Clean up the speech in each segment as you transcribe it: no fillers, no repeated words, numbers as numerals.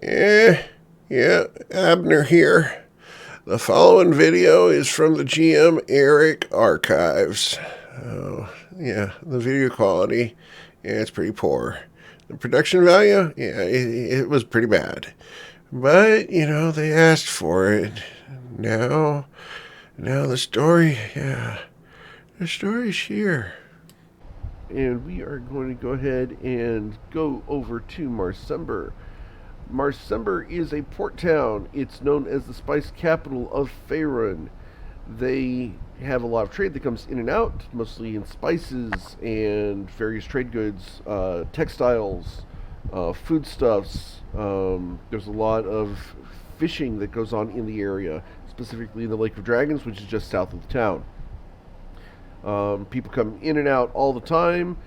Yeah, Abner here. The following video is from the GM Eric archives. The video quality, it's pretty poor. The production value, it was pretty bad. But, they asked for it. Now, now the story, the story's here. And we are going to go ahead and go over to Marcember. Marcember is a port town. It's known as the spice capital of Faerun. They have a lot of trade that comes in and out, mostly in spices and various trade goods, textiles, foodstuffs. There's a lot of fishing that goes on in the area, specifically in the Lake of Dragons, which is just south of the town. People come in and out all the time,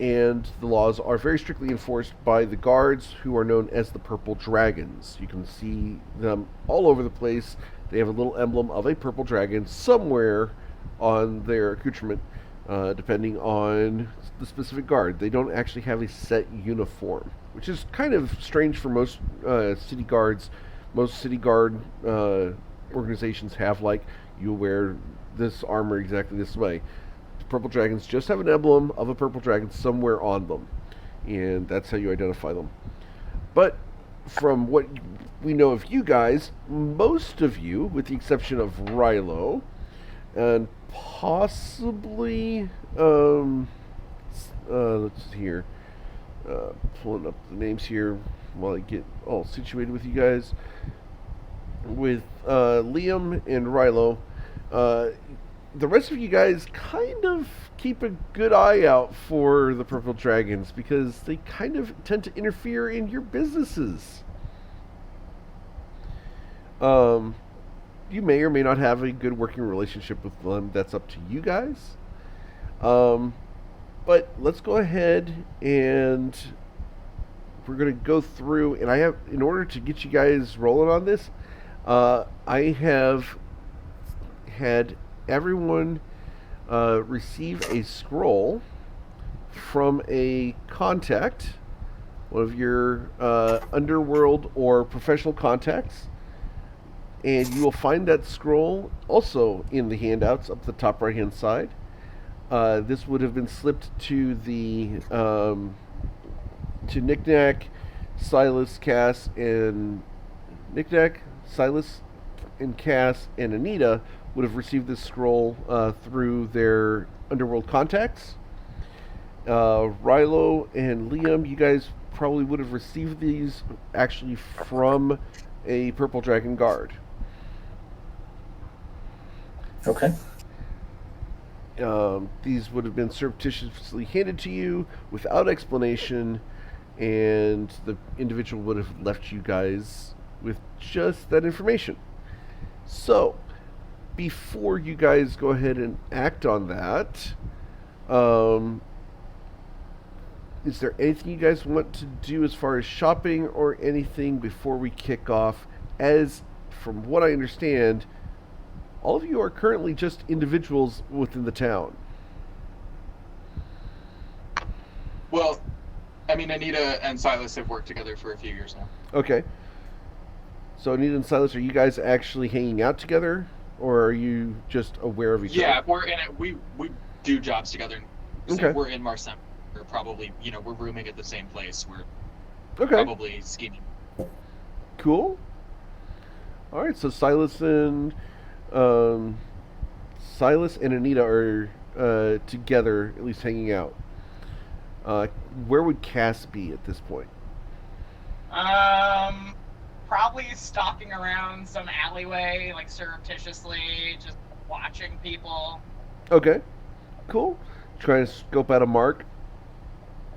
and the laws are very strictly enforced by the guards, who are known as the Purple Dragons. You can see them all over the place. They have a little emblem of a purple dragon somewhere on their accoutrement, depending on the specific guard. They don't actually have a set uniform, which is kind of strange for most city guards. Most city guard organizations have, like, you wear this armor exactly this way. The purple dragons just have an emblem of a purple dragon somewhere on them, and that's how you identify them. But from what we know of you guys, most of you, with the exception of Rilo, and possibly, let's see here, pulling up the names here while I get all situated with you guys. With Liam and Rilo, the rest of you guys kind of keep a good eye out for the purple dragons, because they kind of tend to interfere in your businesses. You may or may not have a good working relationship with them. That's up to you guys. But let's go ahead and we're going to go through, and in order to get you guys rolling on this, I have had everyone receive a scroll from a contact, one of your underworld or professional contacts, and you will find that scroll also in the handouts up the top right hand side. This would have been slipped to the to Knick-Knack, Silas, Cass, and Knick-Knack, Silas, and Cass, and Anita would have received this scroll through their underworld contacts. Rilo and Liam, you guys probably would have received these actually from a Purple Dragon guard. Okay. These would have been surreptitiously handed to you without explanation, and the individual would have left you guys with just that information. So, before you guys go ahead and act on that, is there anything you guys want to do as far as shopping or anything before we kick off? As from what I understand, all of you are currently just individuals within the town. Well, I mean, Anita and Silas have worked together for a few years now. Okay. So Anita and Silas, are you guys actually hanging out together, or are you just aware of each other? Yeah, we're in it. We do jobs together. So Okay. We're in Marcem. We're probably, we're rooming at the same place. We're Okay. probably scheming. Cool. All right. So Silas and Anita are together, at least hanging out. Where would Cass be at this point? Probably stalking around some alleyway, like surreptitiously, just watching people. Okay. Cool. Trying to scope out a mark.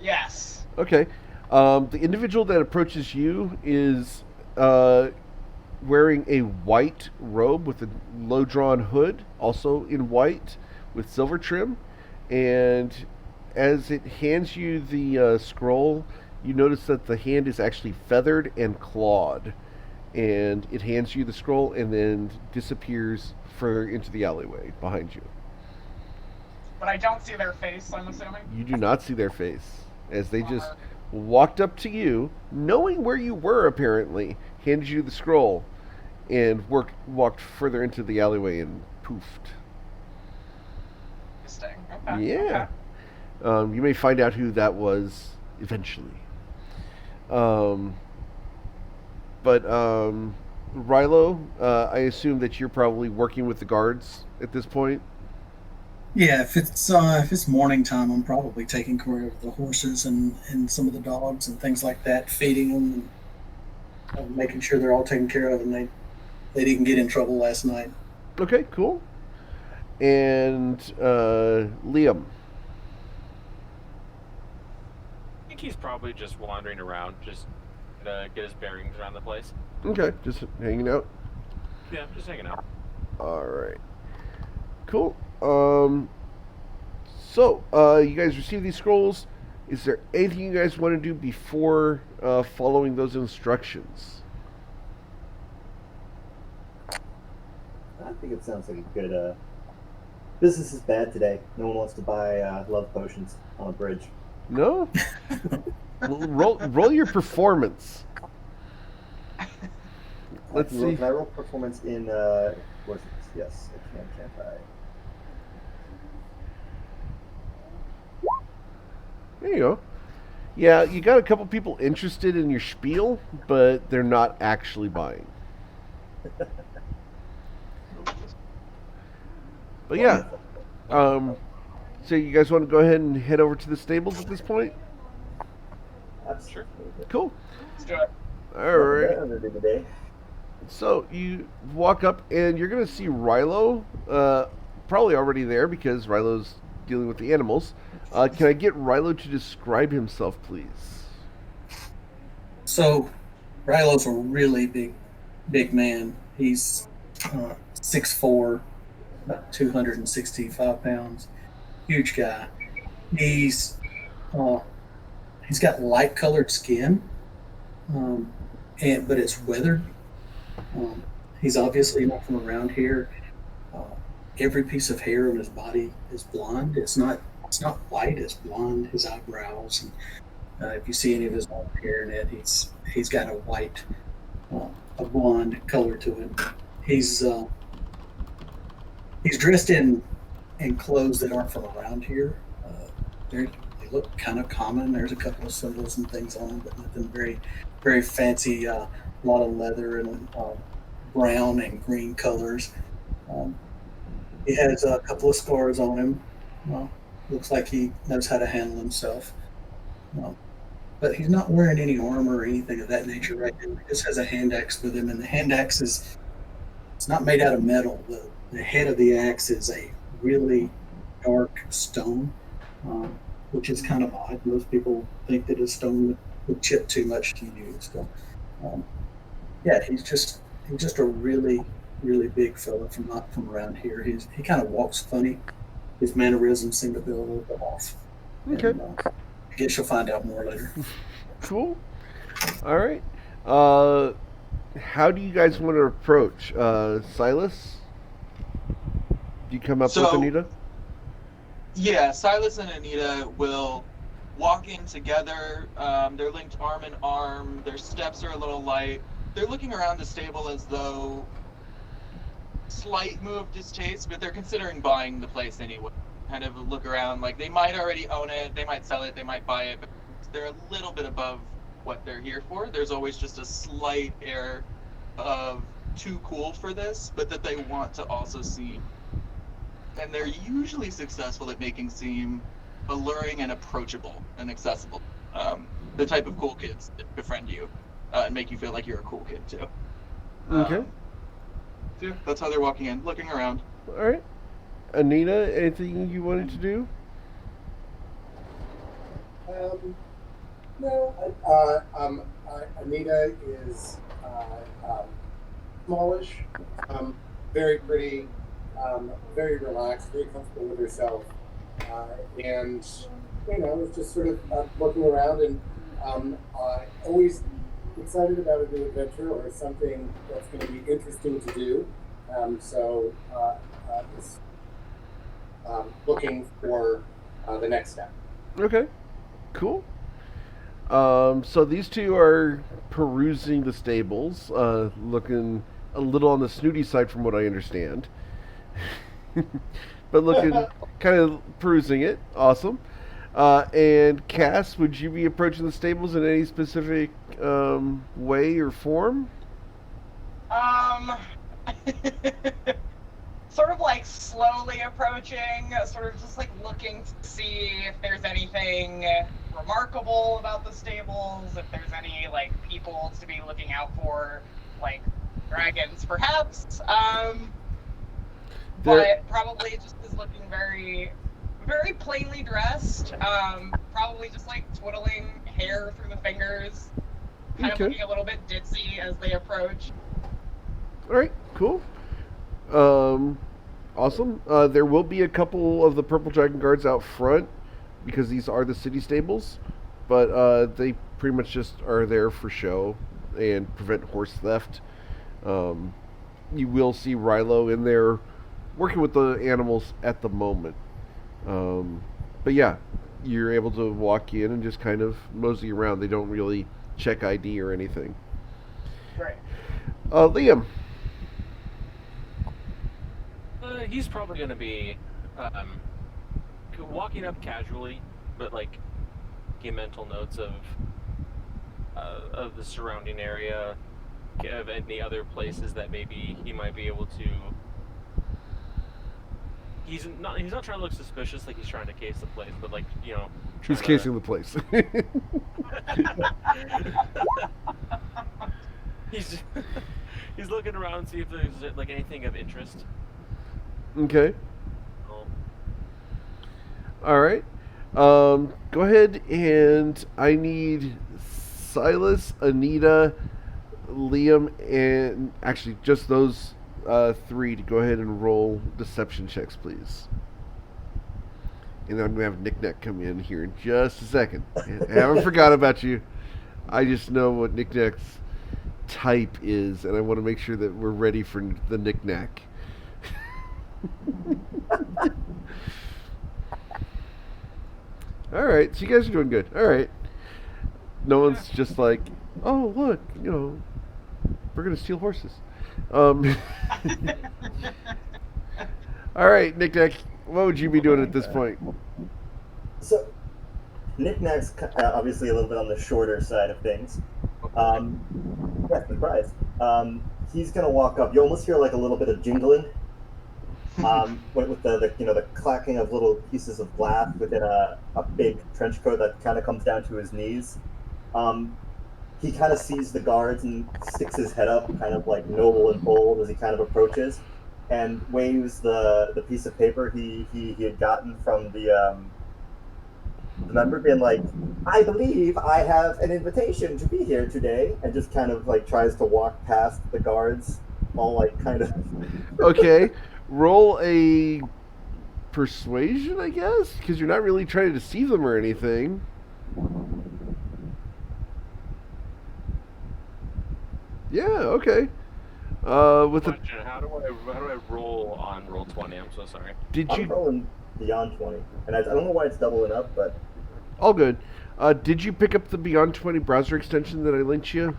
Yes. Okay. The individual that approaches you is wearing a white robe with a low-drawn hood, also in white with silver trim. And as it hands you the scroll, you notice that the hand is actually feathered and clawed. And it hands you the scroll and then disappears further into the alleyway behind you. But I don't see their face, I'm assuming. You do not see their face, as they just walked up to you, knowing where you were apparently, handed you the scroll, and walked further into the alleyway and poofed. Interesting. Okay. Yeah. Okay. You may find out who that was eventually. Um, but Rilo, I assume that you're probably working with the guards at this point. Yeah, if it's morning time, I'm probably taking care of the horses and some of the dogs and things like that, feeding them and making sure they're all taken care of and they didn't get in trouble last night. Okay, cool. And Liam. I think he's probably just wandering around, just to get his bearings around the place. Okay, just hanging out. Yeah, just hanging out. All right. Cool. So, you guys receive these scrolls. Is there anything you guys want to do before following those instructions? I think it sounds like a good. Business is bad today. No one wants to buy love potions on a bridge. No? roll your performance. Let's see. Can I roll performance in? What is it? Yes, I can. Can't I? There you go. Yeah, you got a couple people interested in your spiel, but they're not actually buying. But yeah, so you guys want to go ahead and head over to the stables at this point? Sure. Cool. Let's do it. All right. Under the day. So you walk up, and you're going to see Rilo, probably already there because Rilo's dealing with the animals. Can I get Rilo to describe himself, please? So, Rilo's a really big man. He's 6'4", about 265 pounds. Huge guy. He's got light colored skin, but it's weathered. He's obviously not from around here. Every piece of hair on his body is blonde. It's not white. It's blonde. His eyebrows. And if you see any of his long hair, Ned, he's got a white, a blonde color to him. He's dressed in clothes that aren't from around here. They look kind of common. There's a couple of symbols and things on them, but nothing very, very fancy. A lot of leather and brown and green colors. He has a couple of scars on him. Looks like he knows how to handle himself. But he's not wearing any armor or anything of that nature right now. He just has a hand axe with him, and the hand axe it's not made out of metal. The head of the axe is a really dark stone, which is kind of odd. Most people think that a stone would chip too much to use. So, yeah, he's just a really, really big fella not from around here. He kind of walks funny. His mannerisms seem to be a little bit off. Okay. And, I guess you'll find out more later. Cool. All right. How do you guys want to approach Silas? Do you come up with Anita? Yeah, Silas and Anita will walk in together. They're linked arm in arm. Their steps are a little light. They're looking around the stable as though slight move distaste, but they're considering buying the place anyway. Kind of look around like they might already own it, they might sell it, they might buy it, but they're a little bit above what they're here for. There's always just a slight air of too cool for this, but that they want to also seem. And they're usually successful at making seem alluring and approachable and accessible. The type of cool kids that befriend you and make you feel like you're a cool kid too. Okay. So yeah, that's how they're walking in, looking around. All right. Anita, anything you wanted to do? No. Anita is smallish, very pretty, very relaxed, very comfortable with herself, and is just sort of looking around and always excited about a new adventure or something that's going to be interesting to do. Is looking for the next step. Okay. Cool. So these two are perusing the stables, looking a little on the snooty side from what I understand. But looking kind of perusing it. Awesome. And Cass, would you be approaching the stables in any specific way or form? Um, sort of like slowly approaching, sort of just like looking to see if there's anything remarkable about the stables, if there's any like people to be looking out for, like dragons perhaps. But probably just is looking very, very plainly dressed. Probably just like twiddling hair through the fingers, kind of looking a little bit ditzy as they approach. All right, cool. Awesome. There will be a couple of the Purple Dragon Guards out front because these are the city stables, but they pretty much just are there for show and prevent horse theft. You will see Rilo in there working with the animals at the moment. But yeah, you're able to walk in and just kind of mosey around. They don't really check ID or anything. Right. Liam. He's probably going to be walking up casually, but like get mental notes of the surrounding area, of any other places that maybe he might be able to. He's not trying to look suspicious, like he's trying to case the place, but like He's casing the place. he's looking around and see if there's like anything of interest. Okay. All right. Go ahead and I need Silas, Anita, Liam, and actually just those three to go ahead and roll deception checks, please. And I'm going to have Nick Nack come in here in just a second. I haven't forgot about you. I just know what Nick Nack's type is, and I want to make sure that we're ready for the Nick Nack. All right, so you guys are doing good. All right. No one's just like, oh, look, we're going to steal horses. All right, Nick Nack, what would you be doing at this point? So, Nick Nack's obviously a little bit on the shorter side of things. Yeah, surprise. He's gonna walk up. You almost hear like a little bit of jingling, with the clacking of little pieces of glass within a big trench coat that kind of comes down to his knees. He kind of sees the guards and sticks his head up, kind of like noble and bold as he kind of approaches, and waves the piece of paper he had gotten from the member, being like, I believe I have an invitation to be here today, and just kind of like tries to walk past the guards, all like kind of. Okay, roll a persuasion, I guess, because you're not really trying to deceive them or anything. Yeah, okay. With the Question: How do I roll on roll 20? I'm so sorry. I'm rolling beyond 20, and I don't know why it's doubling up, but all good. Did you pick up the Beyond 20 browser extension that I linked you?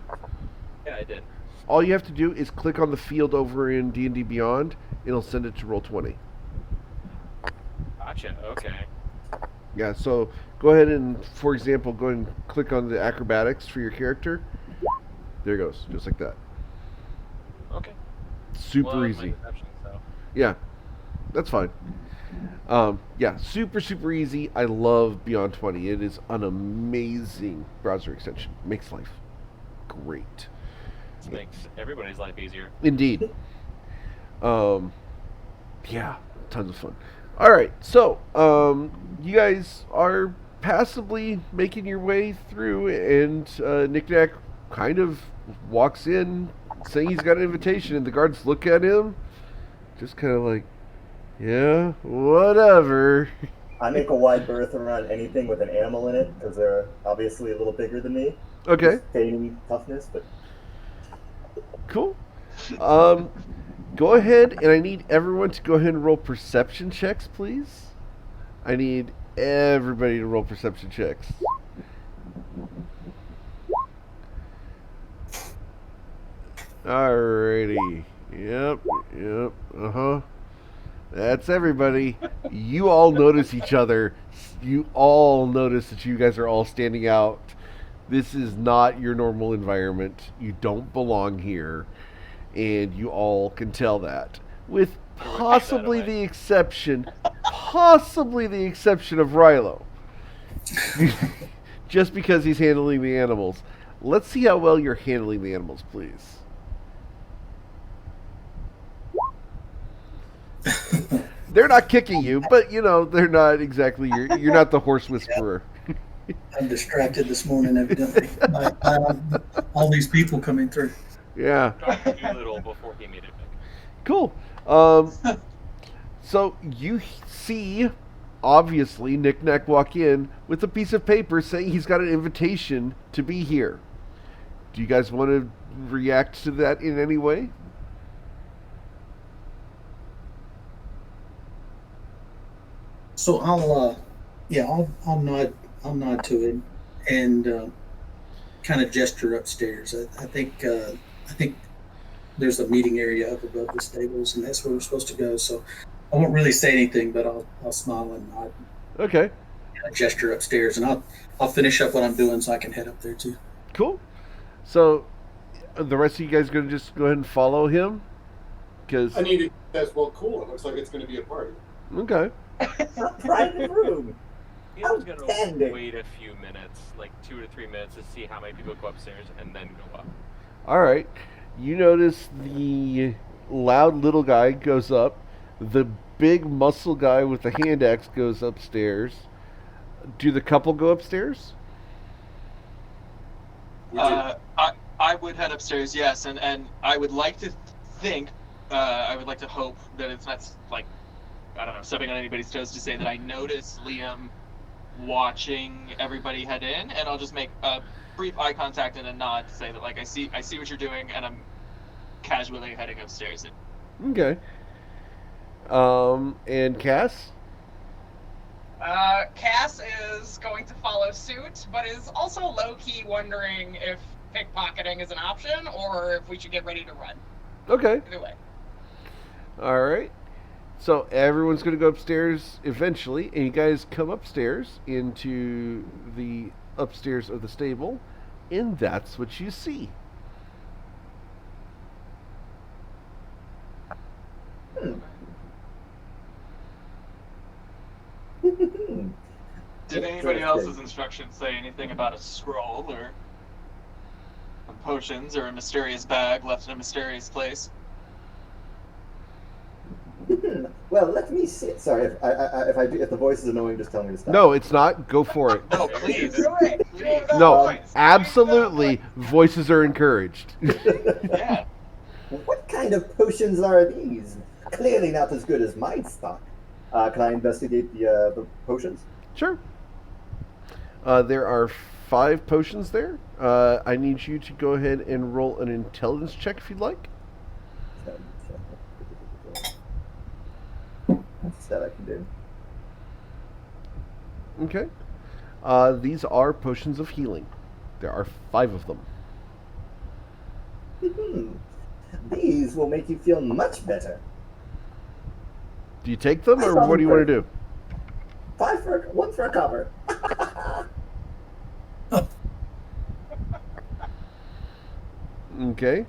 Yeah, I did. All you have to do is click on the field over in D&D Beyond. It'll send it to roll 20. Gotcha. Okay. Yeah. So go ahead and, for example, go and click on the acrobatics for your character. There it goes, just like that. Okay. Super easy. So. Yeah, that's fine. Yeah, super easy. I love Beyond 20. It is an amazing browser extension. Makes life great. This makes everybody's life easier. Indeed. Yeah, tons of fun. All right, so you guys are passively making your way through, and Nick Nack kind of walks in saying he's got an invitation, and the guards look at him just kind of like, yeah, whatever. I make a wide berth around anything with an animal in it, because they're obviously a little bigger than me. Okay. Just feigning toughness, but cool. Go ahead, and I need everyone to go ahead and roll perception checks, please. I need everybody to roll perception checks. Alrighty. Yep. Uh-huh. That's everybody. You all notice each other. You all notice that you guys are all standing out. This is not your normal environment. You don't belong here. And you all can tell that. With possibly the exception of Rilo. Just because he's handling the animals. Let's see how well you're handling the animals, please. They're not kicking you, but they're not exactly you're not the horse whisperer. I'm distracted this morning, evidently, by all these people coming through. Yeah. Dr. Doolittle before he made it big. Cool. So you see, obviously, Nick Nack walk in with a piece of paper saying he's got an invitation to be here. Do you guys want to react to that in any way? So I'll nod to it and kind of gesture upstairs. I think there's a meeting area up above the stables, and that's where we're supposed to go. So I won't really say anything, but I'll smile and nod. Okay. Gesture upstairs, and I'll finish up what I'm doing so I can head up there too. Cool. So the rest of you guys going to just go ahead and follow him? Because Anita says, "Well, cool. It looks like it's going to be a party." Okay. Private room. He was going to Outstanding. wait a few minutes, like 2 to 3 minutes, to see how many people go upstairs and then go up. All right. You notice the loud little guy goes up. The big muscle guy with the hand axe goes upstairs. Do the couple go upstairs? I would head upstairs, yes, and I would like to think, I would like to hope that it's not like, I don't know, stepping on anybody's toes to say that I notice Liam watching everybody head in, and I'll just make a brief eye contact and a nod to say that, like, I see what you're doing, and I'm casually heading upstairs. Okay. And Cass? Cass is going to follow suit, but is also low-key wondering if pickpocketing is an option or if we should get ready to run. Okay. Either way. All right. So everyone's going to go upstairs eventually, and you guys come upstairs into the upstairs of the stable, and that's what you see. Did anybody else's instructions say anything about a scroll or potions or a mysterious bag left in a mysterious place? Well, let me see. Sorry, if the voice is annoying, just tell me to stop. No, it's not. Go for it. No, please. Do it. Do the No, voice. absolutely. Voices are encouraged. Yeah. What kind of potions are these? Clearly not as good as my stock. Can I investigate the potions? Sure. There are 5 potions there. I need you to go ahead and roll an intelligence check if you'd like. That's that I can do. Okay. These are potions of healing. There are 5 of them. These will make you feel much better. Do you take them, or what do you want to do? 1 for a cover. Okay.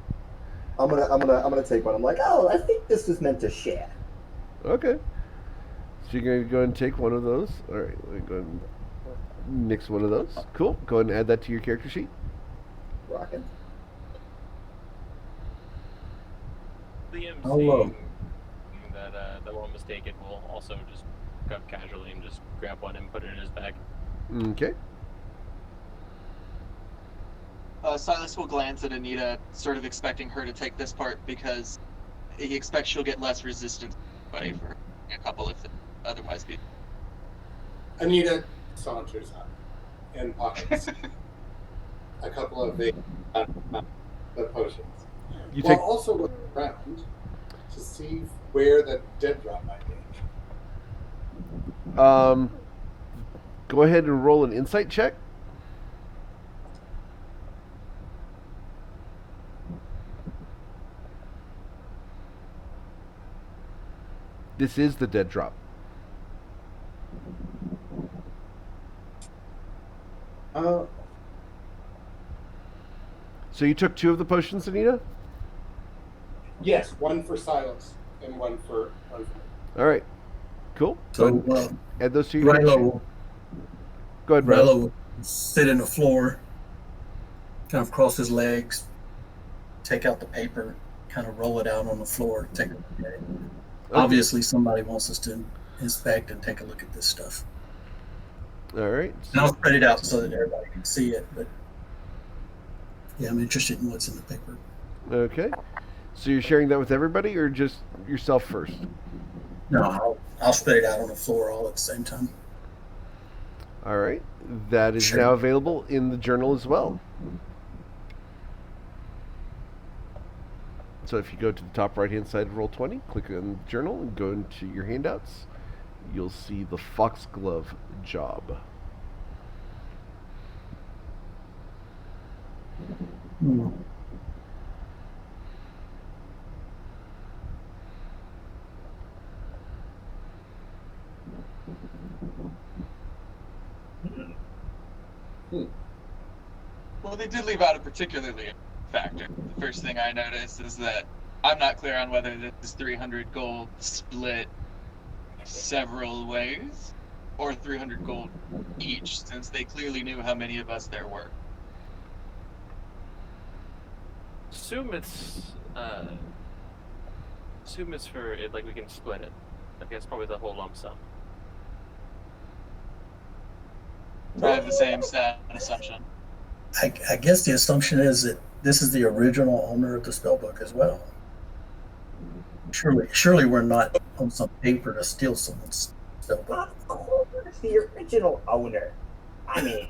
I'm gonna take one. I'm like, oh, I think this was meant to share. Okay. So you're going to go and take one of those. All right. Let me go and mix one of those. Cool. Go ahead and add that to your character sheet. Rockin'. Liam, Hello. seeing that one was taken, will also just go up casually and just grab one and put it in his bag. Okay. Silas will glance at Anita, sort of expecting her to take this part because he expects she'll get less resistance by for a couple if it otherwise be. Anita saunters up and pockets a couple of the potions. You While take. also look around to see where the dead drop might be. Go ahead and roll an insight check. This is the dead drop. So you took 2 of the potions, Anita? Yes, one for Silas and one for me. All right. Cool. So Add those to your Rilo, Go ahead, Rilo. Rilo will sit in the floor, kind of cross his legs, take out the paper, kind of roll it out on the floor, take a look at it. Okay. Obviously, somebody wants us to inspect and take a look at this stuff. All right. And I'll spread it out so that everybody can see it. But yeah, I'm interested in what's in the paper. Okay. So you're sharing that with everybody, or just yourself first? No, I'll spread it out on the floor all at the same time. All right. That is Sure. now available in the journal as well. So if you go to the top right-hand side of Roll20, click on the journal and go into your handouts, you'll see the foxglove job. Hmm. Well, they did leave out a particularly factor. The first thing I noticed is that I'm not clear on whether this is 300 gold split several ways or 300 gold each, since they clearly knew how many of us there were. Assume it's for it, like we can split it. I guess probably the whole lump sum. I have the same assumption. I guess the assumption is that this is the original owner of the spellbook as well. Surely we're not on some paper to steal someone's spellbook. Of course, the original owner. I mean,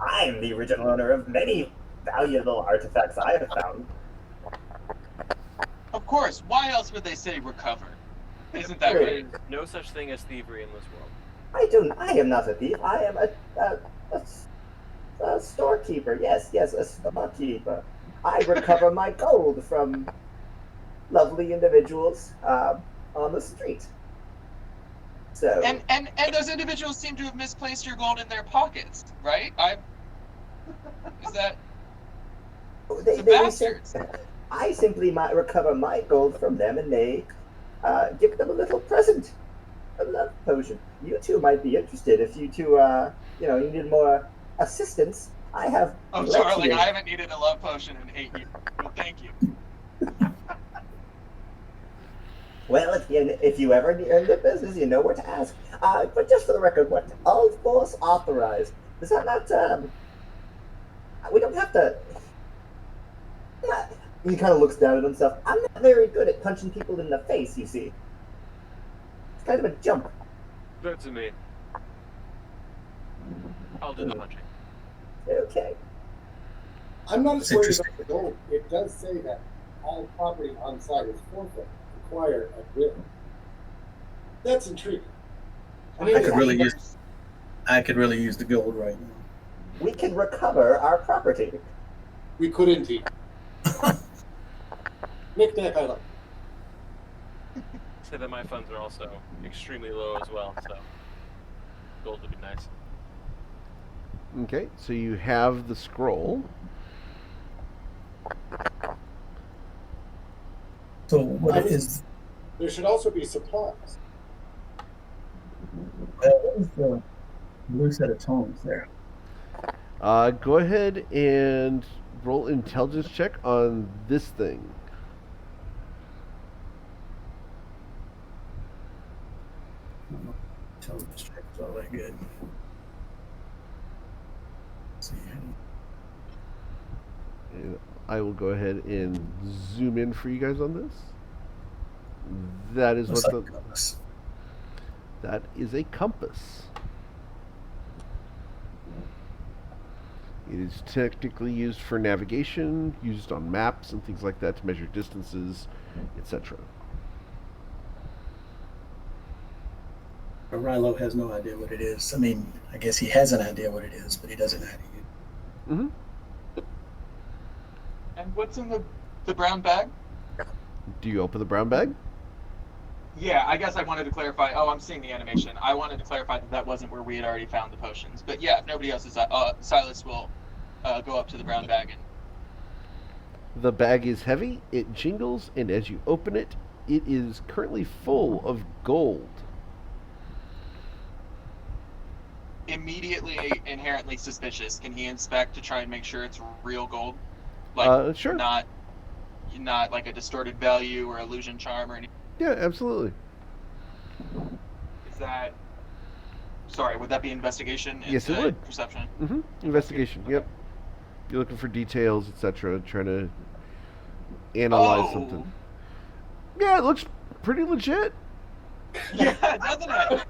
I'm the original owner of many valuable artifacts I have found. Of course, why else would they say recover? Isn't that There right? is no such thing as thievery in this world. I am not a thief. I am a storekeeper. Yes, a storekeeper. I recover my gold from lovely individuals on the street. So And those individuals seem to have misplaced your gold in their pockets, right? Is that the bastards? I simply might recover my gold from them, and they give them a little present, a love potion. You two might be interested if you two, you need more assistance. I have. Oh, darling, I haven't needed a love potion in 8 years. Well, thank you. Well, if you ever earn the business, you know where to ask. But just for the record, what Old Force authorized? Is that not? We don't have to. He kind of looks down at himself. I'm not very good at punching people in the face, you see. It's kind of a jump. Good to me. I'll do the punching. Okay. I'm not It's as worried interesting. about the gold. It does say that all property on site is forfeit, acquired at will. That's intriguing. I could really use the gold right now. We can recover our property. We could indeed. Knick-knack, I like. Say that my funds are also extremely low as well, so gold would be nice. Okay, so you have the scroll. So what is? There should also be supplies. What is the blue set of tones there? Go ahead and roll intelligence check on this thing. Intelligence check is all that good. Let's see. And I will go ahead and zoom in for you guys on this. That is Looks what like a compass. that is a compass. It is technically used for navigation, used on maps and things like that to measure distances, etc. But Rilo has no idea what it is. I mean, I guess he has an idea what it is, but he doesn't know how to use it. Mm-hmm. And what's in the brown bag? Do you open the brown bag? Yeah, I guess I wanted to clarify. Oh, I'm seeing the animation. I wanted to clarify that wasn't where we had already found the potions. But yeah, if nobody else is, Silas will go up to the brown bag and. The bag is heavy, it jingles, and as you open it, it is currently full of gold. Immediately inherently suspicious. Can he inspect to try and make sure it's real gold? Like Sure. not like a distorted value or illusion charm or anything. Yeah, absolutely. Is that would that be investigation? Yes, it instead would. of Perception. Investigation. Okay. Yep. You're looking for details, etc. Trying to analyze Oh. something. Yeah, it looks pretty legit. Yeah, doesn't it?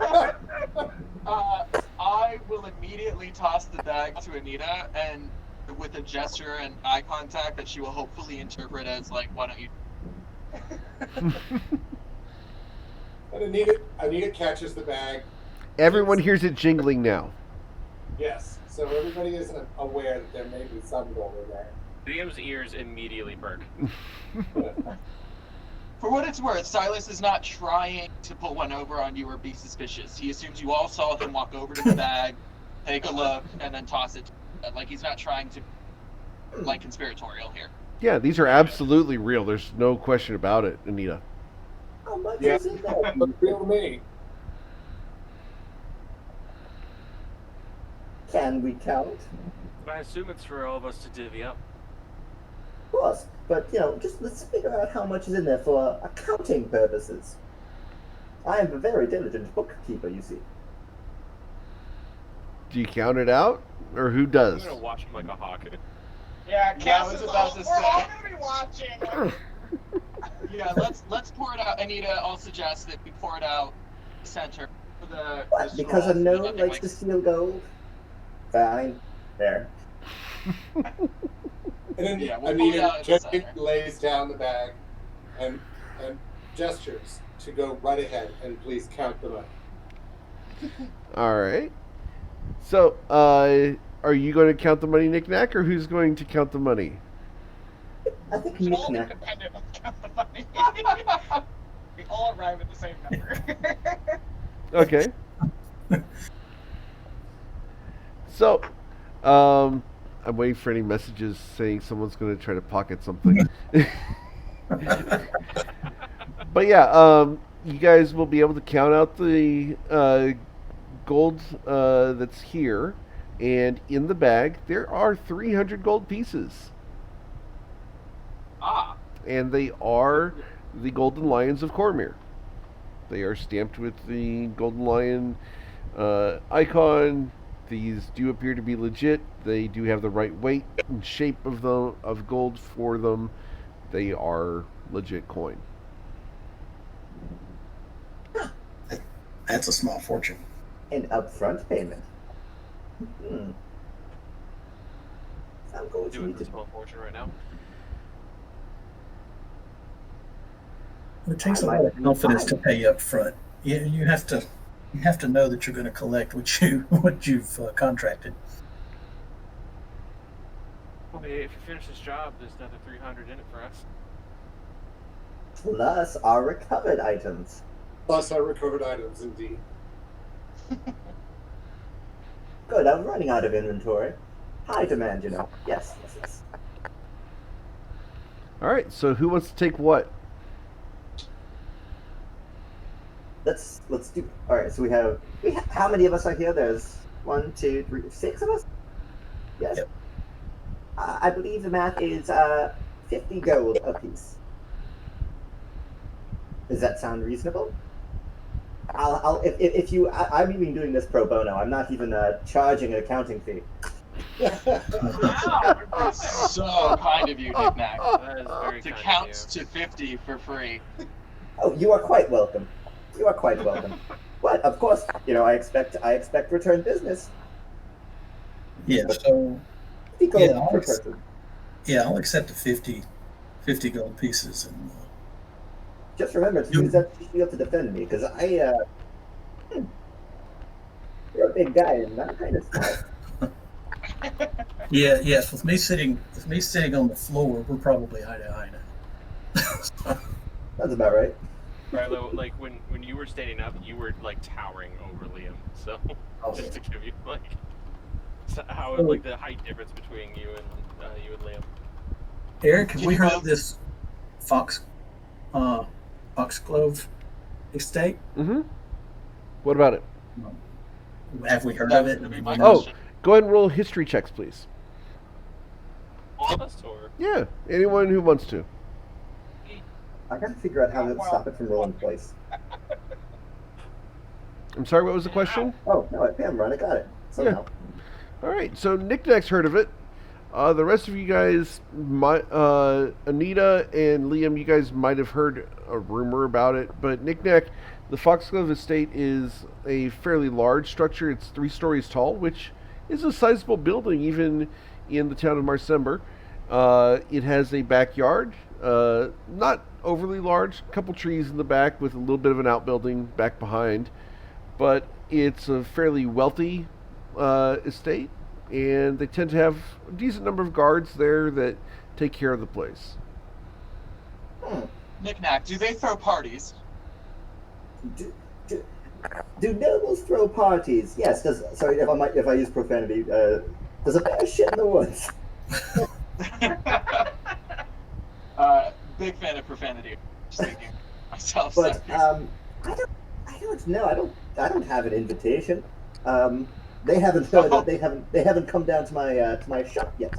I will immediately toss the bag to Anita, and with a gesture and eye contact that she will hopefully interpret as like, "Why don't you?" And Anita catches the bag. Everyone hears it jingling now. Yes. So everybody is aware that there may be some gold in there. DM's ears immediately perk. For what it's worth, Silas is not trying to pull one over on you or be suspicious. He assumes you all saw him walk over to the bag, take a look, and then toss it. Like he's not trying to, like, conspiratorial here. Yeah, these are absolutely real. There's no question about it, Anita. How much Yeah. is in there? Looks real to me. Can we count? I assume it's for all of us to divvy up. Of course, but just let's figure out how much is in there for accounting purposes. I am a very diligent bookkeeper, you see. Do you count it out, or who I'm does? gonna watch him like a hawk. Yeah, Yeah, I Cass was is about all, to we're all say. gonna be watching. Yeah, let's pour it out. Anita, I'll suggest that we pour it out center for the. What? Because a gnome likes to steal gold? Fine. There. And then Yeah, we'll pull it out Anita at the gently center. lays down the bag and gestures to go right ahead and please count the money. All right. So, are you going to count the money, Knick-Knack, or who's going to count the money? I think We should all Knick-Knack. independently count the money. We all arrive at the same number. Okay. So, I'm waiting for any messages saying someone's going to try to pocket something. But yeah, you guys will be able to count out the gold that's here, and in the bag there are 300 gold pieces, and they are the Golden Lions of Cormyr. They are stamped with the Golden Lion icon. These do appear to be legit. They do have the right weight and shape of gold for them. They are legit coin. That's a small fortune. An upfront payment. I'm going to Doing need for to. small fortune right now. It takes a lot of confidence to pay up front. You have to know that you're going to collect what you've contracted. Well, if you finish this job, there's another 300 in it for us. Plus our recovered items. Plus our recovered items, indeed. Good, I'm running out of inventory. High demand, Yes. All right. So who wants to take what? Let's do. All right. So we have how many of us are here? There's 1, 2, 3, 6 of us. Yes. Yep. I believe the math is 50 gold apiece. Does that sound reasonable? I'm even doing this pro bono. I'm not even charging an accounting fee. So kind of you, Knick-Knack. That is very To kind count of to 50 for free. Oh, you are quite welcome. You are quite welcome. But of course, I expect return business. Yeah. So 50 gold Yeah, per I'll- person. yeah, I'll accept the 50 gold pieces, and Just remember to use that shield to defend me, because you're a big guy and I'm kind of small. yes, with me sitting on the floor, we're probably eye to eye now. That's about right. Rilo, like when you were standing up, you were like towering over Liam. So just to give you like how like the height difference between you and Liam. Eric, have Can we you heard both- of this Foxglove estate? Mm-hmm. What about it? Have we heard That of it? would be my Oh, question. go ahead and roll history checks, please. All of us, or Yeah, anyone who wants to. I gotta figure out how to stop it from rolling twice. I'm sorry, what was the question? Oh, no, I can run. I got it. Somehow. All right, so Knickknack's heard of it. The rest of you guys, Anita and Liam, you guys might have heard a rumor about it, but Knickknack, the Foxglove Estate is a fairly large structure. It's 3 stories tall, which is a sizable building even in the town of Marsember. It has a backyard, not overly large, a couple trees in the back with a little bit of an outbuilding back behind, but it's a fairly wealthy estate, and they tend to have a decent number of guards there that take care of the place. Knick-knack, do they throw parties? Do nobles throw parties? Yes. Sorry if I use profanity. Does a bear shit in the woods? Big fan of profanity. Just thinking myself. But sorry. I don't know. I don't have an invitation. They haven't they haven't come down to my shop yet.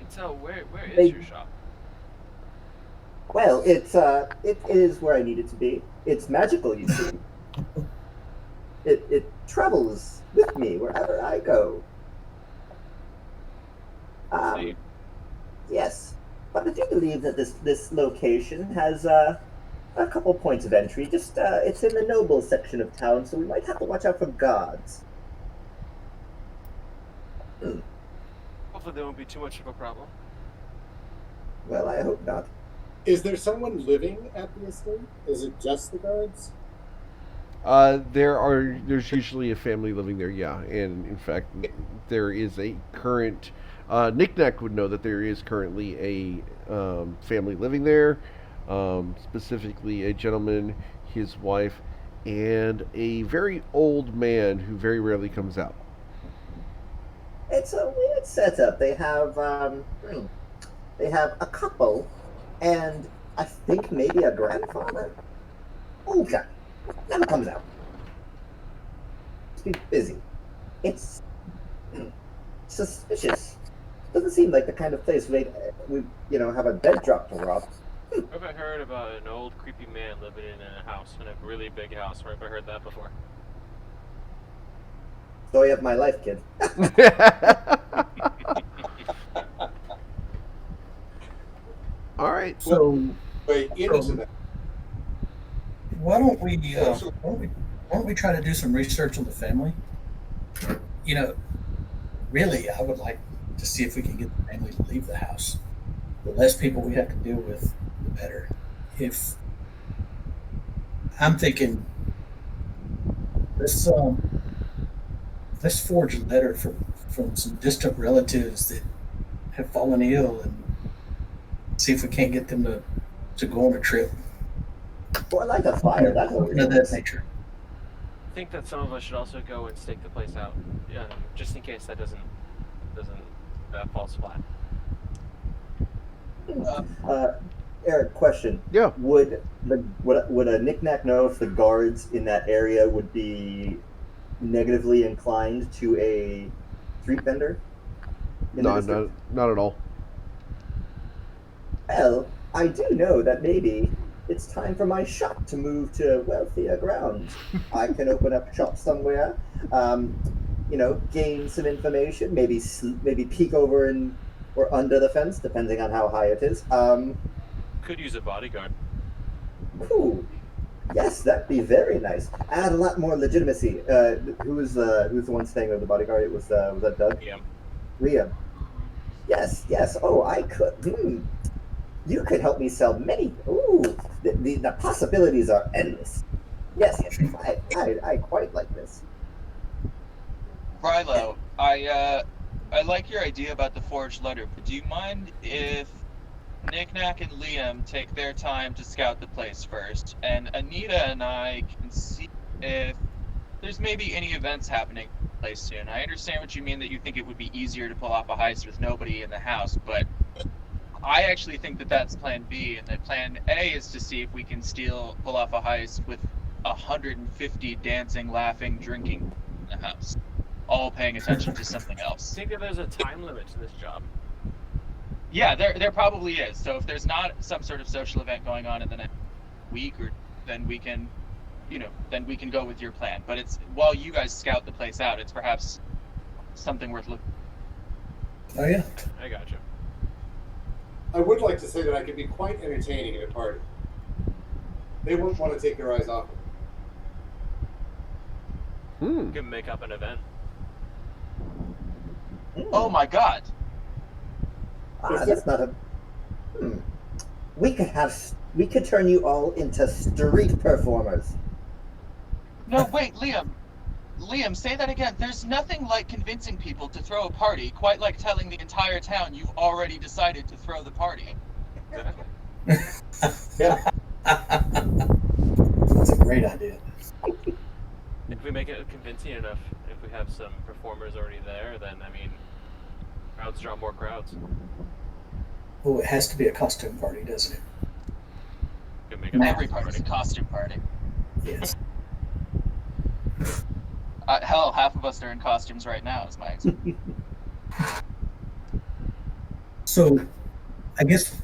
so where is They- your shop? Well, it is where I need it to be. It's magical, you see. It travels with me wherever I go. See. Yes, but I do believe that this location has a couple points of entry. Just it's in the noble section of town, so we might have to watch out for guards. Hopefully there won't be too much of a problem. Well, I hope not. Is there someone living at the estate? Is it just the guards? There's usually a family living there, yeah, and in fact, there is a current. Knickknack would know that there is currently a family living there, specifically a gentleman, his wife, and a very old man who very rarely comes out. It's a weird setup. They have a couple, and I think maybe a grandfather. Okay, never comes out. Must be busy. It's suspicious. Doesn't seem like the kind of place we have a dead drop to rob. Have I heard about an old creepy man living in a house, in a really big house? Where have I heard that before? Story of my life, kid. All right. So Wait, into that. why don't we try to do some research on the family? You know, really, I would like to see if we can get the family to leave the house. The less people we have to deal with, the better. If I'm thinking, let's forge a letter from some distant relatives that have fallen ill and see if we can't get them to go on a trip. Well, I like a fire. That's what Of that nature. I think that some of us should also go and stake the place out, just in case that doesn't falls flat. Eric, question. Yeah. Would a Knickknack know if the guards in that area would be negatively inclined to a street vendor? No, not at all. Well, I do know that maybe it's time for my shop to move to wealthier ground. I can open up shop somewhere, gain some information, maybe peek over or under the fence, depending on how high it is. Could use a bodyguard. Cool. Yes, that'd be very nice. Add a lot more legitimacy. Who's the one staying with the bodyguard? Was that Doug? Yeah. Liam. Yes. Oh, I could. You could help me sell many. Ooh, the possibilities are endless. Yes. I quite like this. Rilo, I like your idea about the forged letter, but do you mind if Knick-Knack and Liam take their time to scout the place first, and Anita and I can see if there's maybe any events happening in the place soon. I understand what you mean, that you think it would be easier to pull off a heist with nobody in the house, but I actually think that that's plan B, and that plan A is to see if we can pull off a heist with 150 dancing, laughing, drinking in the house, all paying attention to something I else. think that there's a time limit to this job. Yeah, there probably is. So if there's not some sort of social event going on in the next week, then we can, then we can go with your plan. But it's while you guys scout the place out, it's perhaps something worth looking. Oh yeah. I gotcha. I would like to say that I could be quite entertaining at a party. They wouldn't want to take their eyes off of me. You can make up an event. Oh my God! That's not a. We could turn you all into street performers. No, wait, Liam. Liam, say that again. There's nothing like convincing people to throw a party, quite like telling the entire town you've already decided to throw the party. Yeah. That's a great idea. If we make it convincing enough, if we have some performers already there, then, I mean, crowds draw more crowds. Oh, it has to be a costume party, doesn't it? We can make it Every party's a costume party. Yes. Hell, half of us are in costumes right now, is my experience. So, I guess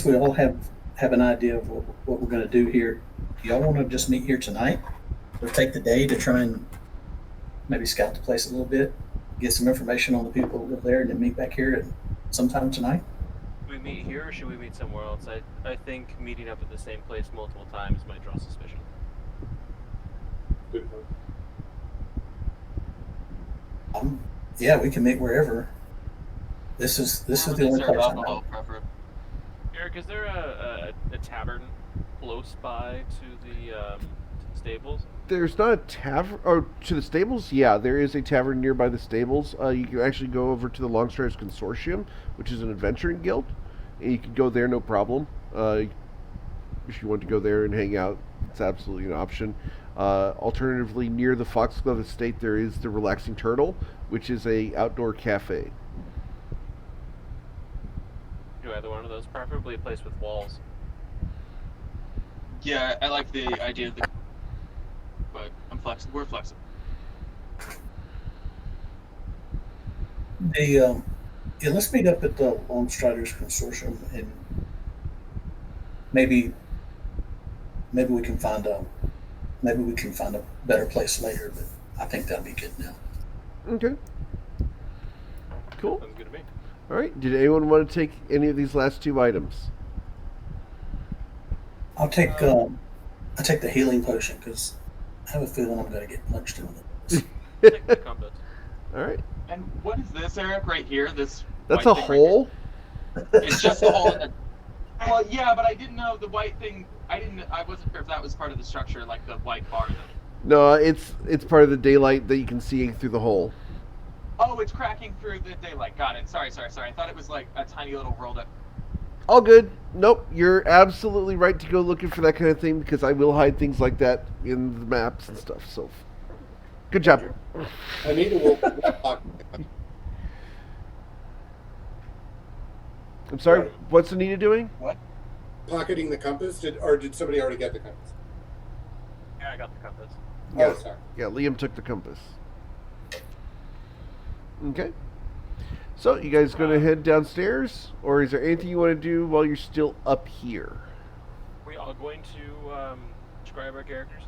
we all have an idea of what we're going to do here. Do y'all want to just meet here tonight, or take the day to try and maybe scout the place a little bit, get some information on the people who live there, and then meet back here sometime tonight? Should we meet here or should we meet somewhere else? I think meeting up at the same place multiple times might draw suspicion. Good point. Yeah, we can meet wherever. This is the only place I know. Eric, is there a tavern close by to the stables? There's not a tavern, or to the stables. Yeah, there is a tavern nearby the stables. You can actually go over to the Longstriders Consortium, which is an adventuring guild, and you can go there no problem. If you want to go there and hang out, it's absolutely an option. Alternatively, near the Foxglove Estate, there is the Relaxing Turtle, which is a outdoor cafe. Do either one of those, preferably a place with walls. Yeah, I like the idea of the... But I'm flexible. We're flexible. Let's meet up at the Longstriders Consortium, and maybe we can find a better place later. But I think that'll be good now. Okay. Cool. Sounds good to me. All right. Did anyone want to take any of these last two items? I'll take the healing potion because I have a feeling I'm going to get punched in the nose. Take the compass. All right. And what is this, Eric, right here? This That's white a thing right hole. here? It's just a hole in the... Well, yeah, but I didn't know the white thing... I wasn't sure if that was part of the structure, like the white bar. No, it's part of the daylight that you can see through the hole. Oh, it's cracking through the daylight. Got it. Sorry. I thought it was like a tiny little rolled up... All good. Nope, you're absolutely right to go looking for that kind of thing because I will hide things like that in the maps and stuff. So, good job. Anita will talk. I'm sorry. Right. What's Anita doing? What? Pocketing the compass? Did somebody already get the compass? Yeah, I got the compass. Yeah. Oh, sorry. Yeah, Liam took the compass. Okay. So, you guys going to head downstairs, or is there anything you want to do while you're still up here? Are we all going to describe our characters?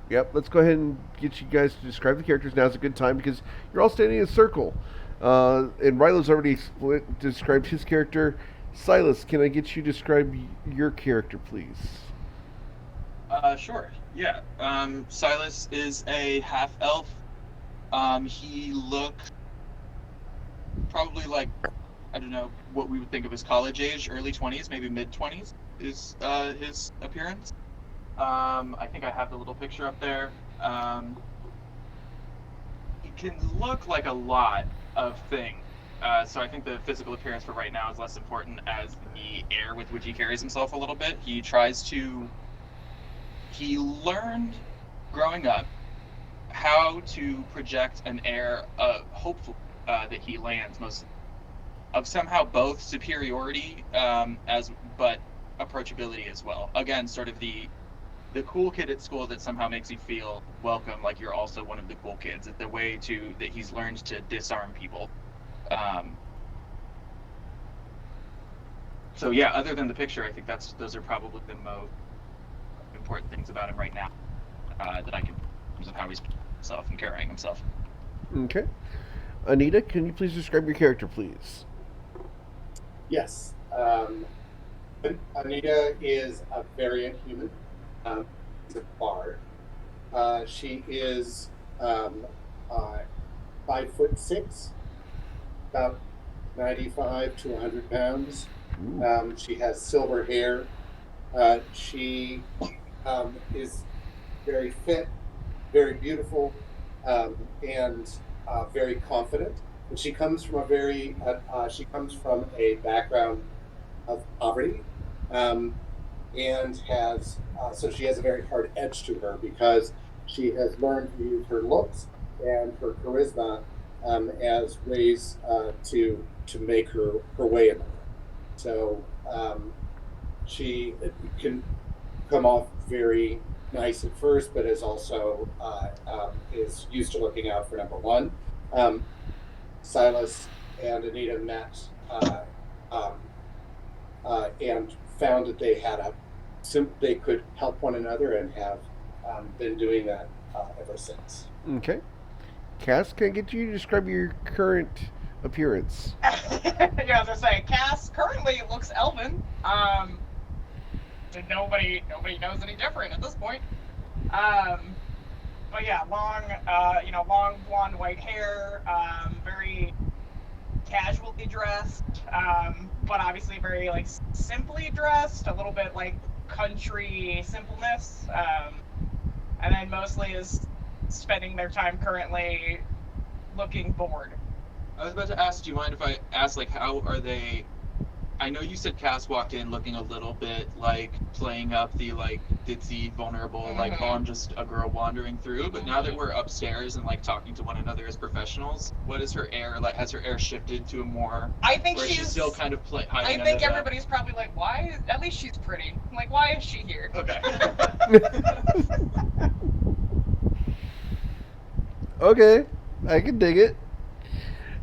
Yep, let's go ahead and get you guys to describe the characters. Now's a good time because you're all standing in a circle. And Rylo's already described his character. Silas, can I get you to describe your character, please? Sure. Yeah. Silas is a half-elf. He looks probably like, I don't know, what we would think of as college age, early 20s, maybe mid-20s is his appearance. I think I have the little picture up there. He can look like a lot of things. So I think the physical appearance for right now is less important as the air with which he carries himself a little bit. He learned growing up how to project an air of hopeful that he lands most of somehow both superiority but approachability as well. Again, sort of the cool kid at school that somehow makes you feel welcome, like you're also one of the cool kids. It's the way that he's learned to disarm people. So yeah, other than the picture, I think those are probably the most important things about him right now that I can, in terms of how he's himself and carrying himself. Okay. Anita, can you please describe your character, please? Yes. Anita is a variant human. She's a bard. She is 5'6", about 95 to 100 pounds. She has silver hair. She is very fit, very beautiful, and very confident. But she comes from a background of poverty, and so she has a very hard edge to her because she has learned to use her looks and her charisma as ways to make her way in the world. So she can come off very nice at first, but is also is used to looking out for number one. Silas and Anita met and found that they could help one another and have been doing that ever since. Okay. Cass, can I get you to describe your current appearance? Yeah, as I say, Cass currently looks elven. Nobody knows any different at this point. But yeah, long blonde white hair, very casually dressed, but obviously very like simply dressed, a little bit like country simpleness, and then mostly is spending their time currently looking bored. I was about to ask, do you mind if I ask, like, how are they? I know you said Cass walked in looking a little bit like playing up the like ditzy, vulnerable, like, oh, I'm just a girl wandering through. But now that we're upstairs and like talking to one another as professionals, what is her air like? Has her air shifted to a more? I think she's still kind of I think everybody's probably like, why? At least she's pretty. Like, why is she here? Okay. Okay, I can dig it.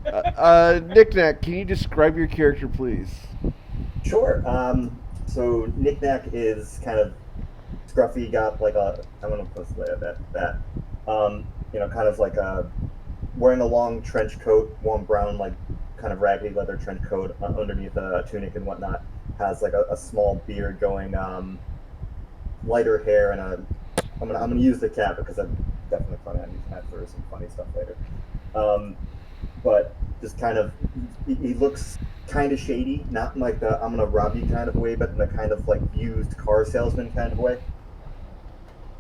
Knick-Knack, can you describe your character, please? Sure. So Knick-Knack is kind of scruffy, got like I'm gonna post that. Kind of like wearing a long trench coat, warm brown, like kind of raggedy leather trench coat underneath a tunic and whatnot. Has like a small beard going, lighter hair, and I'm gonna use the cap because I'm definitely planning on using that for some funny stuff later. But just kind of, he looks kind of shady, not in like the I'm gonna rob you kind of way, but in the kind of like used car salesman kind of way.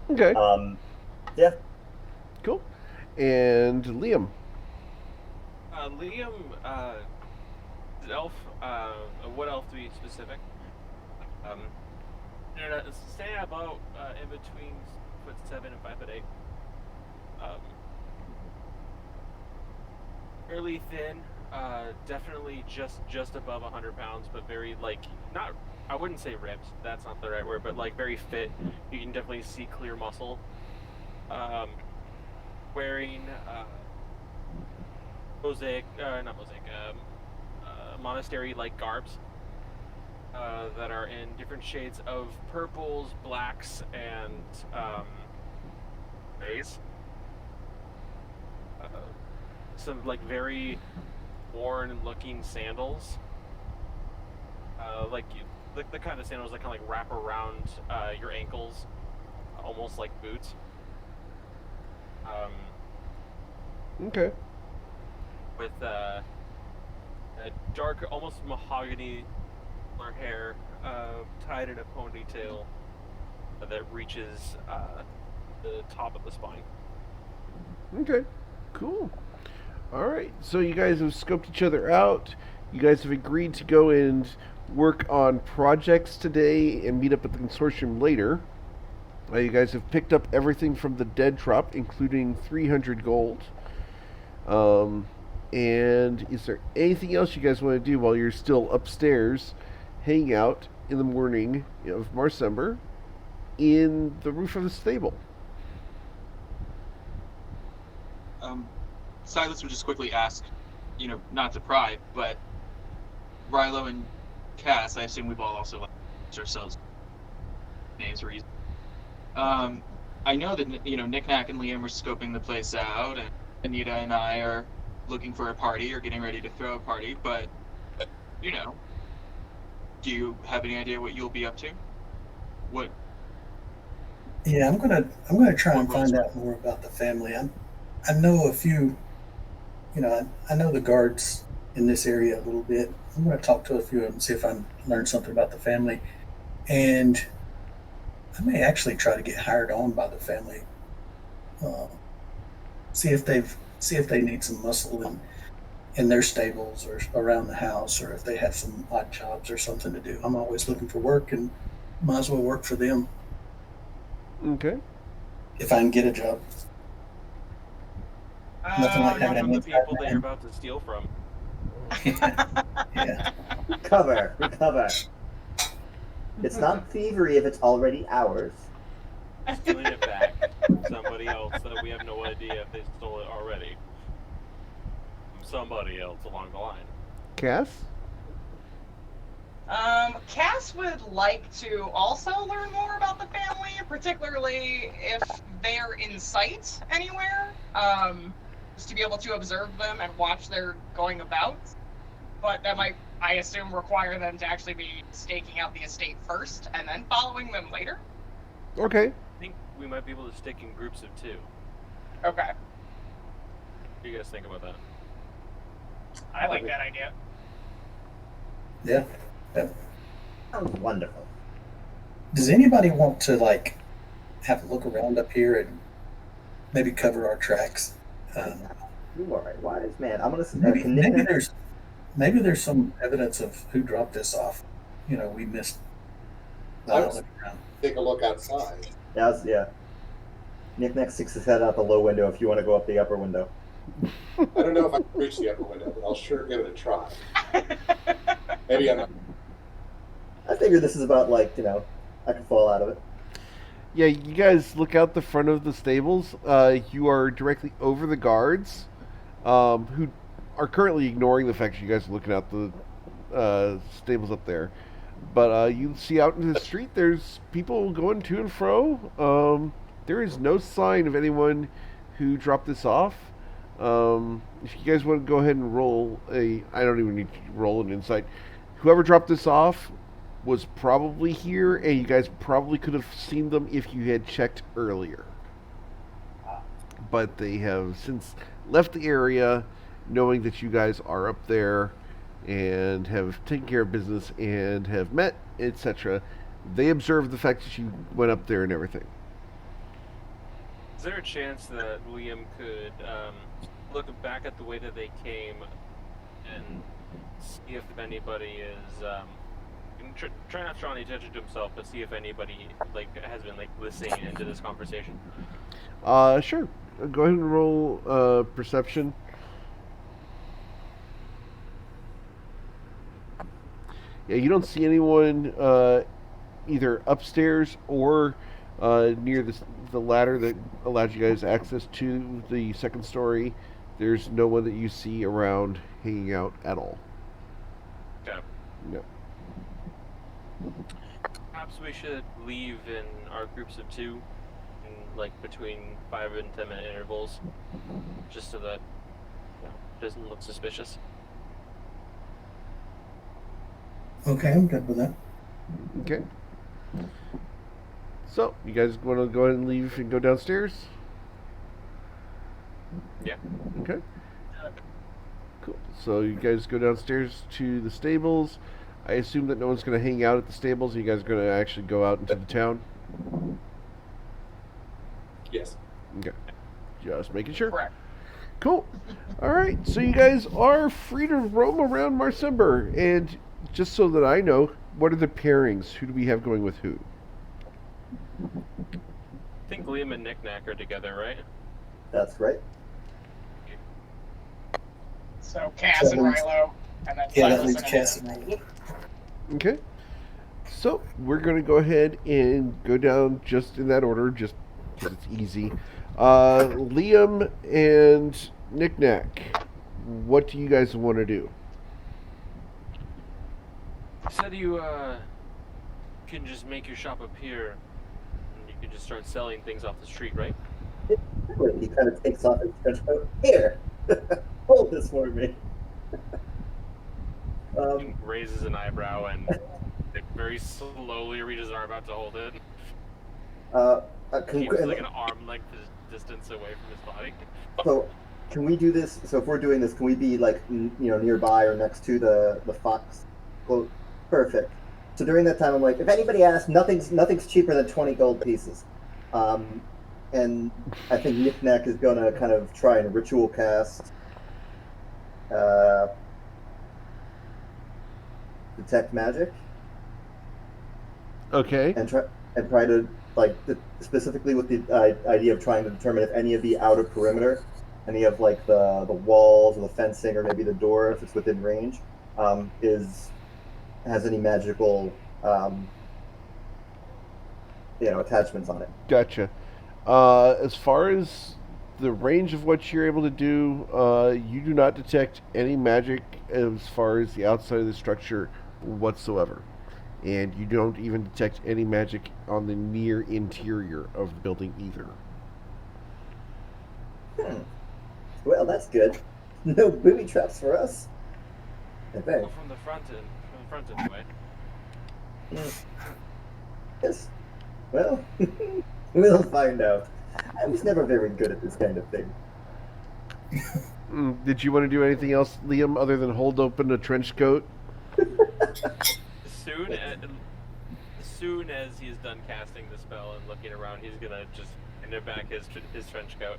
Okay. Yeah. Cool. And Liam. Liam, elf. What elf to be specific? Staying about in between 7 and 5'8". Fairly thin, definitely just above 100 pounds, but very not. I wouldn't say ripped. That's not the right word, but like very fit. You can definitely see clear muscle. Wearing monastery-like garbs that are in different shades of purples, blacks, and grays. Some like very worn-looking sandals, like the kind of sandals that kind of like wrap around your ankles, almost like boots. Okay. With a dark, almost mahogany color hair, tied in a ponytail that reaches the top of the spine. Okay. Cool. All right. So you guys have scoped each other out. You guys have agreed to go and work on projects today and meet up at the consortium later. You guys have picked up everything from the dead drop, including 300 gold. And is there anything else you guys want to do while you're still upstairs, hanging out in the morning of Marcember in the roof of the stable? Silas would just quickly ask, not to pry, but Rilo and Cass, I assume we've all also ourselves names for reasons. I know that Nick Nack and Liam are scoping the place out, and Anita and I are looking for a party or getting ready to throw a party. But do you have any idea what you'll be up to? What? Yeah, I'm gonna try and find out more about the family. I know a few. I know the guards in this area a little bit. I'm going to talk to a few of them, see if I can learn something about the family, and I may actually try to get hired on by the family. See if they need some muscle in their stables or around the house, or if they have some odd jobs or something to do. I'm always looking for work, and might as well work for them Okay. if I can get a job. Nothing like having From an the people inside that man. you're about to steal from. Yeah. Recover. It's not thievery if it's already ours. Stealing it back from somebody else that we have no idea if they stole it already. From somebody else along the line. Cass? Cass would like to also learn more about the family, particularly if they're in sight anywhere. Just to be able to observe them and watch their going about. But that might, I assume, require them to actually be staking out the estate first and then following them later. Okay. I think we might be able to stick in groups of 2. Okay. What do you guys think about that? I like that idea. Yeah. Sounds wonderful. Does anybody want to have a look around up here and maybe cover our tracks? You are a wise man. I'm gonna Maybe there's some evidence of who dropped this off. We missed. I was take a look outside. Yeah. Nick Nack sticks his head out the low window if you want to go up the upper window. I don't know if I can reach the upper window, but I'll sure give it a try. Maybe I'm not. I figure this is about I can fall out of it. Yeah, you guys look out the front of the stables. You are directly over the guards, who are currently ignoring the fact that you guys are looking out the stables up there. But you see out into the street, there's people going to and fro. There is no sign of anyone who dropped this off. If you guys want to go ahead and roll I don't even need to roll an insight. Whoever dropped this off was probably here, and you guys probably could have seen them if you had checked earlier. But they have since left the area, knowing that you guys are up there and have taken care of business and have met, etc. They observed the fact that you went up there and everything. Is there a chance that Liam could look back at the way that they came and see if anybody is try not to draw any attention to himself, but see if anybody has been listening into this conversation? Sure. Go ahead and roll perception. Yeah, you don't see anyone either upstairs or near the ladder that allows you guys access to the second story. There's no one that you see around hanging out at all. Okay. No. Perhaps we should leave in our groups of 2, in between 5 and 10 minute intervals, just so that it doesn't look suspicious. Okay, I'm good with that. Okay. So, you guys want to go ahead and leave and go downstairs? Yeah. Okay. Cool. So you guys go downstairs to the stables. I assume that no one's going to hang out at the stables. You guys are going to actually go out into the town? Yes. Okay. Just making sure. Correct. Cool. All right, so you guys are free to roam around Marsember, and just so that I know, what are the pairings? Who do we have going with who? I think Liam and Knick-Knack are together, right? That's right. So Cass and Rilo, and then Yeah, that Silas leaves and Cass Anita. and Rilo. Okay. So we're going to go ahead and go down just in that order, just because it's easy. Liam and Knick-Knack, what do you guys want to do? You said you can just make your shop appear, and you can just start selling things off the street, right? He kind of takes off his trench coat. Here, hold this for me. He raises an eyebrow and like, very slowly reaches an arm out to hold it. Keeps like an arm length distance away from his body. So, can we do this? So, if we're doing this, can we be like nearby or next to the fox? Well, perfect. So during that time, I'm like, if anybody asks, nothing's cheaper than 20 gold pieces. And I think Knick-Knack is gonna kind of try and ritual cast detect magic. Okay. And try to specifically with the idea of trying to determine if any of the outer perimeter, any of like the walls or the fencing or maybe the door if it's within range, has any magical attachments on it. Gotcha. As far as the range of what you're able to do, you do not detect any magic as far as the outside of the structure whatsoever. And you don't even detect any magic on the near interior of the building either. Well, that's good. No booby traps for us. I bet. Well, from the front anyway. Yes. Well, we'll find out. I was never very good at this kind of thing. Did you want to do anything else, Liam, other than hold open a trench coat? As soon as he's done casting the spell and looking around, he's gonna just hand it back his trench coat.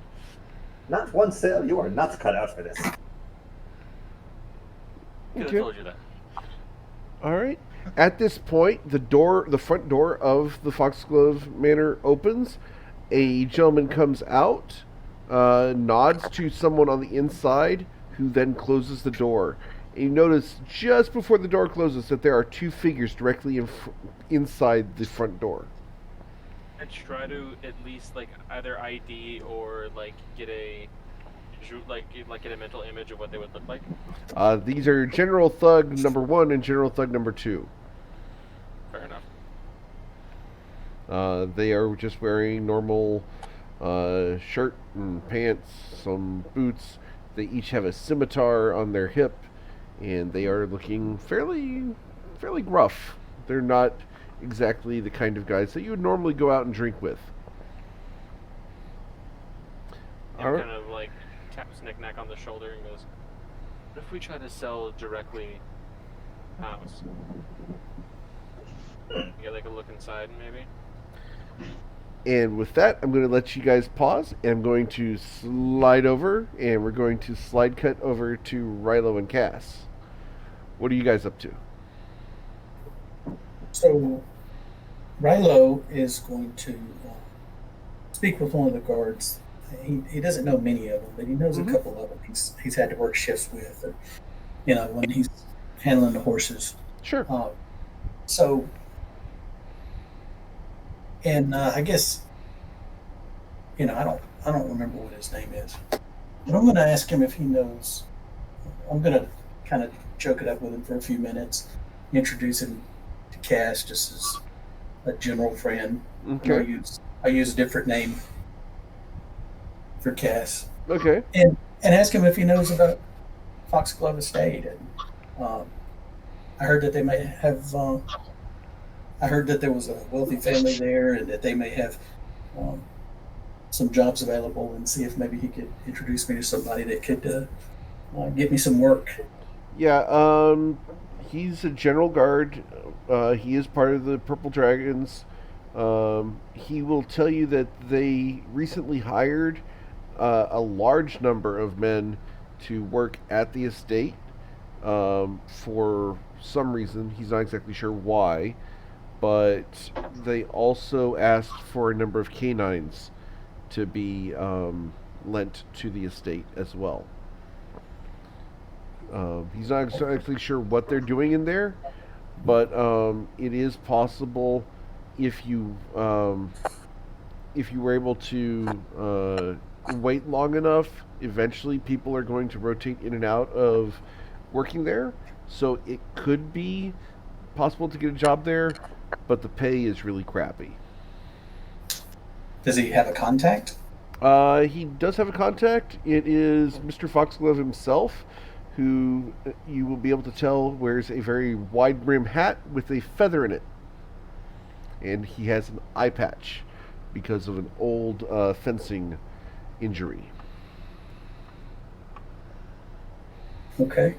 Not one sale. You are not cut out for this. Could have Okay. told you that. All right. At this point, the front door of the Foxglove Manor opens. A gentleman comes out, nods to someone on the inside, who then closes the door. And you notice just before the door closes that there are two figures directly inside the front door. I try to at least like either ID or like get a mental image of what they would look like. These are General Thug number 1 and General Thug number 2. Fair enough. They are just wearing normal shirt and pants, some boots. They each have a scimitar on their hip, and they are looking fairly gruff. They're not exactly the kind of guys that you would normally go out and drink with. And kind of like taps Knick-Knack on the shoulder and goes, "What if we try to sell directly house? Get like a look inside, maybe." And with that, I'm going to let you guys pause, and I'm going to slide over, and we're going to slide cut over to Rilo and Cass. What are you guys up to? So, Rilo is going to speak with one of the guards. He doesn't know many of them, but he knows a couple of them. He's had to work shifts with, or, when he's handling the horses. Sure. And I guess, I don't remember what his name is, but I'm going to ask him if he knows. I'm going to kind of joke it up with him for a few minutes, introduce him to Cass just as a general friend. Okay. I use a different name for Cass. Okay. And ask him if he knows about Foxglove Estate. And I heard that they may have. I heard that there was a wealthy family there, and that they may have some jobs available, and see if maybe he could introduce me to somebody that could get me some work. Yeah, he's a general guard. He is part of the Purple Dragons. He will tell you that they recently hired a large number of men to work at the estate for some reason. He's not exactly sure why, but they also asked for a number of canines to be lent to the estate as well. He's not exactly sure what they're doing in there, but it is possible if you were able to wait long enough, eventually people are going to rotate in and out of working there. So it could be possible to get a job there, but the pay is really crappy. Does he have a contact? He does have a contact. It is Mr. Foxglove himself, who you will be able to tell wears a very wide brim hat with a feather in it. And he has an eye patch because of an old fencing injury. Okay.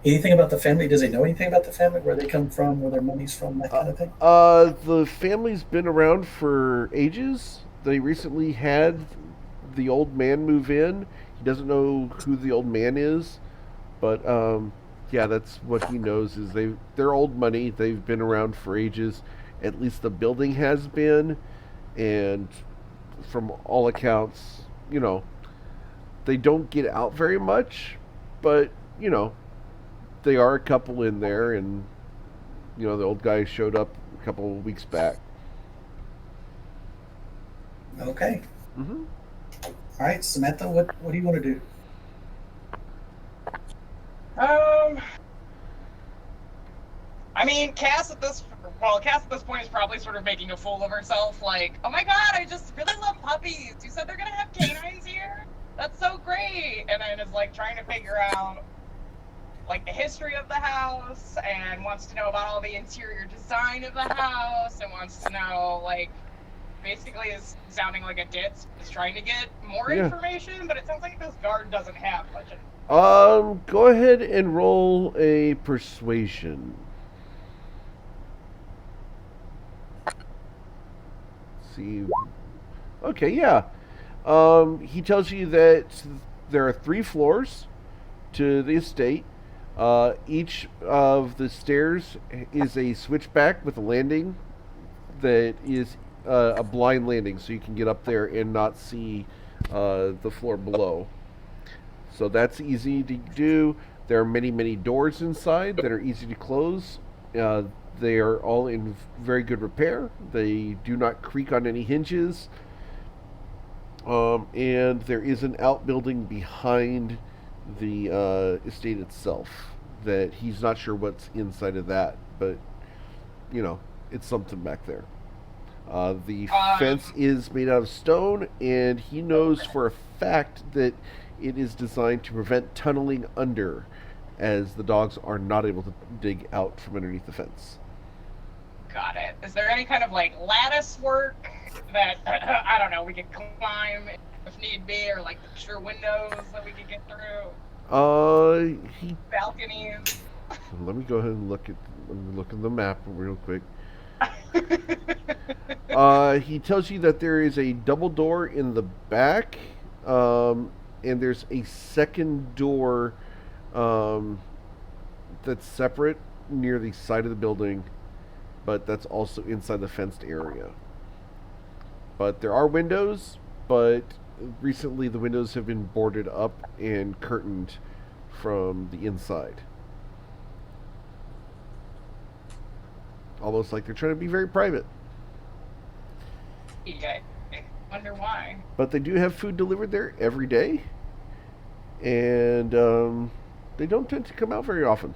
Anything about the family? Does he know anything about the family? Where they come from? Where their money's from? That kind of thing? The family's been around for ages. They recently had the old man move in. He doesn't know who the old man is, but yeah, that's what he knows. Is they're old money. They've been around for ages. At least the building has been, and from all accounts, they don't get out very much, but they are a couple in there, and the old guy showed up a couple of weeks back. Okay. Mm-hmm. All right, Samantha, what do you want to do? I mean, Cass at this point is probably sort of making a fool of herself, like, oh my god, I just really love puppies. You said they're gonna have canines here? That's so great. And then is like trying to figure out like the history of the house, and wants to know about all the interior design of the house, and wants to know, like, basically is sounding like a ditz, is trying to get more information, but it sounds like this guard doesn't have much. Go ahead and roll a persuasion. See. Okay, yeah. He tells you that there are 3 floors to the estate. Each of the stairs is a switchback with a landing that is a blind landing, so you can get up there and not see the floor below. So that's easy to do. There are many, many doors inside that are easy to close. They are all in very good repair. They do not creak on any hinges. And there is an outbuilding behind the estate itself that he's not sure what's inside of that, but it's something back there. The fence is made out of stone, and he knows for a fact that it is designed to prevent tunneling under, as the dogs are not able to dig out from underneath the fence. Got it. Is there any kind of like lattice work that I don't know, we could climb if need be, or like extra windows that we could get through? Balconies. Let me go ahead and look at the map real quick. He tells you that there is a double door in the back, and there's a second door that's separate near the side of the building, but that's also inside the fenced area. But there are windows, but recently the windows have been boarded up and curtained from the inside. Almost like they're trying to be very private. Yeah, I wonder why. But they do have food delivered there every day, and they don't tend to come out very often.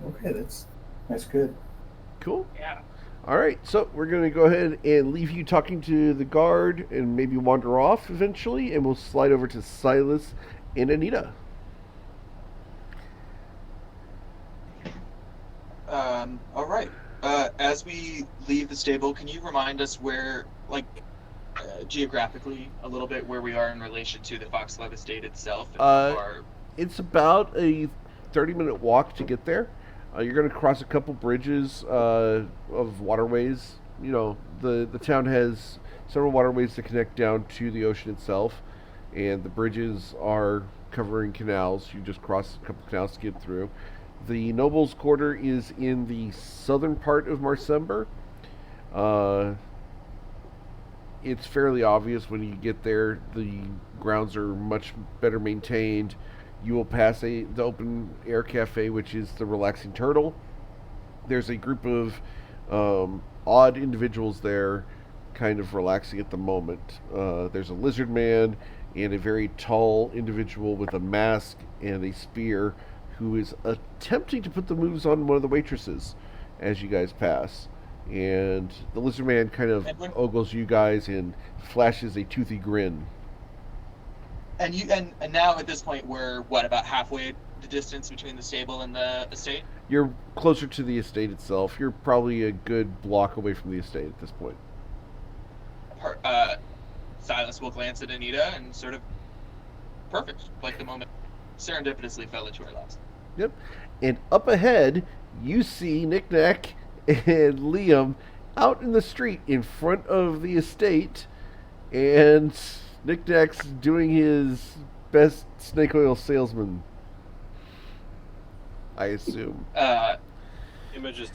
Okay, that's good. Cool. Yeah. All right, so we're going to go ahead and leave you talking to the guard and maybe wander off eventually, and we'll slide over to Silas and Anita. All right. As we leave the stable, can you remind us where, like, geographically, a little bit where we are in relation to the Foxglove estate itself? And It's about a 30-minute walk to get there. You're going to cross a couple bridges of waterways the town has several waterways that connect down to the ocean itself, and the bridges are covering canals. You just cross a couple canals to get through. The nobles' quarter is in the southern part of Marsember. It's fairly obvious when you get there. The grounds are much better maintained. You will pass the open air cafe, which is the Relaxing Turtle. There's a group of odd individuals there, kind of relaxing at the moment. There's a lizard man and a very tall individual with a mask and a spear who is attempting to put the moves on one of the waitresses as you guys pass. And the lizard man kind of ogles you guys and flashes a toothy grin. And now at this point we're about halfway the distance between the stable and the estate? You're closer to the estate itself. You're probably a good block away from the estate at this point. Silas will glance at Anita and sort of perfect, like the moment serendipitously fell into her laps. Yep. And up ahead, you see Knick-Knack and Liam out in the street in front of the estate, and Knick-Knack's doing his best snake oil salesman, I assume. Emma just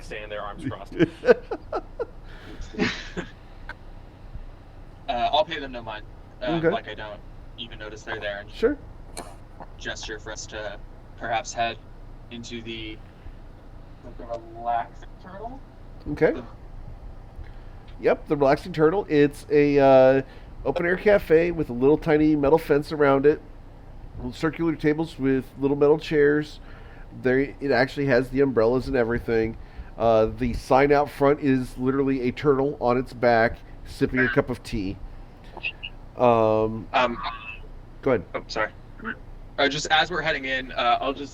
standing there, arms crossed. I'll pay them no mind. Okay. Like I don't even notice they're there, and Sure. gesture for us to perhaps head into the Relaxing Turtle. Okay. Yep, the Relaxing Turtle. It's a open air cafe with a little tiny metal fence around it. Little circular tables with little metal chairs. It actually has the umbrellas and everything. The sign out front is literally a turtle on its back sipping a cup of tea. Go ahead. Oh, sorry. Just as we're heading in,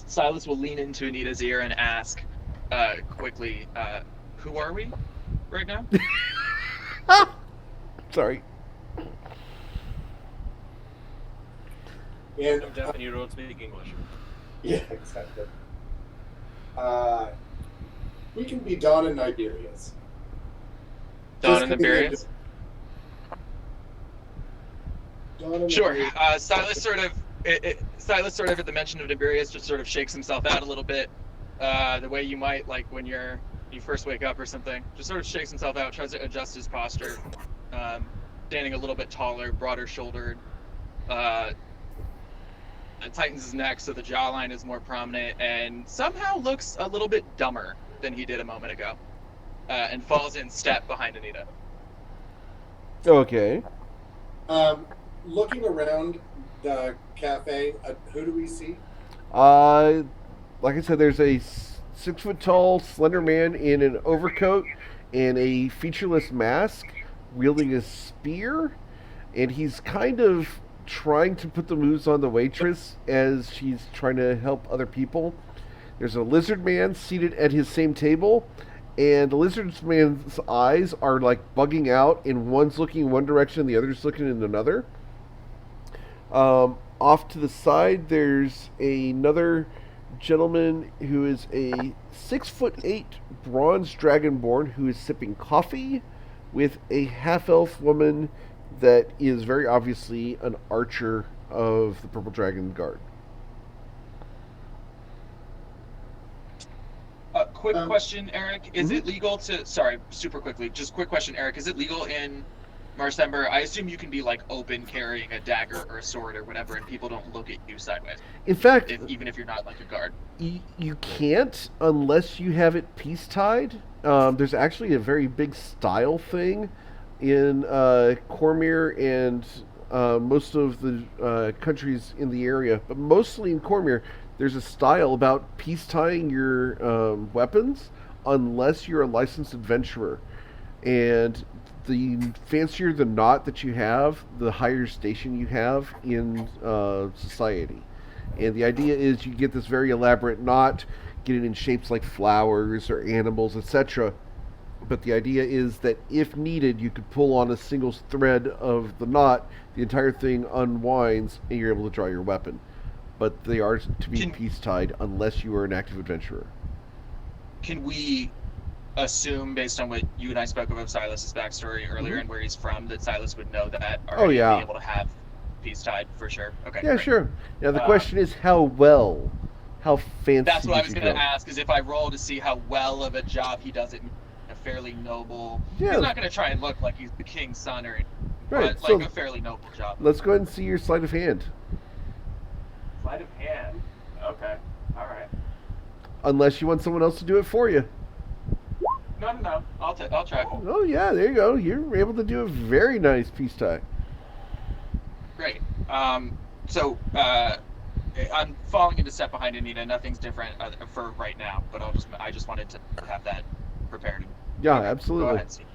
Silas will lean into Anita's ear and ask quickly, who are we right now? Sorry. And I'm deaf and you don't speak English. yeah, exactly. We can be Dawn and Niberius. Dawn and Niberius? Dawn and Sure. Niberius. Silas sort of at the mention of Niberius just sort of shakes himself out a little bit, the way you might like when you first wake up or something. Just sort of shakes himself out, tries to adjust his posture, standing a little bit taller, broader shouldered. Tightens his neck so the jawline is more prominent, and somehow looks a little bit dumber than he did a moment ago, and falls in step behind Anita. Okay. Looking around the cafe, who do we see? Like I said, there's a 6 foot tall, slender man in an overcoat and a featureless mask, wielding a spear, and he's kind of trying to put the moves on the waitress as she's trying to help other people. There's a lizard man seated at his same table, and the lizard man's eyes are like bugging out, and one's looking in one direction and the other's looking in another. Off to the side, there's another gentleman who is a 6'8" bronze dragonborn who is sipping coffee with a half-elf woman that is very obviously an archer of the Purple Dragon Guard. Quick question, Eric. Is it legal to... Sorry, super quickly. Just quick question, Eric. Is it legal in Marsember? I assume you can be, like, open carrying a dagger or a sword or whatever, and people don't look at you sideways. In fact... even if you're not, like, a guard. You can't unless you have it peace-tied. There's actually a very big style thing in Cormyr and most of the countries in the area, but mostly in Cormyr, there's a style about peace-tying your weapons unless you're a licensed adventurer. And the fancier the knot that you have, the higher station you have in society. And the idea is you get this very elaborate knot, get it in shapes like flowers or animals, etc. But the idea is that if needed, you could pull on a single thread of the knot, the entire thing unwinds, and you're able to draw your weapon. But they are to be peace-tied unless you are an active adventurer. Can we assume, based on what you and I spoke of Silas's backstory earlier and where he's from, that Silas would know that Oh, already yeah. and be able to have peace tied for sure. Okay. Yeah, great. sure. Now the question is how well, how fancy. That's what I was going to ask, is if I roll to see how well of a job he does it in a fairly noble. Yeah. He's not going to try and look like he's the king's son or anything, Right. but like a fairly noble job. Let's go ahead and see your sleight of hand. Sleight of hand. Okay. All right. Unless you want someone else to do it for you. No. I'll try. Oh yeah, there you go. You're able to do a very nice peace tie. Great. So I'm falling into step behind Anita. Nothing's different for right now, but I just wanted to have that prepared. Yeah, Okay, absolutely. Go ahead, Steve.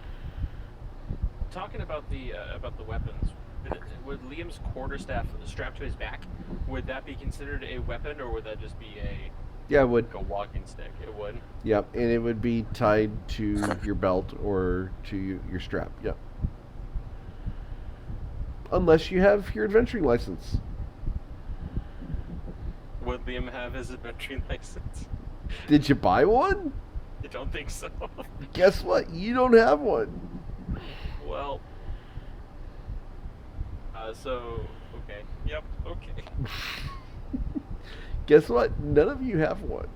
Talking about the weapons, would Liam's quarterstaff strapped to his back, would that be considered a weapon, or would that just be Yeah, it would. a walking stick? It would. Yep, and it would be tied to your belt or to your strap. Yep. Unless you have your adventuring license. Would Liam have his adventuring license? Did you buy one? I don't think so. Guess what? You don't have one. Well. Okay. Yep. Okay. Guess what? None of you have one.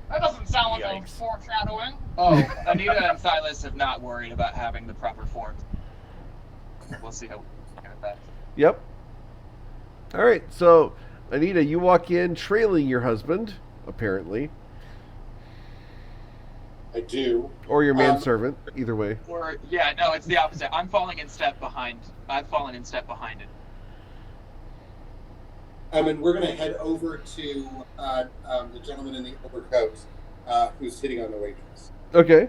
That doesn't sound like Yikes. a foreshadowing. Oh, Anita and Silas have not worried about having the proper forms. We'll see how we get that. Yep. All right, so Anita, you walk in trailing your husband, apparently, I do. or your manservant, either way. Or no, it's the opposite. I'm falling in step behind. I've fallen in step behind it. And we're going to head over to the gentleman in the overcoat who's sitting on the waitress. Okay.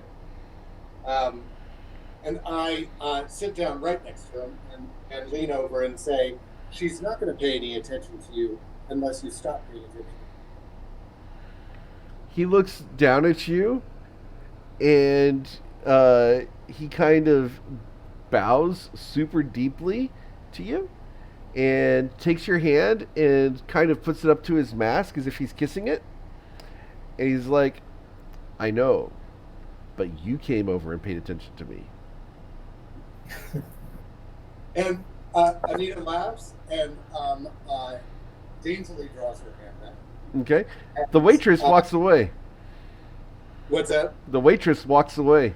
And I sit down right next to him and lean over and say, she's not going to pay any attention to you unless you stop paying attention. He looks down at you, and he kind of bows super deeply to you, and takes your hand and kind of puts it up to his mask as if he's kissing it. And he's like, I know, but you came over and paid attention to me. And Anita laughs and daintily draws her hand back. Okay? The waitress walks away. What's that? The waitress walks away.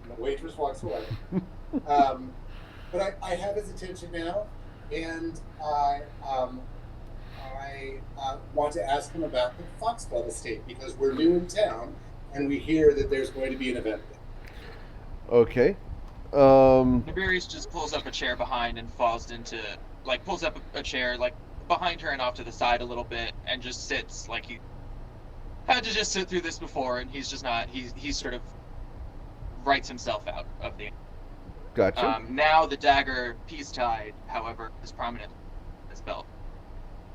The waitress walks away. But I have his attention now, and I want to ask him about the Foxglove estate because we're new in town, and we hear that there's going to be an event there. Okay. Tiberius just pulls up a chair behind and pulls up a chair behind her and off to the side a little bit and just sits like he had to just sit through this before, and he's just not. He sort of writes himself out of the. Gotcha. Now the dagger peace tied, however, is prominent in his belt.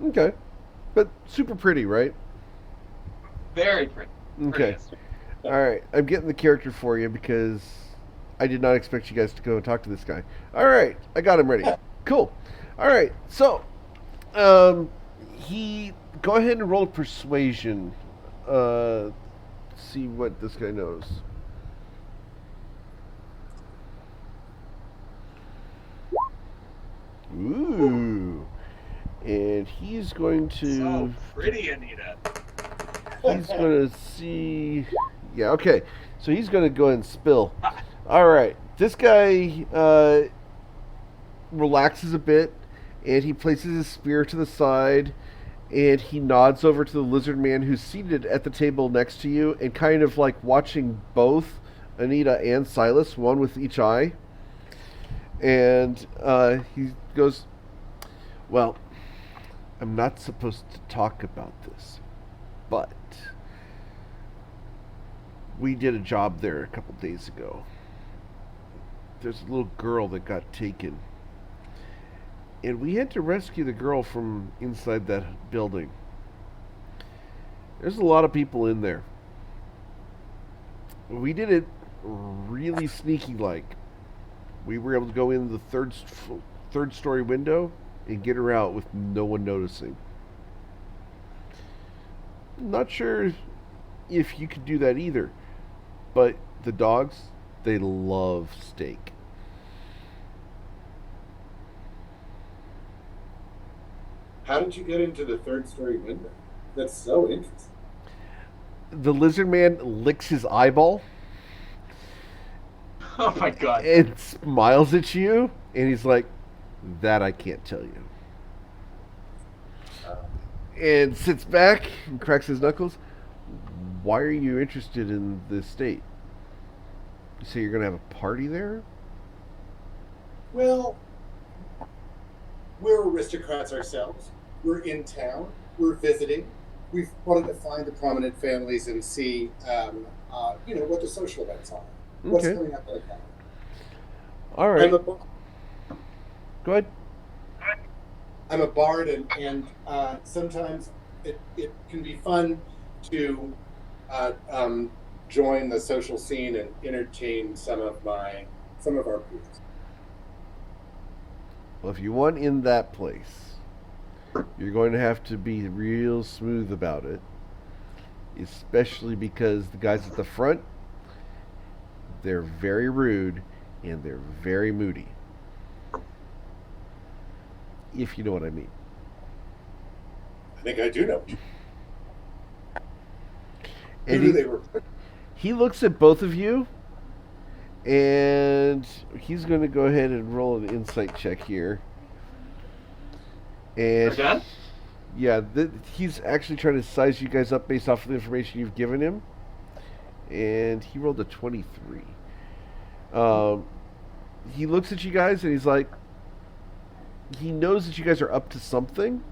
Okay. But super pretty, right? Very pretty. Okay. Prettiest. All right. I'm getting the character for you because I did not expect you guys to go and talk to this guy. All right. I got him ready. Cool. All right. So, he go ahead and roll persuasion. See what this guy knows. Ooh. And he's going to... So pretty, Anita. He's going to see... Yeah, okay. So he's going to go ahead and spill. All right. This guy relaxes a bit, and he places his spear to the side, and he nods over to the lizard man who's seated at the table next to you and kind of like watching both Anita and Silas, one with each eye. And he goes, well, I'm not supposed to talk about this, but we did a job there a couple days ago. There's a little girl that got taken, and we had to rescue the girl from inside that building. There's a lot of people in there. We did it really sneaky like. We were able to go in the third story window and get her out with no one noticing. Not sure if you could do that either. But the dogs, they love steak. How did you get into the third story window? That's so interesting. The lizard man licks his eyeball Oh my god. and smiles at you, and he's like, "That I can't tell you." And sits back and cracks his knuckles. Why are you interested in this state? You say you're going to have a party there? Well, we're aristocrats ourselves. We're in town. We're visiting. We've wanted to find the prominent families and see, what the social events are. What's Okay. coming up like that? All right. I'm a, Go ahead. I'm a bard, and sometimes it can be fun to join the social scene and entertain some of our peers. Well, if you want in that place, you're going to have to be real smooth about it, especially because the guys at the front, they're very rude and they're very moody. If you know what I mean. I think I do know. And Who they were. he looks at both of you, and he's going to go ahead and roll an insight check here. And Again? yeah, he's actually trying to size you guys up based off of the information you've given him. And he rolled a 23. He looks at you guys and he's like, he knows that you guys are up to something,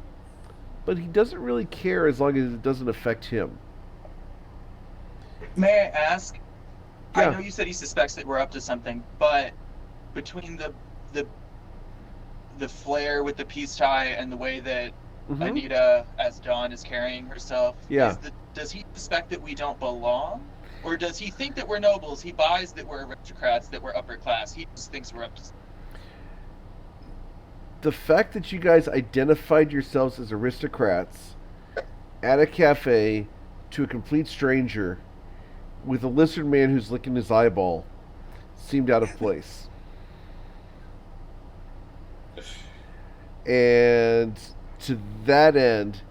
but he doesn't really care as long as it doesn't affect him. May I ask? Yeah. I know you said he suspects that we're up to something, but between the flair with the peace tie and the way that Mhm. Anita, as Dawn, is carrying herself, Yeah. does he suspect that we don't belong? Or does he think that we're nobles? He buys that we're aristocrats, that we're upper class. He just thinks we're up to something. The fact that you guys identified yourselves as aristocrats at a cafe to a complete stranger with a lizard man who's licking his eyeball seemed out of place. And to that end,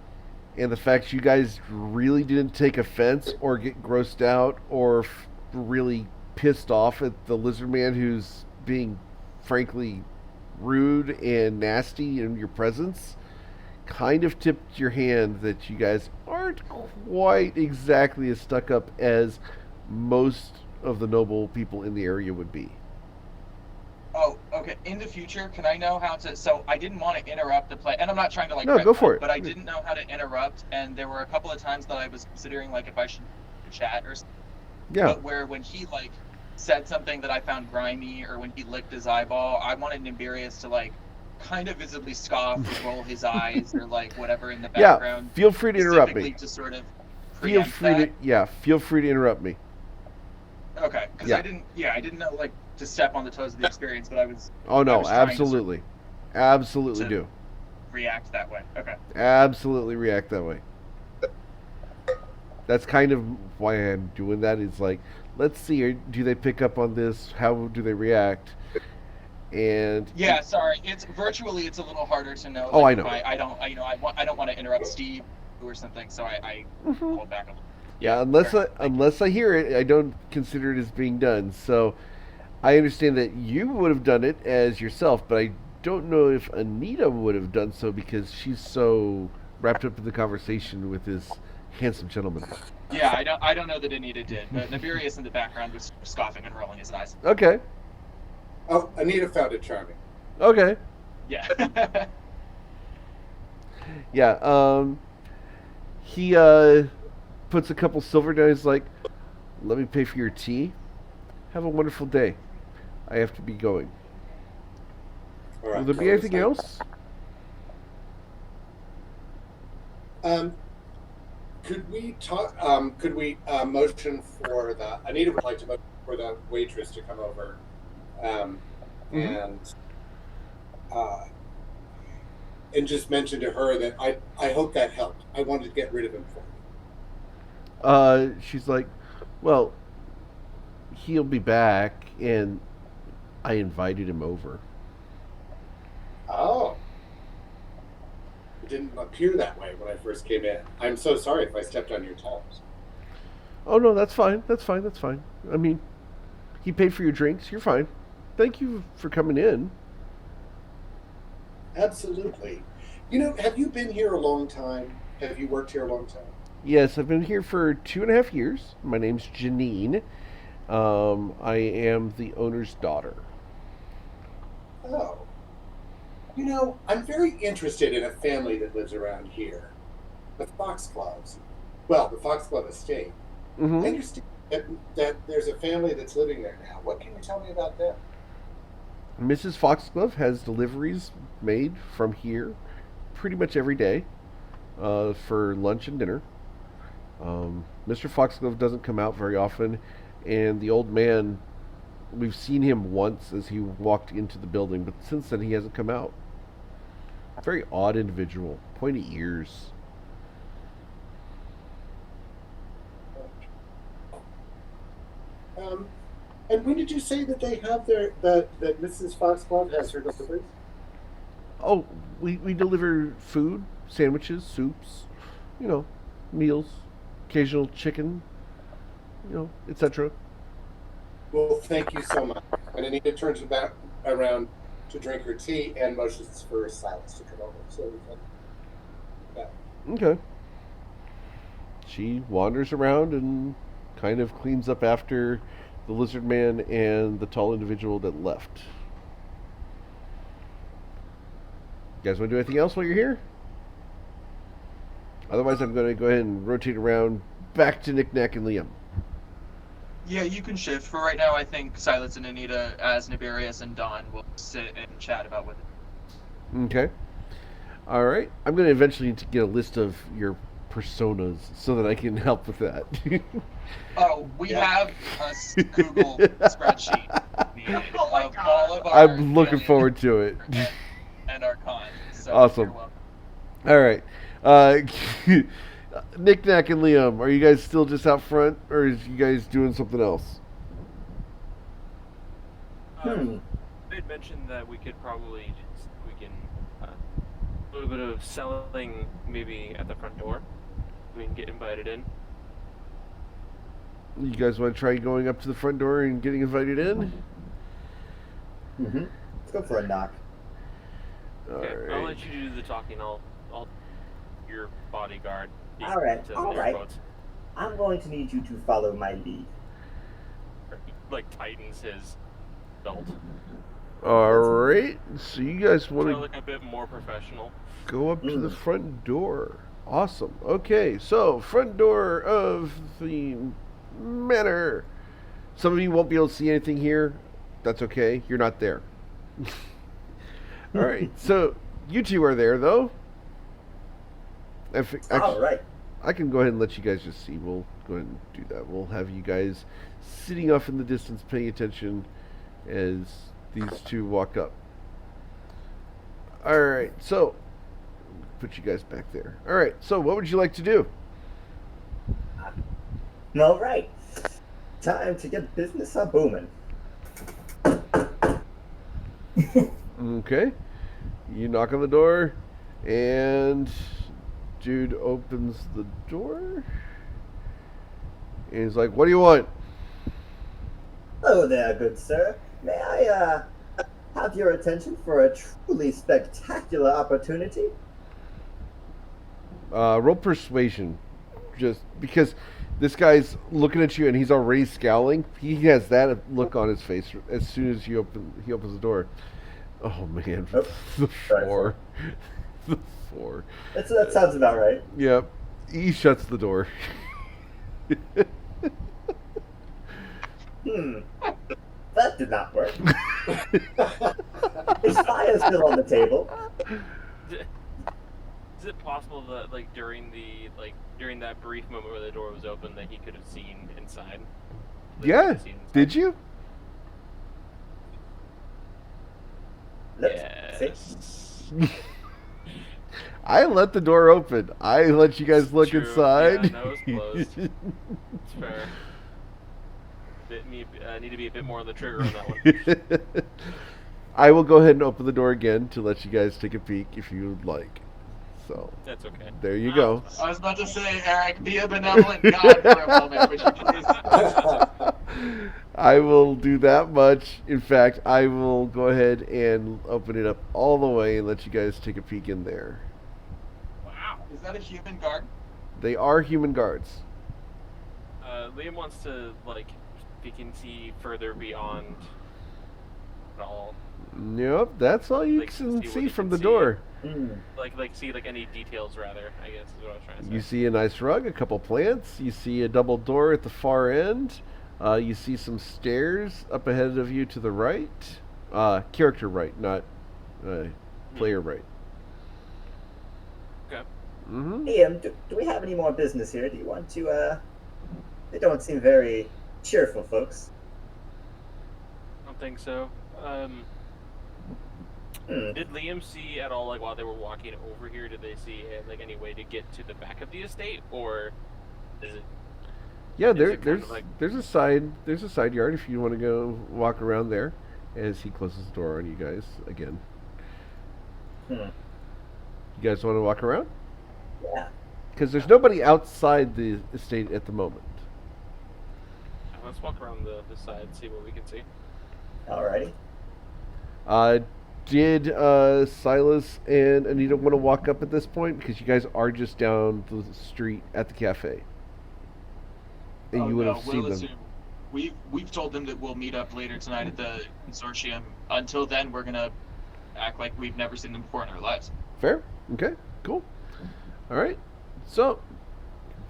and the fact you guys really didn't take offense or get grossed out or really pissed off at the lizard man who's being frankly rude and nasty in your presence, kind of tipped your hand that you guys aren't quite exactly as stuck up as most of the noble people in the area would be. Oh, okay. In the future, can I know how to? So I didn't want to interrupt the play, and I'm not trying to No, go for it. But I didn't know how to interrupt, and there were a couple of times that I was considering if I should chat or something. Yeah. But where when he said something that I found grimy, or when he licked his eyeball, I wanted Nibirius to kind of visibly scoff or roll his eyes or whatever in the Yeah. background. Feel free to interrupt specifically me. to sort of Feel preempt free that. to feel free to interrupt me. Okay, because Yeah. I didn't know to step on the toes of the experience, but I was Oh I no, was trying to absolutely. Absolutely to- do. react that way. Okay. Absolutely react that way. That's kind of why I'm doing that. Is let's see, do they pick up on this? How do they react? And Yeah, sorry. It's virtually it's a little harder to know. Oh, I if know. I don't want to interrupt Steve or something, so I hold back a little. yeah, unless I hear it, I don't consider it as being done. So I understand that you would have done it as yourself, but I don't know if Anita would have done so because she's so wrapped up in the conversation with this handsome gentleman. Yeah, I don't know that Anita did, but Nibirius in the background was scoffing and rolling his eyes. Okay. Oh, Anita found it charming. Okay. Yeah. Yeah. He puts a couple silver down. He's like, "Let me pay for your tea. Have a wonderful day. I have to be going. All right, Will there be so anything it's else?" Could we talk? Could we motion for the Anita would like to motion for the waitress to come over, and just mention to her that I hope that helped. I wanted to get rid of him for She's like, well, he'll be back, and I invited him over. Oh. It didn't appear that way when I first came in. I'm so sorry if I stepped on your toes. Oh, no, that's fine. That's fine. That's fine. I mean, he paid for your drinks. You're fine. Thank you for coming in. Absolutely. You know, have you been here a long time? Have you worked here a long time? Yes, I've been here for 2.5 years. My name's Janine. I am the owner's daughter. Oh. You know, I'm very interested in a family that lives around here. The Foxgloves. Well, the Foxglove estate. I Mm-hmm. understand that there's a family that's living there now. What can you tell me about them? Mrs. Foxglove has deliveries made from here pretty much every day for lunch and dinner. Mr. Foxglove doesn't come out very often, and the old man, we've seen him once as he walked into the building, but since then he hasn't come out. Very odd individual, pointy ears. And when did you say that they have that Mrs. Foxglove has her deliveries? Oh, we deliver food, sandwiches, soups, meals, occasional chicken, etc. Well, thank you so much. And Anita turns back around to drink her tea and motions for Silas to come over so we can. Yeah. Okay. She wanders around and kind of cleans up after the lizard man and the tall individual that left. You guys want to do anything else while you're here? Otherwise, I'm going to go ahead and rotate around back to Nick Nack and Liam. Yeah, you can shift. For right now, I think Silas and Anita, as Niberius and Don, will sit and chat about what. Okay. All right. I'm going to eventually need to get a list of your personas so that I can help with that. Oh, we have a Google spreadsheet Oh my of God. all of our. I'm looking villains forward to it. and our cons. So Awesome. you're welcome. All right. Nick Nack and Liam, are you guys still just out front, or is you guys doing something else? They'd mentioned that we could probably a little bit of selling maybe at the front door. We can get invited in. You guys want to try going up to the front door and getting invited in? Mm-hmm. Let's go for a knock. Okay, All I'll right. let you do the talking. I'll your bodyguard. All right, to all their right. quotes. I'm going to need you to follow my lead. Like tightens his belt. All right. So you guys want Try to to look a bit more professional. go up to the front door. Awesome. Okay, so front door of the manor. Some of you won't be able to see anything here. That's okay. You're not there. All right. So you two are there, though. All right. I can go ahead and let you guys just see. We'll go ahead and do that. We'll have you guys sitting off in the distance paying attention as these two walk up. All right. So put you guys back there. All right. So what would you like to do? All right. Time to get business a booming. Okay. You knock on the door, and dude opens the door. And he's like, "What do you want?" Hello there, good sir. May I have your attention for a truly spectacular opportunity? Roll persuasion, just because this guy's looking at you and he's already scowling. He has that look on his face as soon as he opens the door. Oh man, Oh, the sorry, 4, the 4. That sounds about right. Yep, he shuts the door. That did not work. His fire is still on the table. Is it possible that during that brief moment where the door was open that he could have seen inside? That he Yeah, could have seen inside? did you? Let's see. Yes. I let the door open. I let you guys look True. inside. Yeah, no, it's closed. It's fair. Need to be a bit more on the trigger on that one. I will go ahead and open the door again to let you guys take a peek if you would like. So That's okay. there you go. I was about to say, Eric, be a benevolent God for a moment, would you please? I will do that much. In fact, I will go ahead and open it up all the way and let you guys take a peek in there. Wow. Is that a human guard? They are human guards. Liam wants to, like, he can see further beyond it all. Yep, that's all you Like, can see what see you from can the see. door. Like see, like, any details, rather, I guess is what I was trying to say. You see a nice rug, a couple plants. You see a double door at the far end. You see some stairs up ahead of you to the right. Character right, not player right. Okay. Mm-hmm. Liam, do we have any more business here? Do you want to, They don't seem very cheerful, folks. I don't think so. Did Liam see at all, like, while they were walking over here, did they see, like, any way to get to the back of the estate, or is it... Yeah, Is it kind there's of like- there's a side yard if you want to go walk around there. As he closes the door on you guys again. You guys want to walk around? Yeah. Because there's nobody outside the estate at the moment. Let's walk around the side, see what we can see. Alrighty. Did Silas and Anita want to walk up at this point? Because you guys are just down the street at the cafe. And you would have seen them. Assume. We've told them that we'll meet up later tonight at the consortium. Until then, we're gonna act like we've never seen them before in our lives. Fair? Okay, cool. Alright. So,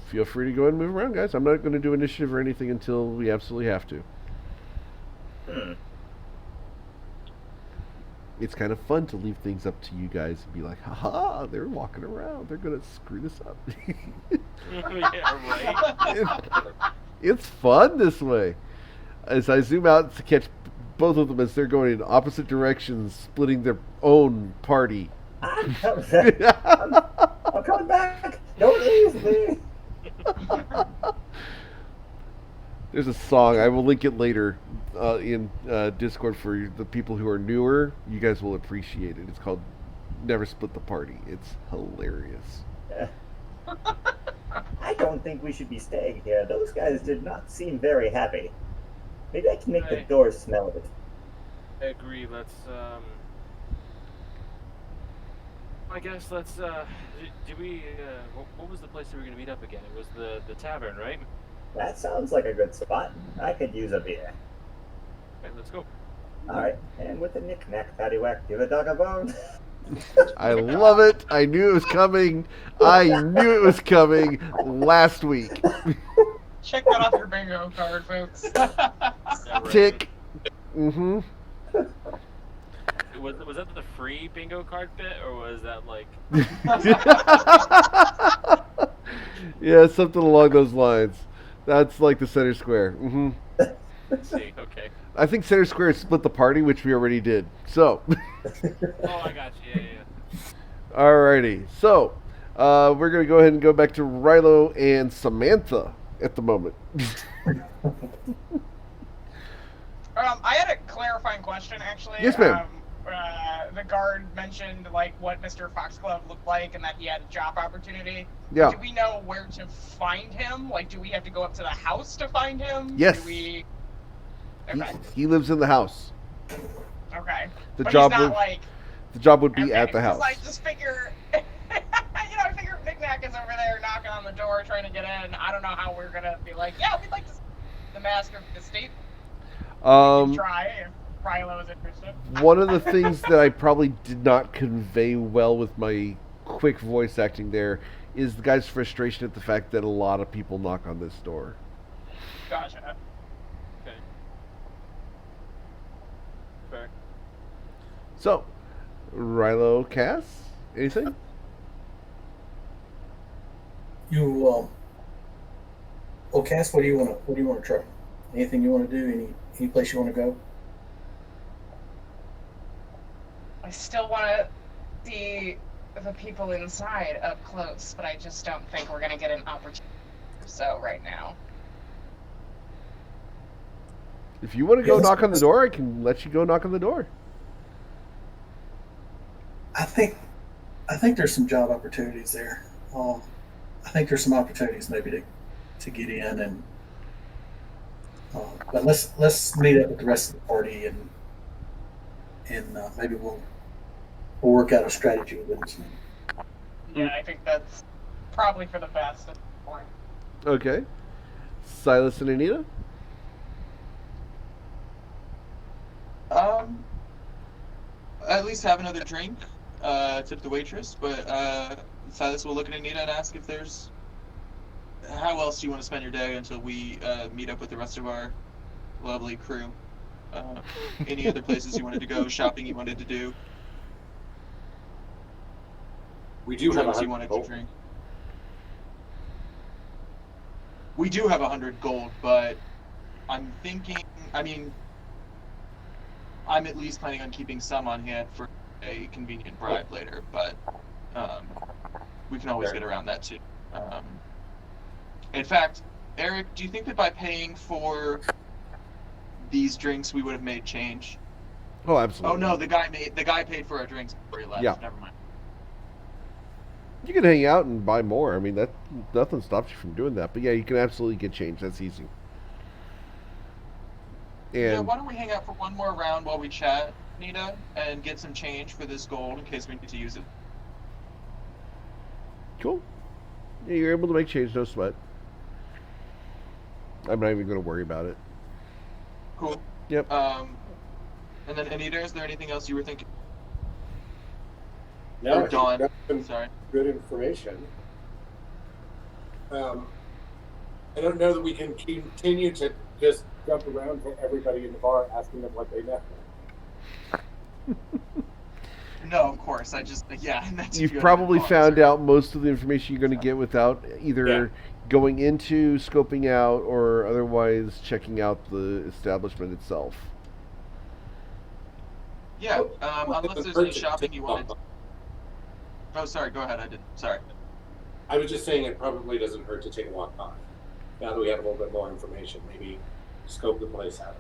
feel free to go ahead and move around, guys. I'm not going to do initiative or anything until we absolutely have to. It's kind of fun to leave things up to you guys and be like, haha, they're walking around. They're going to screw this up. Yeah, right. It's fun this way. As I zoom out to catch both of them as they're going in opposite directions, splitting their own party. I'm coming back. Don't leave me. There's a song. I will link it later in Discord for the people who are newer. You guys will appreciate it. It's called Never Split the Party. It's hilarious. I don't think we should be staying here. Those guys did not seem very happy. Maybe I can make the Right. door smell of it. I agree, let's, I guess let's, did we, what was the place we were going to meet up again? It was the tavern, right? That sounds like a good spot. I could use a beer. Okay, let's go. Alright, and with a knick-knack, paddywhack, give a dog a bone. I love it. I knew it was coming. I knew it was coming last week. Check that off your bingo card, folks. Yeah, right. Tick. Mm-hmm. Was that the free bingo card bit, or was that like... Yeah, something along those lines. That's like the center square. Mm-hmm. Let's see, okay. I think center square is split the party, which we already did. So. Oh, I got you, yeah. Alrighty. So, we're going to go ahead and go back to Rilo and Samantha at the moment. I had a clarifying question, actually. Yes, ma'am. The guard mentioned like what Mr. Foxglove looked like and that he had a job opportunity. Yeah. Do we know where to find him? Like, do we have to go up to the house to find him? Yes. Do we... He, Okay. he lives in the house. Okay. The But job he's not would like... the job would be Okay, at the house. Because I just figure... I figure Knick-Knack is over there knocking on the door trying to get in. I don't know how we're going to be like, yeah, we'd like to see the master of the state. We can try if Rilo is interested. One of the things that I probably did not convey well with my quick voice acting there is the guy's frustration at the fact that a lot of people knock on this door. Gotcha. Okay. Fair. So, Rilo, Cass, anything? Cass, what do you want to try? Anything you want to do? Any place you want to go? I still want to see the people inside up close, but I just don't think we're gonna get an opportunity to do so right now. If you want to go Yes. knock on the door, I can let you go knock on the door. I think there's some job opportunities there. I think there's some opportunities maybe to get in and but let's meet up with the rest of the party and maybe we'll work out a strategy with this. Yeah, I think that's probably for the best at this point. Okay. Silas and Anita? At least have another drink. Tip the waitress, but Silas will look at Anita and ask if there's. How else do you want to spend your day until we meet up with the rest of our lovely crew? Any other places you wanted to go? Shopping you wanted to do? We do have Drinks you 100 wanted gold. to drink? We do have 100 gold, but I'm thinking. I mean, I'm at least planning on keeping some on hand for a convenient bribe later, but we can always get around that too. In fact, Eric, do you think that by paying for these drinks we would have made change? Oh, absolutely. Oh no, the guy paid for our drinks before he left. Yeah. Never mind. You can hang out and buy more. I mean, that nothing stops you from doing that. But yeah, you can absolutely get change. That's easy. Yeah, And why don't we hang out for one more round while we chat, Nita, and get some change for this gold in case we need to use it. cool. Yeah, you're able to make change, no sweat. I'm not even going to worry about it. Cool. Yep. And then Anita, is there anything else you were thinking? No, I Or think Dawn? that's some Sorry. good information. I don't know that we can continue to just jump around to everybody in the bar asking them what they know. No, of course. I just That's You've good probably advice. found out most of the information you're going to get without either Yeah. going into, scoping out, or otherwise checking out the establishment itself. Yeah. Oh, Unless there's any shopping you wanted. Oh, sorry. Go ahead. I didn't. Sorry. I was just saying it probably doesn't hurt to take a walk by. Now that we have a little bit more information, maybe scope the place out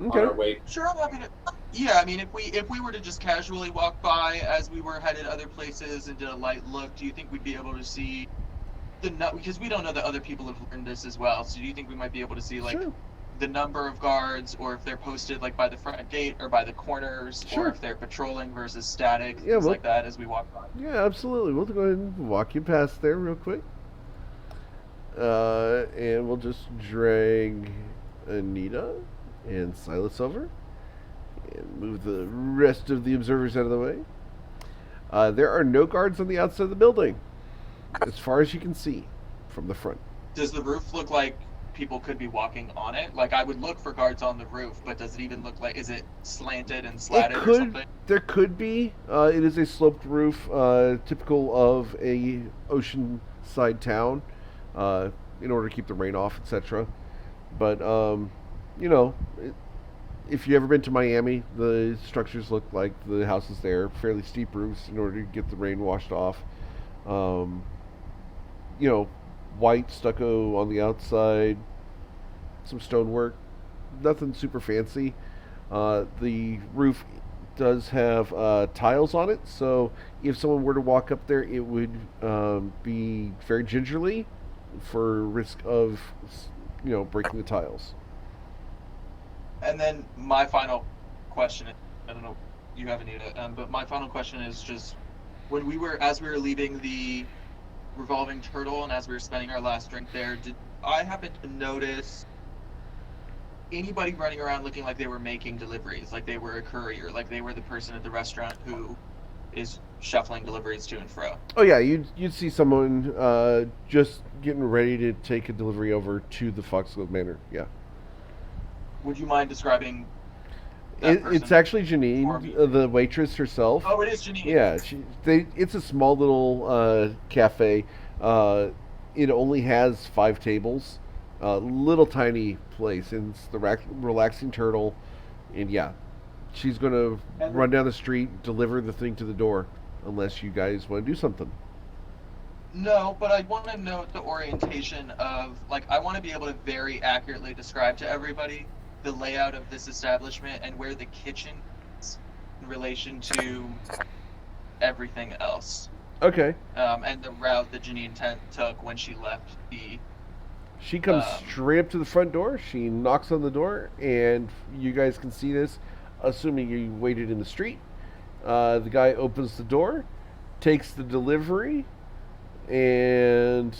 a bit. On our way. Sure, I'm happy to. Yeah, I mean, if we were to just casually walk by as we were headed other places and did a light look, do you think we'd be able to see because we don't know that other people have learned this as well. So do you think we might be able to see like Sure. the number of guards, or if they're posted like by the front gate or by the corners, Sure. or if they're patrolling versus static, Yeah, things well- like that as we walk by? Yeah, absolutely. We'll go ahead and walk you past there real quick. And we'll just drag Anita and Silas over and move the rest of the observers out of the way. There are no guards on the outside of the building, as far as you can see from the front. Does the roof look like people could be walking on it? Like, I would look for guards on the roof, but does it even look like, is it slanted and slatted or something? There could be. It is a sloped roof, typical of a oceanside town, in order to keep the rain off, etc. But if you've ever been to Miami, the structures look like the houses there, fairly steep roofs in order to get the rain washed off. White stucco on the outside, some stonework, nothing super fancy. The roof does have tiles on it, so if someone were to walk up there, it would be very gingerly for risk of breaking the tiles. And then my final question, I don't know, you haven't Anita, but my final question is just, as we were leaving the revolving turtle and as we were spending our last drink there, did I happen to notice anybody running around looking like they were making deliveries, like they were a courier, like they were the person at the restaurant who is shuffling deliveries to and fro? Oh yeah, you'd see someone just getting ready to take a delivery over to the Foxglove Manor. Yeah. Would you mind describing that person? It's actually for me? Janine, the waitress herself. Oh, it is Janine. Yeah, it's a small little cafe. It only has 5 tables. Little tiny place, and it's the relaxing turtle. And yeah, she's gonna run down the street, deliver the thing to the door. unless you guys want to do something. No, but I want to note the orientation of, like, I want to be able to very accurately describe to everybody the layout of this establishment and where the kitchen is in relation to everything else. Okay. And the route that Janine took when she left the. She comes straight up to the front door. She knocks on the door, and you guys can see this, assuming you waited in the street. The guy opens the door, takes the delivery, and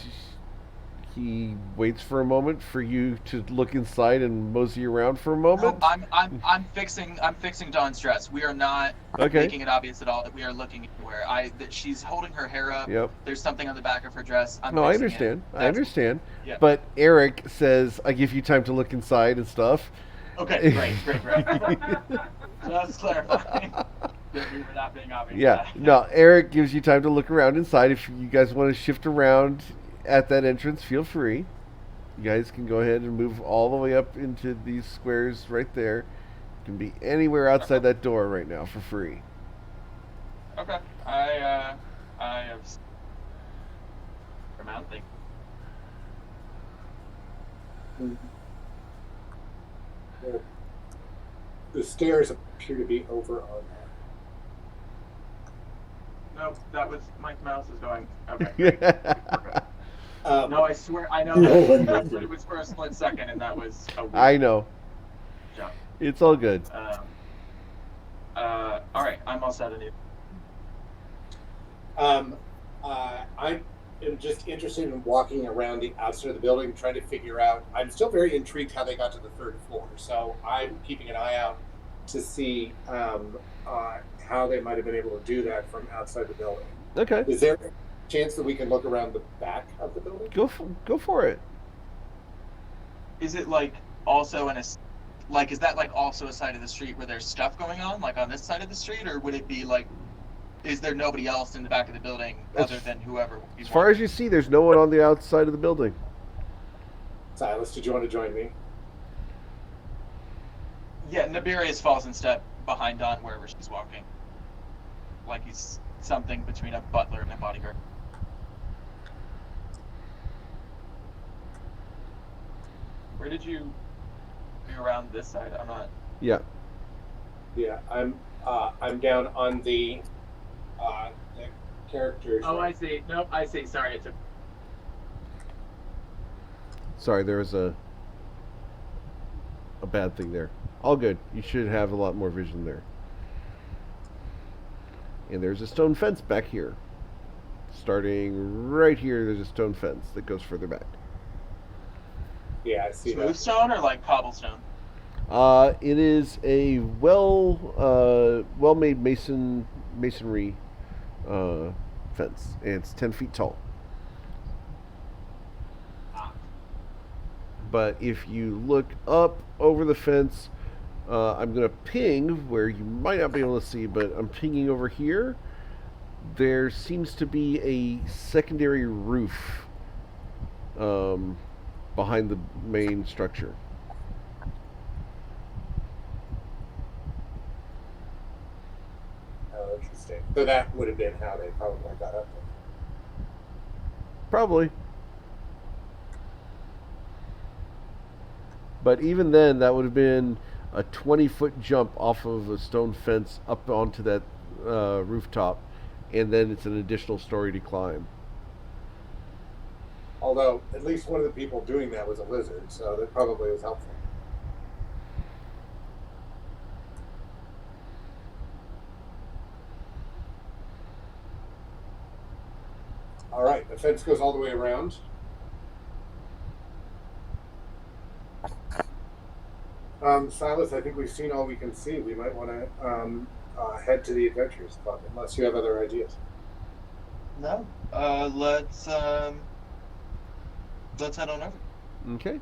he waits for a moment for you to look inside and mosey around for a moment. No, I'm fixing Dawn's dress. We are not making it obvious at all that we are looking anywhere. That she's holding her hair up. Yep. There's something on the back of her dress. I understand. I understand. Yeah. But Eric says, "I give you time to look inside and stuff." Okay, great. Just clarifying. That we were not being obvious. Yeah. No, Eric gives you time to look around inside. If you guys want to shift around at that entrance, feel free. You guys can go ahead and move all the way up into these squares right there. You can be anywhere outside that door right now for free. Okay. I have mounting. The stairs appear to be over on that. Nope, that was my mouse is going. Okay. No, I swear, I know that, but it was for a split second, and that was a weird I know. jump. It's all good. All right, I'm all set. I am just interested in walking around the outside of the building, trying to figure out. I'm still very intrigued how they got to the third floor, so I'm keeping an eye out to see how they might have been able to do that from outside the building. Okay. Is there a chance that we can look around the back of the building? Go for it. Is it like also is that like also a side of the street where there's stuff going on, like on this side of the street, or would it be like, is there nobody else in the back of the building other than whoever? As far as you see, there's no one on the outside of the building. Silas, did you want to join me? Yeah, Nabirius falls in step behind Dawn wherever she's walking. Like he's something between a butler and a bodyguard. Where did you be around this side? I'm not. Yeah. Yeah, I'm down on the characters. Oh, I see. Nope, I see. Sorry, it's a. Sorry, there was a bad thing there. All good. You should have a lot more vision there. And there's a stone fence back here. Starting right here, there's a stone fence that goes further back. Yeah, I see. Smooth stone or like cobblestone? It is a well-made masonry fence, and it's 10 feet tall. But if you look up over the fence, I'm going to ping where you might not be able to see, but I'm pinging over here. There seems to be a secondary roof behind the main structure. Oh, interesting. So that would have been how they probably got up there. Probably. But even then, that would have been a 20-foot jump off of a stone fence up onto that rooftop, and then it's an additional story to climb. Although, at least one of the people doing that was a lizard, so that probably was helpful. All right, the fence goes all the way around. Silas, I think we've seen all we can see. We might want to head to the Adventures Club, unless you have other ideas. No. Let's head on over. Okay.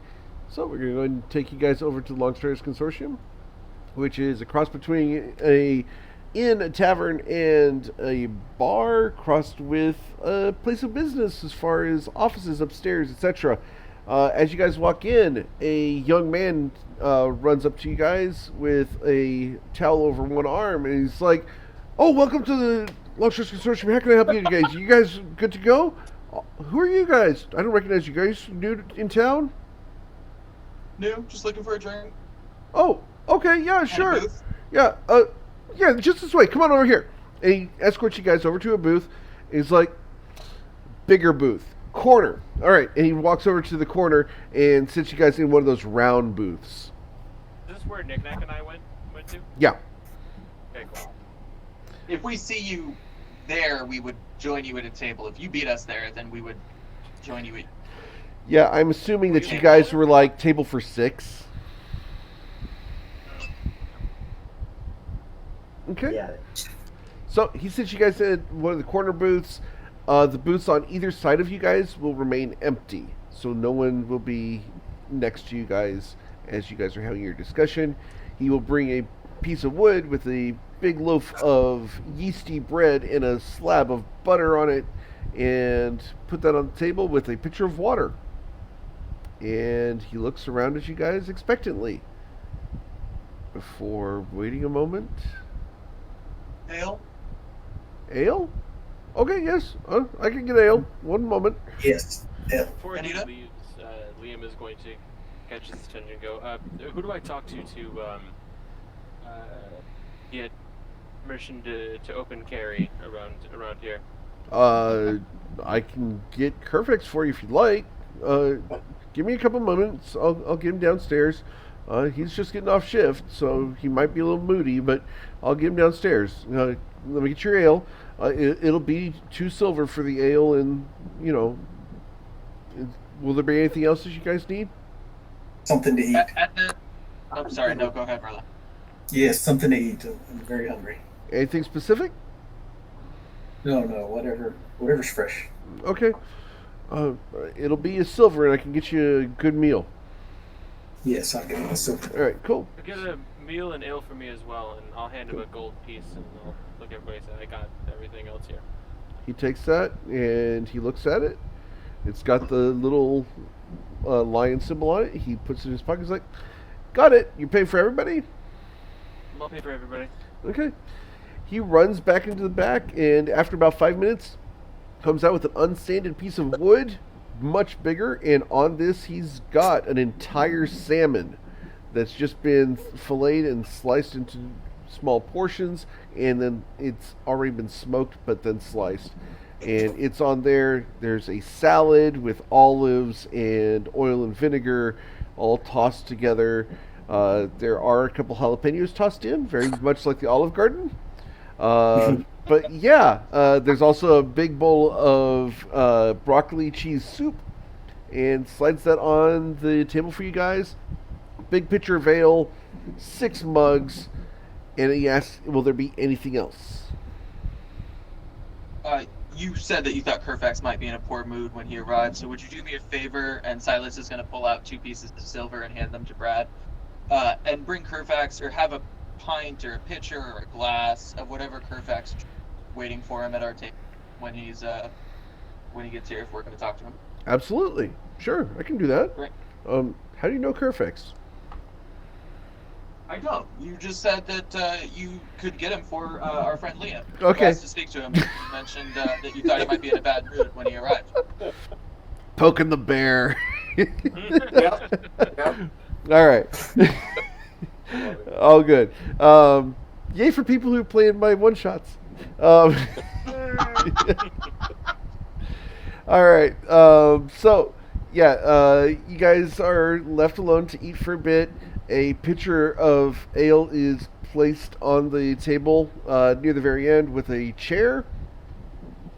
So we're going to go ahead and take you guys over to the Longstriders Consortium, which is a cross between a inn, a tavern, and a bar, crossed with a place of business as far as offices upstairs, etc. As you guys walk in, a young man runs up to you guys with a towel over one arm, and he's like, "Oh, welcome to Luxuries Consortium, how can I help you guys? You guys good to go? Who are you guys? I don't recognize you guys. New in town? New, just looking for a drink. Oh, okay, yeah, And a sure. booth. Yeah, yeah, just this way. Come on over here. And he escorts you guys over to a booth. He's like, bigger booth. Corner. All right, and he walks over to the corner and sits you guys in one of those round booths. Is this where Knick Knack and I went to? Yeah. Okay, cool. If we see you there, we would join you at a table. If you beat us there, then we would join you at... Yeah, I'm assuming that you guys were like table for 6. Okay. Yeah. So he sits you guys at one of the corner booths. The booths on either side of you guys will remain empty, so no one will be next to you guys as you guys are having your discussion. He will bring a piece of wood with a big loaf of yeasty bread and a slab of butter on it, and put that on the table with a pitcher of water. And he looks around at you guys expectantly before waiting a moment. Ale? Ale? Okay, yes. I can get ale. One moment. Yes. Yeah. Before he Anita? leaves, Liam is going to catch his attention and go, who do I talk to get permission to open carry around here? I can get Kerfix for you if you'd like. Give me a couple moments. I'll get him downstairs. He's just getting off shift, so he might be a little moody, but I'll get him downstairs. Let me get your ale. It'll be 2 silver for the ale, and, you know, will there be anything else that you guys need? Something to eat. At the... Oh, sorry. No, go ahead, brother. Yes, something to eat. I'm very hungry. Anything specific? No, whatever's fresh. Okay. It'll be a silver, and I can get you a good meal. Yes, I'll give you a silver. All right, cool. Get a meal and ale for me as well, and I'll hand him a gold piece, and I'll look at everybody and say, I got everything else here. He takes that, and he looks at it. It's got the little lion symbol on it. He puts it in his pocket. He's like, got it. You pay for everybody? I'll pay for everybody. Okay. He runs back into the back, and after about 5 minutes, comes out with an unsanded piece of wood, much bigger, and on this he's got an entire salmon that's just been filleted and sliced into small portions, and then it's already been smoked but then sliced. And it's on there. There's a salad with olives and oil and vinegar all tossed together. There are a couple jalapenos tossed in, very much like the Olive Garden. But yeah, there's also a big bowl of broccoli cheese soup, and slides that on the table for you guys. Big pitcher of ale, 6 mugs, and he asks, will there be anything else? You said that you thought Kerfax might be in a poor mood when he arrived, so would you do me a favor? And Silas is going to pull out 2 pieces of silver and hand them to Brad, and bring Kerfax, or have a pint or a pitcher or a glass of whatever Kerfax waiting for him at our table when he's when he gets here, if we're going to talk to him. Absolutely. Sure, I can do that. Great. How do you know Kerfax? I don't. You just said that you could get him for our friend Liam. Okay. You asked to speak to him. You mentioned that you thought he might be in a bad mood when he arrived. Poking the bear. Yep. All right. All good. Yay for people who play in my one-shots. All right. So, yeah, you guys are left alone to eat for a bit. A pitcher of ale is placed on the table near the very end with a chair.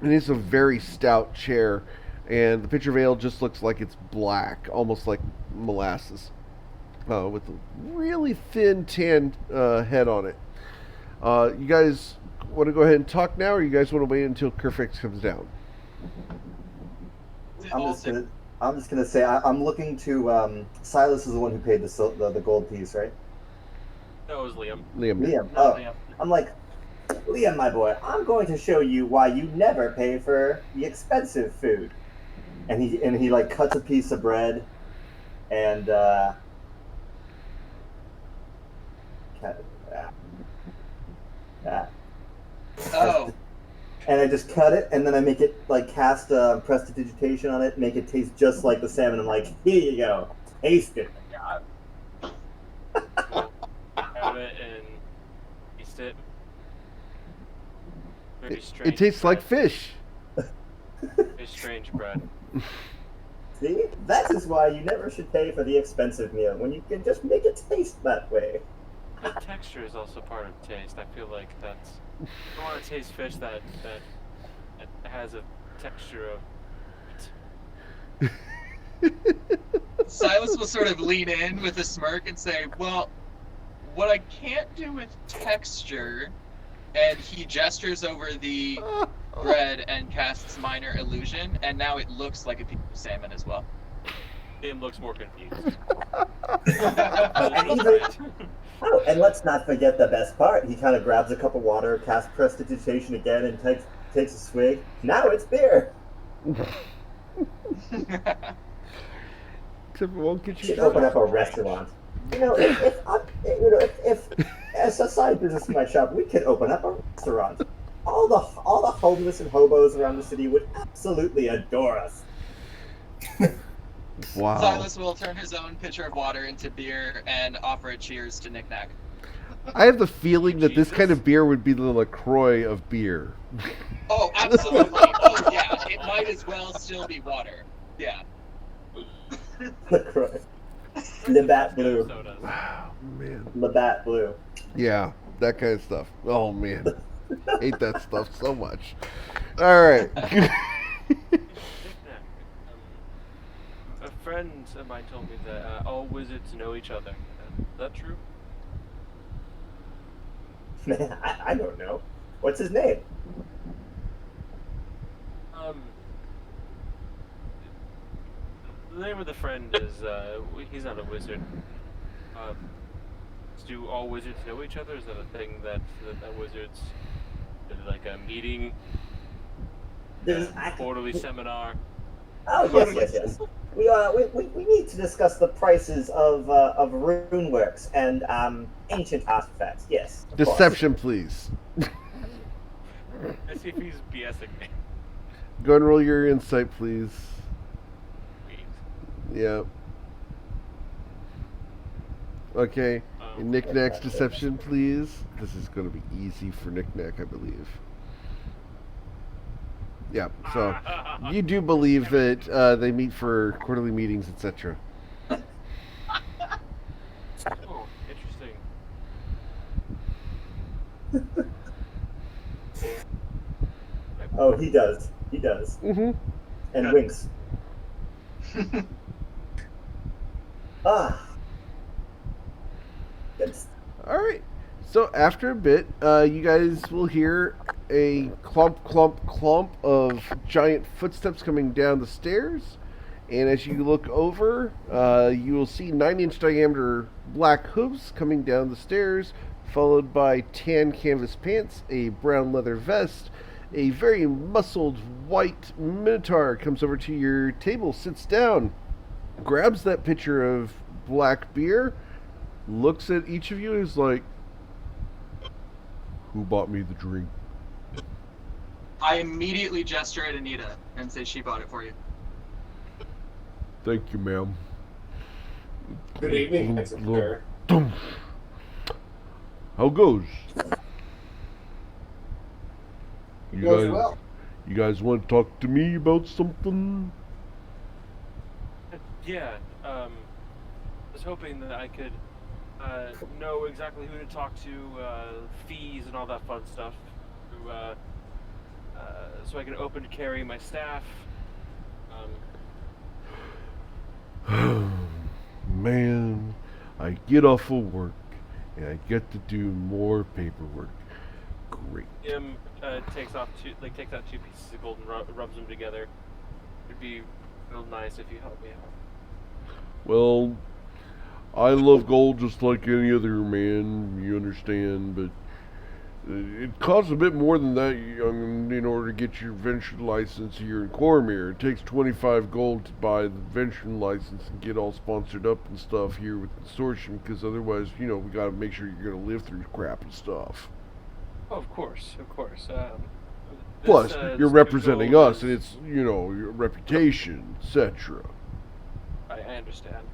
And it's a very stout chair. And the pitcher of ale just looks like it's black, almost like molasses, with a really thin tan head on it. You guys want to go ahead and talk now, or you guys want to wait until Kerfix comes down? I'm just gonna say I'm looking to Silas is the one who paid the gold piece, right? That was Liam. Liam. No, Oh, Liam. I'm like, Liam, my boy, I'm going to show you why you never pay for the expensive food. And he like cuts a piece of bread, and Oh, and I just cut it, and then I make it like cast prestidigitation on it, make it taste just like the salmon. I'm like, here you go, taste it. Have it and taste it. Very strange. It tastes like fish. Very strange bread. See, that is why you never should pay for the expensive meal when you can just make it taste that way. The texture is also part of taste. I feel like that's. I want to taste fish that has a texture of. Silas will sort of lean in with a smirk and say, well, what I can't do with texture, and he gestures over the bread and casts minor illusion, and now it looks like a piece of salmon as well. Tim looks more confused. Oh, and let's not forget the best part. He kind of grabs a cup of water, casts prestidigitation again, and takes a swig. Now it's beer. Except it won't get You you should open drunk. up a restaurant. If as a side business in my shop, we could open up a restaurant. All the homeless and hobos around the city would absolutely adore us. Wow. Silas will turn his own pitcher of water into beer and offer a cheers to Knick Knack. I have the feeling that this Jesus. kind of beer would be the LaCroix of beer. Oh, absolutely. Oh, yeah. It might as well still be water. Yeah. LaCroix. Labatt Blue. Sodas. Wow, man. Labatt Blue. Yeah, that kind of stuff. Oh, man. Hate that stuff so much. All right. A friend of mine told me that all wizards know each other. Is that true? Man, I don't know. What's his name? The name of the friend is, he's not a wizard. Do all wizards know each other? Is that a thing that wizards, is it like a meeting, quarterly seminar? Oh, yes. We need to discuss the prices of runeworks and ancient artifacts. Yes. of course. Deception, please. Let's see if he's BSing me. Go and roll your insight, please. Yeah. Okay. And Knick Knack's deception, please. This is going to be easy for Knick Knack, I believe. Yeah. So you do believe that they meet for quarterly meetings, etc. Oh, interesting. Oh, he does. He does. Mm-hmm. And Yeah. winks. Ah. Good. All right. So after a bit, you guys will hear a clump, clump, clump of giant footsteps coming down the stairs. And as you look over, you will see 9-inch diameter black hooves coming down the stairs, followed by tan canvas pants, a brown leather vest. A very muscled white minotaur comes over to your table, sits down, grabs that pitcher of black beer, looks at each of you and is like, "Who bought me the drink?" I immediately gesture at Anita and say she bought it for you. "Thank you, ma'am." Good evening, handsome sir. How goes? It goes well. You guys want to talk to me about something? Yeah, I was hoping that I could know exactly who to talk to, fees and all that fun stuff, so I can open carry my staff. Man, I get off of work and I get to do more paperwork. Great. Jim takes out two pieces of gold and rubs them together. It'd be real nice if you help me out. Well, I love gold just like any other man, you understand, but it costs a bit more than that in order to get your venture license here in Cormir. It takes 25 gold to buy the venture license and get all sponsored up and stuff here with consortium, because otherwise, we gotta make sure you're gonna live through crap and stuff. Oh, of course. Plus, this you're 2 representing gold us, and is- it's, your reputation, etc. I understand.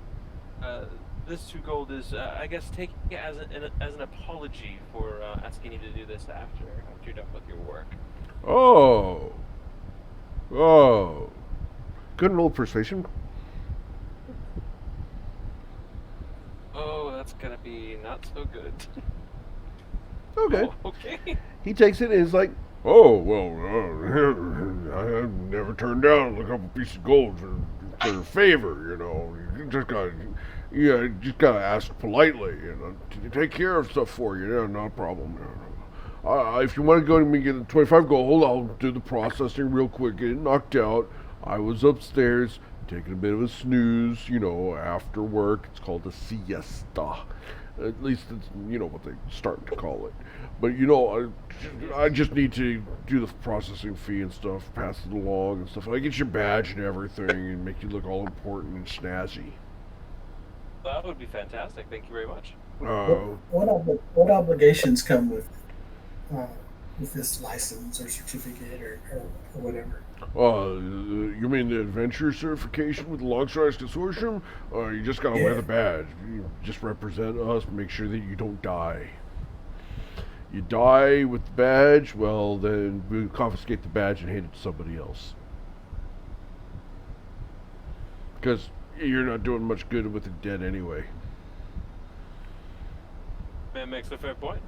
This 2 gold is, I guess, taking it as an apology for asking you to do this after you're done with your work. Oh. Oh. Good roll persuasion. Oh, that's gonna be not so good. Okay. Oh, okay. He takes it and is like, oh, well, I've never turned down a couple pieces of gold for a favor, You just gotta ask politely, to take care of stuff for you. Yeah, not a problem. If you want to go and get the 25 gold, I'll do the processing real quick, get it knocked out. I was upstairs taking a bit of a snooze, after work. It's called a siesta. At least it's, what they're starting to call it. But, I just need to do the processing fee and stuff, pass it along and stuff. I get your badge and everything and make you look all important and snazzy. That would be fantastic. Thank you very much. What obligations come with this license or certificate or whatever? You mean the adventure certification with the Longstriders Consortium? Or you just gotta wear the badge? You just represent us, make sure that you don't die. You die with the badge, well, then we confiscate the badge and hand it to somebody else. Because you're not doing much good with the dead anyway. That makes a fair point.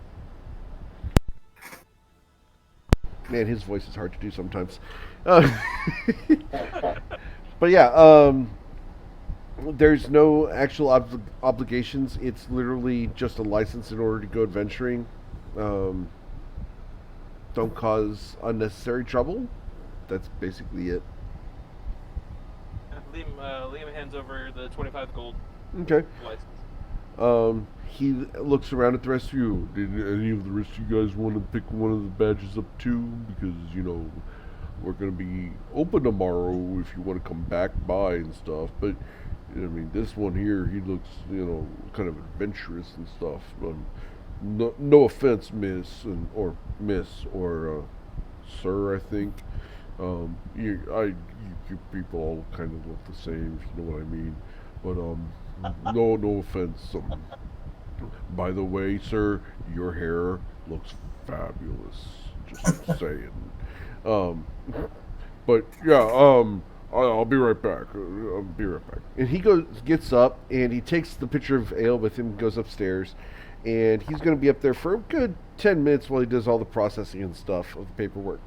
Man, his voice is hard to do sometimes. But yeah, there's no actual obligations. It's literally just a license in order to go adventuring. Don't cause unnecessary trouble. That's basically it. Liam hands over the 25 gold Okay. license. He looks around at the rest of you. Did any of the rest of you guys want to pick one of the badges up too? Because, we're going to be open tomorrow if you want to come back by and stuff. But, this one here, he looks, kind of adventurous and stuff. No offense, miss, or sir, I think. You people all kind of look the same, if you know what I mean. But, no offense. By the way, sir, your hair looks fabulous. Just saying. But yeah, I'll be right back. I'll be right back. And he gets up, and he takes the pitcher of ale with him, goes upstairs, and he's going to be up there for a good 10 minutes while he does all the processing and stuff of the paperwork.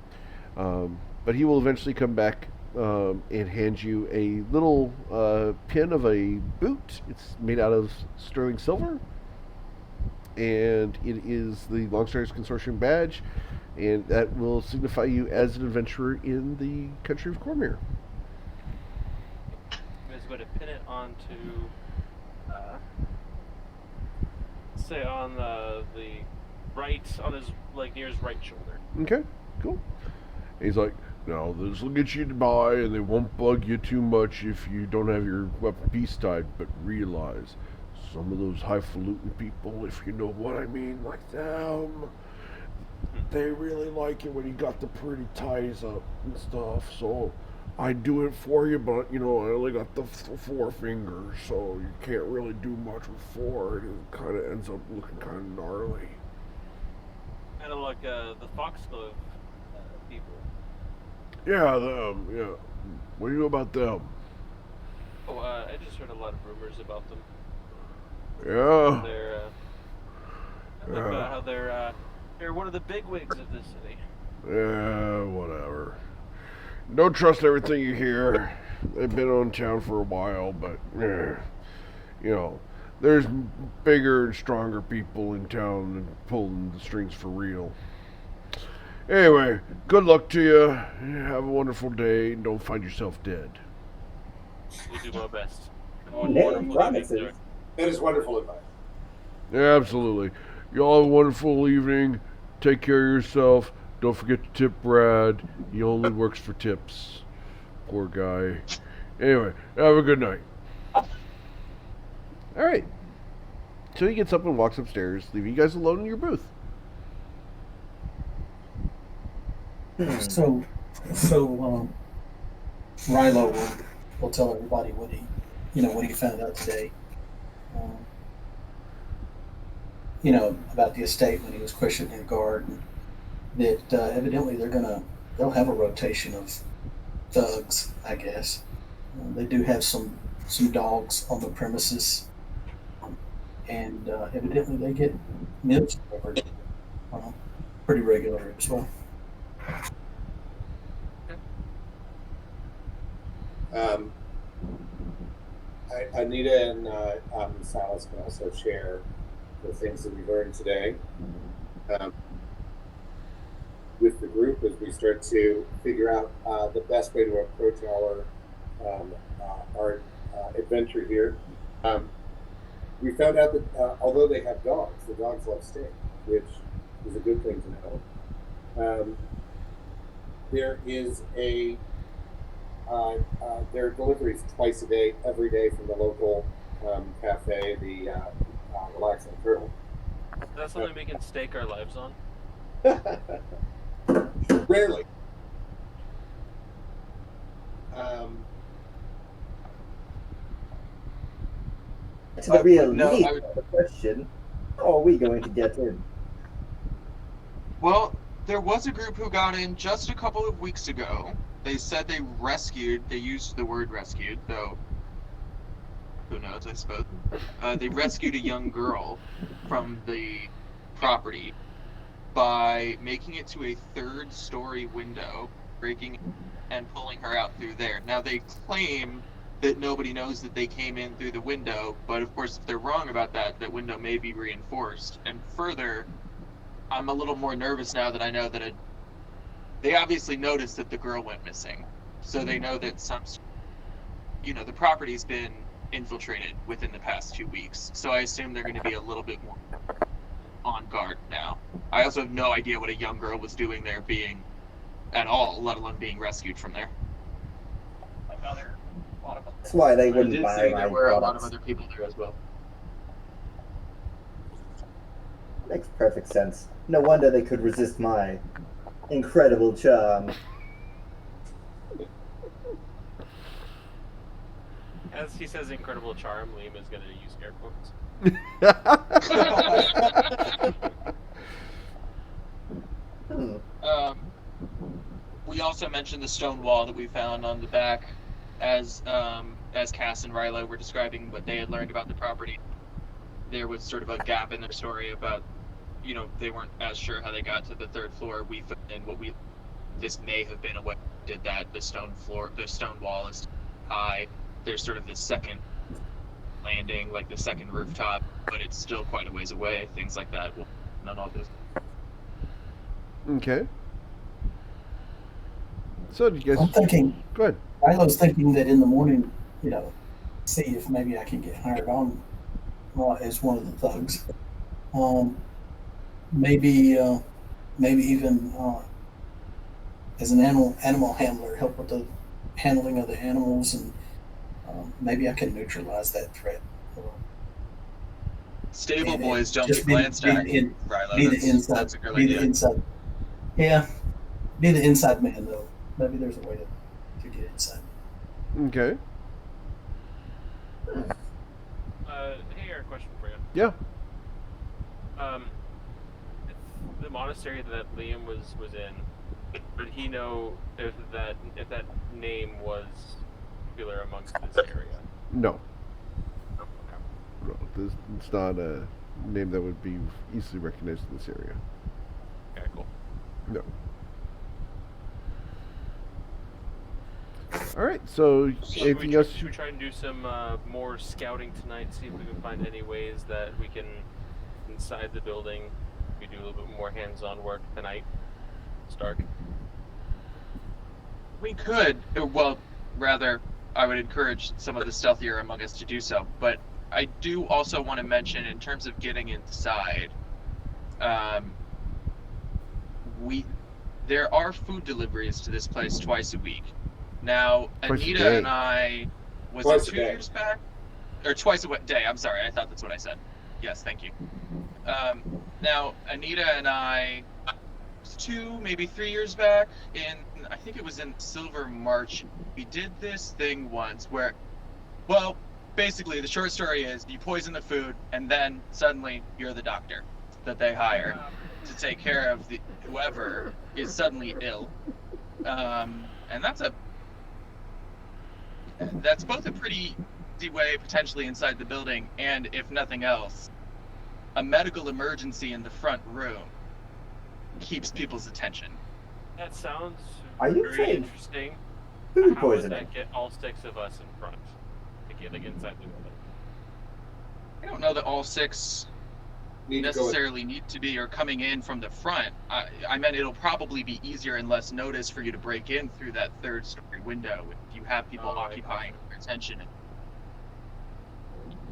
But he will eventually come back and hand you a little pin of a boot. It's made out of sterling silver, and it is the Longstriders Consortium badge, and that will signify you as an adventurer in the country of Cormyr. He's going to pin it onto, say, on the right, on his near his right shoulder. Okay, cool. He's like, now this will get you by, and they won't bug you too much if you don't have your weapon piece tied. But realize, some of those highfalutin people, if you know what I mean, like them, they really like it when you got the pretty ties up and stuff. So I do it for you, but I only got the 4 fingers, so you can't really do much with 4. It kind of ends up looking kind of gnarly. Kind of like the Foxglove people. Yeah, them. Yeah. What do you know about them? Oh, I just heard a lot of rumors about them. Yeah. How they're one of the bigwigs of this city. Yeah, whatever. Don't trust everything you hear. They've been on town for a while, but there's bigger and stronger people in town than pulling the strings for real. Anyway, good luck to you. Have a wonderful day, and don't find yourself dead. We'll do my best. Promises. That is wonderful advice. Yeah, absolutely. Y'all have a wonderful evening. Take care of yourself. Don't forget to tip Brad. He only works for tips. Poor guy. Anyway, have a good night. Alright. So he gets up and walks upstairs, leaving you guys alone in your booth. So Rilo will tell everybody what he found out today. Um, about the estate when he was questioning the guard, and that evidently they'll have a rotation of thugs, I guess. They do have some dogs on the premises, and evidently they get nibs delivered pretty regular as well. Anita and Silas can also share the things that we learned today with the group as we start to figure out the best way to approach our adventure here. We found out that although they have dogs, the dogs love steak, which is a good thing to know. There is there are deliveries twice a day, every day from the local cafe, the Relaxing Turtle. Is that something we can stake our lives on? Rarely. To the real no, meat of the question, how are we going to get in? Well, there was a group who got in just a couple of weeks ago. They said they used the word rescued, though who knows, I suppose. They rescued a young girl from the property by making it to a third-story window, breaking and pulling her out through there. Now, they claim that nobody knows that they came in through the window, but of course, if they're wrong about that, that window may be reinforced. And further, I'm a little more nervous now that I know that they obviously noticed that the girl went missing. So they know that the property's been infiltrated within the past 2 weeks. So I assume they're going to be a little bit more on guard now. I also have no idea what a young girl was doing there at all, let alone being rescued from there. That's why they wouldn't buy my there were a lot of products. other people there as well. Makes perfect sense. No wonder they could resist my incredible charm. As he says incredible charm, Liam is going to use air quotes. We also mentioned the stone wall that we found on the back as Cass and Rilo were describing what they had learned about the property. There was sort of a gap in their story about, they weren't as sure how they got to the third floor. We found in this may have been a way did that. The stone wall is high. There's sort of this second landing, like the second rooftop, but it's still quite a ways away. Things like that. None of this. Okay. So, do you guys? I'm thinking. Go ahead. I was thinking that in the morning, see if maybe I can get hired on as one of the thugs. Maybe even as an animal handler, help with the handling of the animals, and maybe I can neutralize that threat. Stable boys don't just get glanced at. Be Rilo, the inside. that's a good Be idea. the inside. Yeah, be the inside man though. Maybe there's a way to get inside. Okay. Hey, Eric, question for you. Yeah. The monastery that Liam was in, did he know if that name was popular amongst this area? No. Okay. No, it's not a name that would be easily recognized in this area. Okay, cool. No. All right. So, anything else? Should we try and do some more scouting tonight? See if we can find any ways that we can inside the building. We do a little bit more hands-on work tonight. Stark. We could. Well, rather, I would encourage some of the stealthier among us to do so. But I do also want to mention, in terms of getting inside, there are food deliveries to this place twice a week. Now, Twice a Anita day. and I, was Twice it a 2 day. years back? Or twice a day, I'm sorry, I thought that's what I said. Yes, thank you. Now, Anita and I 2, maybe 3 years back, I think it was in Silver March, we did this thing once where, well, basically the short story is you poison the food and then suddenly you're the doctor that they hire to take care of whoever is suddenly ill. And that's both a pretty easy way potentially inside the building, and if nothing else, a medical emergency in the front room keeps people's attention. That sounds Are you very saying interesting. food How would poisoning? that get all 6 of us in front to get like inside the building? I don't know that all 6 Need to go with- necessarily need to be or coming in from the front. I meant it'll probably be easier and less notice for you to break in through that 3rd-story window if you have people occupying their attention.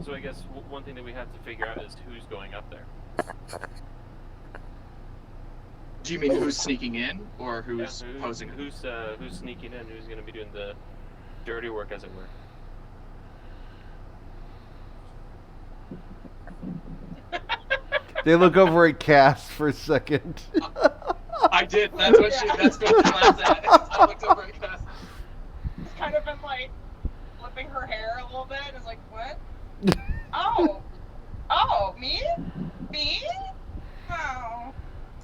So I guess one thing that we have to figure out is who's going up there. Do you mean who's sneaking in or Yeah, who's posing? Who's sneaking in? Who's going to be doing the dirty work, as it were? They look over at Cass for a second. I did. That's what that's what she laughed at. I looked over at Cass. It's kind of been like flipping her hair a little bit. It's like, what? Oh, me? Oh.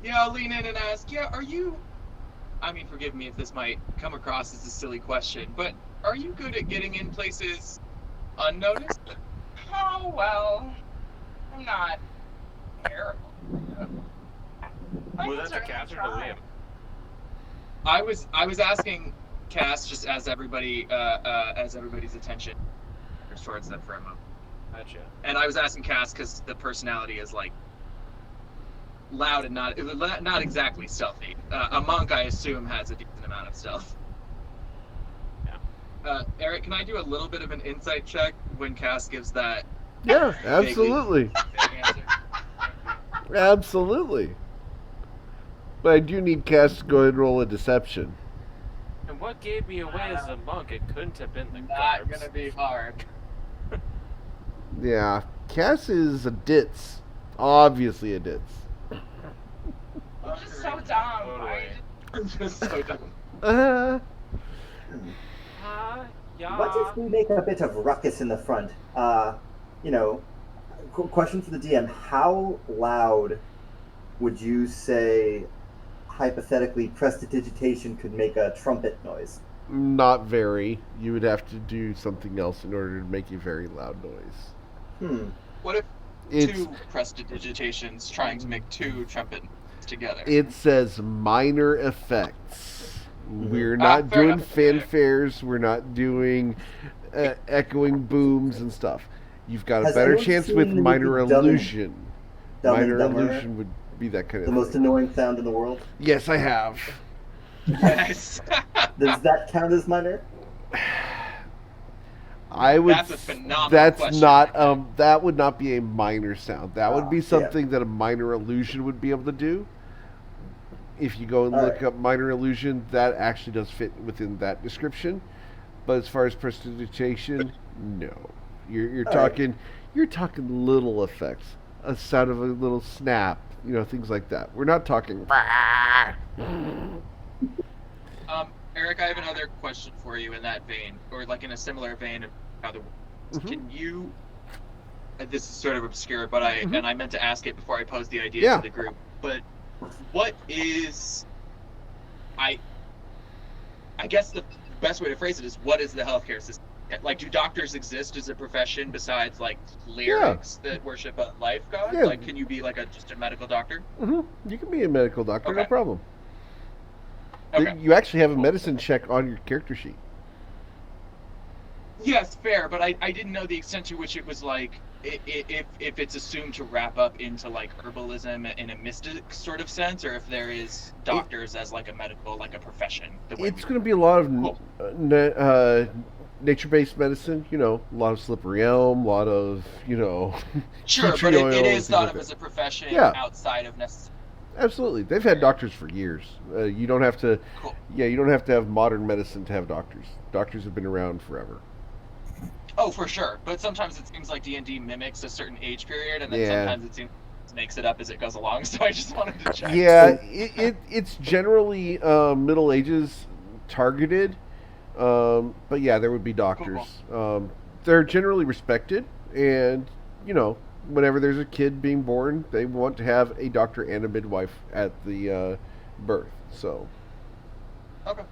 Yeah, I'll lean in and ask, are you... I mean, forgive me if this might come across as a silly question, but are you good at getting in places unnoticed? Oh, well, I'm not terrible. I Was can that to certainly Cass or to try. Liam? I was asking Cass just as everybody's attention towards them for a moment. Gotcha. And I was asking Cass because the personality is like loud and not exactly stealthy. A monk, I assume, has a decent amount of stealth. Yeah. Eric, can I do a little bit of an insight check when Cass gives that Yeah, absolutely. vague answer? Absolutely. But I do need Cass to go ahead and roll a deception. And what gave me away as a monk? It couldn't have been the Not garbs. gonna be hard. Yeah, Cass is a ditz. Obviously a ditz. I'm just so dumb. Totally. I'm just so dumb. Yeah. What if we make a bit of ruckus in the front? Question for the DM: how loud would you say, hypothetically, prestidigitation could make a trumpet noise? Not very. You would have to do something else in order to make a very loud noise. What if It's 2 prestidigitations trying to make 2 trumpets together? it says minor effects. We're not fair doing enough. fanfares. We're not doing echoing booms and stuff. You've got a Has better anyone chance seen with the minor movie Dumb and- illusion. Dumb and Minor Dumber? illusion would be that kind The of most thing. annoying sound in the world. Yes, I have. Yes. Does that count as minor? I would. That's a phenomenal That's question. not. That would not be a minor sound. That would be yeah. something that a minor illusion would be able to do. If you go and look up minor illusion, that actually does fit within that description. But as far as prestidigitation, no. You're talking. You're talking little effects. A sound of a little snap. Things like that. We're not talking. Eric, I have another question for you in that vein, or like in a similar vein of how the Can you? This is sort of obscure, but I meant to ask it before I posed the idea to the group. But what is? I guess the best way to phrase it is, what is the healthcare system? Like, do doctors exist as a profession besides like clerics that worship a life god? Yeah. Like, can you be like just a medical doctor? You can be a medical doctor, no Okay. problem. Okay. You actually have a medicine check on your character sheet. Yes, fair, but I didn't know the extent to which it was like if it's assumed to wrap up into like herbalism in a mystic sort of sense, or if there is doctors as like a medical, like a profession. It's going to be a lot of nature-based medicine. A lot of slippery elm, a lot of Sure, tea but tree oil, it is things thought like of that. as a profession Yeah. outside of necessary. Absolutely, they've had doctors for years. You don't have to. Cool. Yeah, you don't have to have modern medicine to have doctors. Doctors have been around forever. Oh, for sure. But sometimes it seems like D&D mimics a certain age period, and then Yeah. sometimes it seems makes it up as it goes along. So I just wanted to check. Yeah, it's generally Middle Ages targeted, but yeah, there would be doctors. They're generally respected, and whenever there's a kid being born, they want to have a doctor and a midwife at the birth. So. Okay.